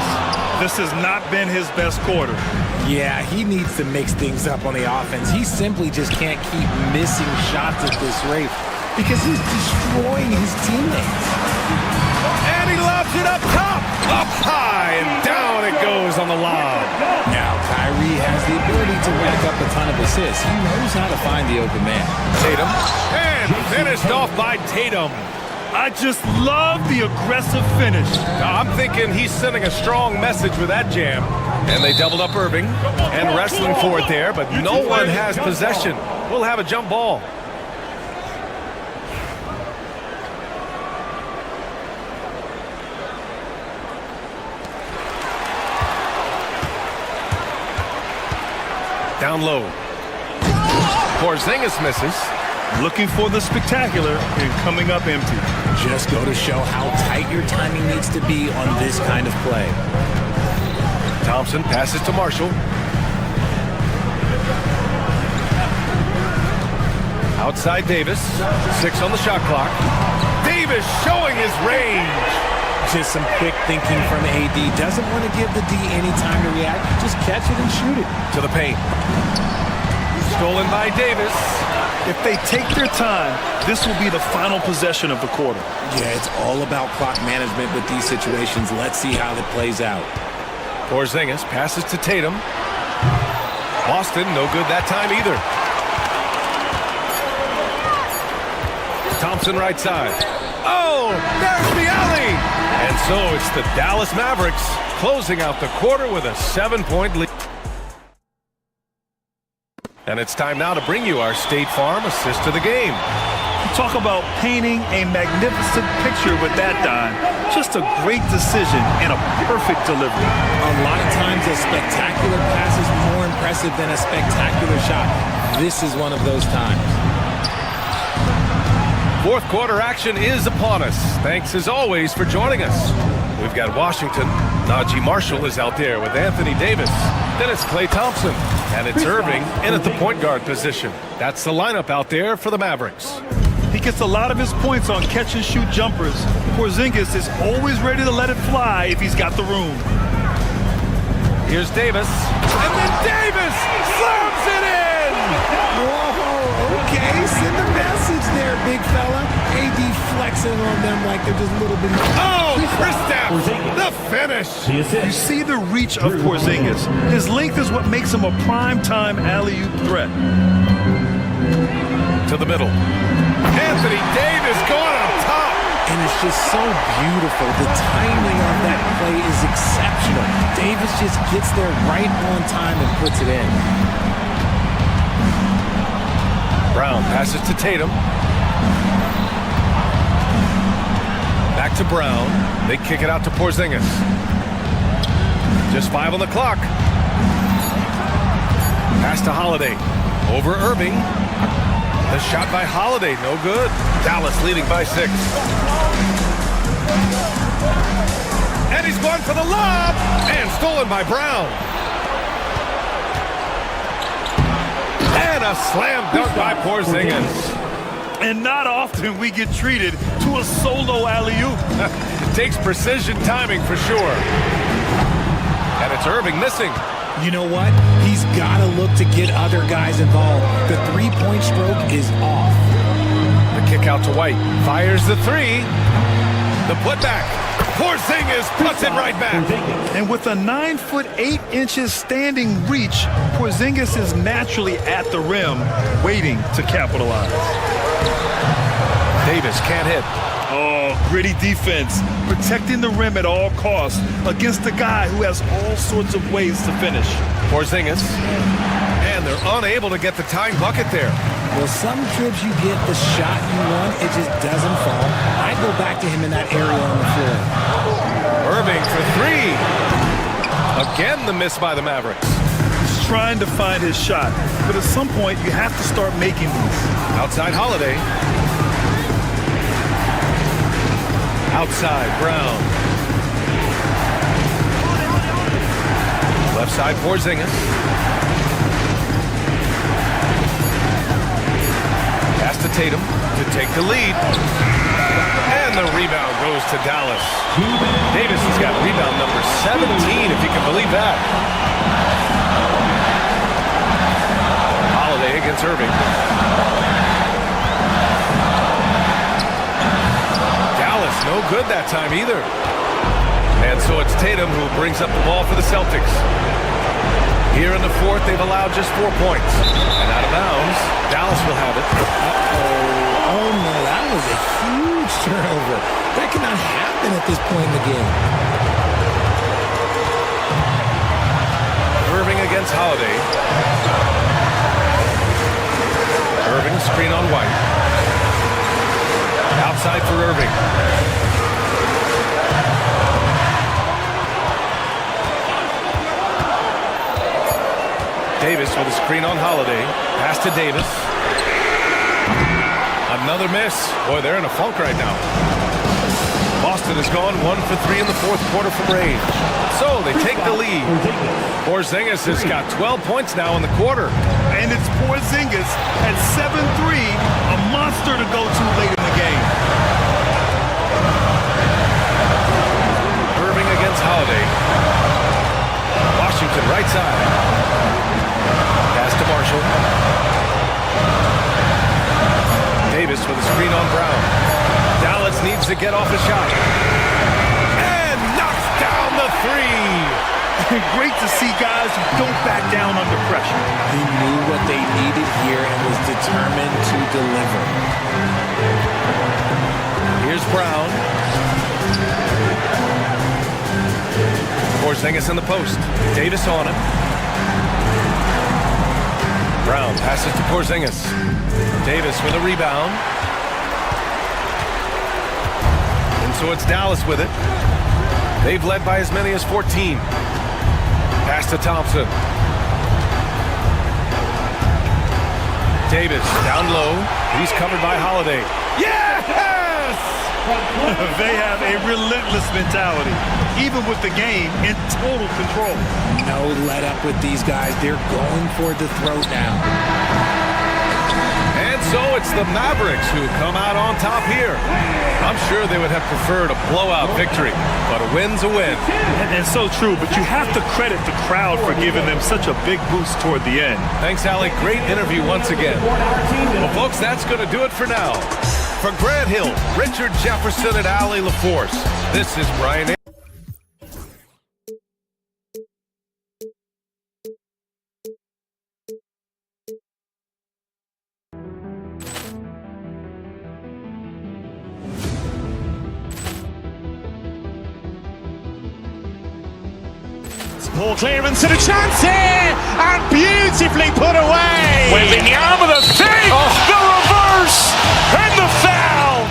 B: This has not been his best quarter.
M: Yeah, he needs to mix things up on the offense. He simply just can't keep missing shots at this rate because he's destroying his teammates.
A: And he lobs it up top, up high, and down it goes on the lob.
M: Now, Kyrie has the ability to rack up a ton of assists. He knows how to find the open man.
A: Tatum, and finished off by Tatum.
B: I just love the aggressive finish.
A: I'm thinking he's sending a strong message with that jam. And they doubled up Irving and wrestling for it there, but no one has possession. We'll have a jump ball. Down low. Porzingis misses.
B: Looking for the spectacular and coming up empty.
N: Just go to show how tight your timing needs to be on this kind of play.
A: Thompson passes to Marshall. Outside Davis. 6 on the shot clock. Davis showing his range.
M: Just some quick thinking from AD. Doesn't want to give the D any time to react. Just catch it and shoot it.
A: To the paint. Stolen by Davis.
B: If they take their time, this will be the final possession of the quarter.
N: Yeah, it's all about clock management with these situations. Let's see how that plays out.
A: Porzingis passes to Tatum. Boston, no good that time either. Thompson right side. Oh, there's the alley! And so it's the Dallas Mavericks closing out the quarter with a 7-point lead. And it's time now to bring you our State Farm assist of the game.
B: Talk about painting a magnificent picture with that dime. Just a great decision and a perfect delivery.
M: A lot of times a spectacular pass is more impressive than a spectacular shot. This is one of those times.
A: Fourth quarter action is upon us. Thanks as always for joining us. We've got Washington. Najee Marshall is out there with Anthony Davis. Then it's Klay Thompson. And it's Irving in at the point guard position. That's the lineup out there for the Mavericks.
B: He gets a lot of his points on catch-and-shoot jumpers. Porzingis is always ready to let it fly if he's got the room.
A: Here's Davis. And then Davis slams it in!
M: Whoa, okay, sit big fella. AD flexing on them like they're just little bitty.
A: Oh, Kristaps, the finish.
B: You see the reach of Porzingis. His length is what makes him a prime-time alley-oop threat.
A: To the middle. Anthony Davis going up top.
M: And it's just so beautiful. The timing of that play is exceptional. Davis just gets there right on time and puts it in.
A: Brown passes to Tatum. Back to Brown. They kick it out to Porzingis. Just 5 on the clock. Pass to Holiday. Over Irving. The shot by Holiday, no good. Dallas leading by 6. And he's going for the lob. And stolen by Brown. And a slam dunk by Porzingis.
B: And not often we get treated to a solo alley-oop.
A: Takes precision timing for sure. And it's Irving missing.
M: You know what? He's got to look to get other guys involved. The three-point stroke is off.
A: The kick out to White. Fires the 3. The putback. Porzingis puts it right back.
B: And with a 9'8" standing reach, Porzingis is naturally at the rim, waiting to capitalize.
A: Davis can't hit.
B: Oh, gritty defense, protecting the rim at all costs against a guy who has all sorts of ways to finish.
A: Porzingis, and they're unable to get the tying bucket there.
M: Well, some trips you get the shot you want, it just doesn't fall. I go back to him in that area on the floor.
A: Irving for 3. Again, the miss by the Mavericks.
B: He's trying to find his shot, but at some point you have to start making these.
A: Outside Holiday. Outside, Brown. Left side, Porzingis. Pass to Tatum to take the lead. And the rebound goes to Dallas. Davis has got rebound number 17, if you can believe that. Holiday against Irving. No good that time either. And so it's Tatum who brings up the ball for the Celtics. Here in the 4th, they've allowed just 4 points. And out of bounds, Dallas will have it.
M: Oh no, that was a huge turnover. That cannot happen at this point in the game.
A: Irving against Holiday. Irving, screen on White. Outside for Irving. Davis with a screen on Holiday. Pass to Davis. Another miss. Boy, they're in a funk right now. Boston has gone 1 for 3 in the 4th quarter from range. So they take the lead. Porzingis has got 12 points now in the quarter.
B: And it's Porzingis at 7'3", a monster to go to late in the game.
A: Irving against Holiday. Washington right side. Pass to Marshall. Davis with a screen on Brown. Dallas needs to get off a shot. And knocks down the 3.
B: Great to see guys who don't back down under pressure.
M: He knew what they needed here and was determined to deliver.
A: Here's Brown. Porzingis in the post. Davis on it. Brown passes to Porzingis. Davis with a rebound. And so it's Dallas with it. They've led by as many as 14. Pass to Thompson. Davis down low. He's covered by Holiday. Yes!
B: They have a relentless mentality, even with the game in total control.
M: No let up with these guys. They're going for the throat now.
A: And So it's the Mavericks who come out on top here. I'm sure they would have preferred a blowout victory, but a win's a win.
B: And so true, but you have to credit the crowd for giving them such a big boost toward the end.
A: Thanks, Allie. Great interview once again. Well, folks, that's going to do it for now. For Grant Hill, Richard Jefferson, and Allie LaForce, this is Brian.
E: Poor clearance and a chance here, and beautifully put away. Wembanyama the fake, the reverse, and the foul.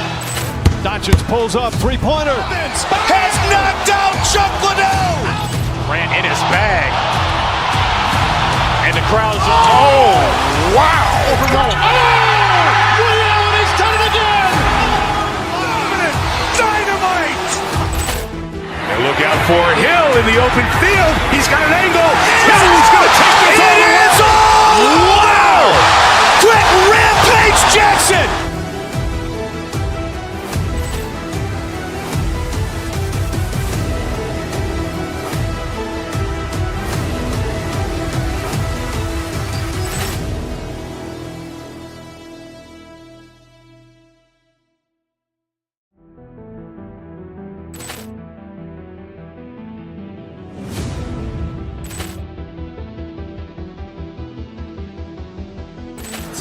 P: Doncic pulls up, three-pointer.
E: Has knocked out Chuck Liddell. Grant in his bag, and the crowd's oh wow.
P: He's done it again.
E: Dynamite. And look out for Hill in the open field. He's got an angle. Hill's going to take this all the way. Wow! Quick Rampage Jackson.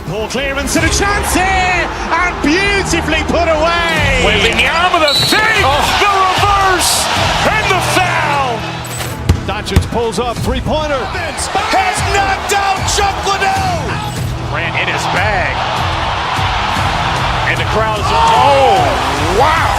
E: Poor clearance and a chance here, and beautifully put away. Wembanyama the fake, the reverse, and the foul.
P: Doncic pulls up, three-pointer.
E: Has knocked out Chuck Liddell. Grant in his bag, and the crowd's oh wow.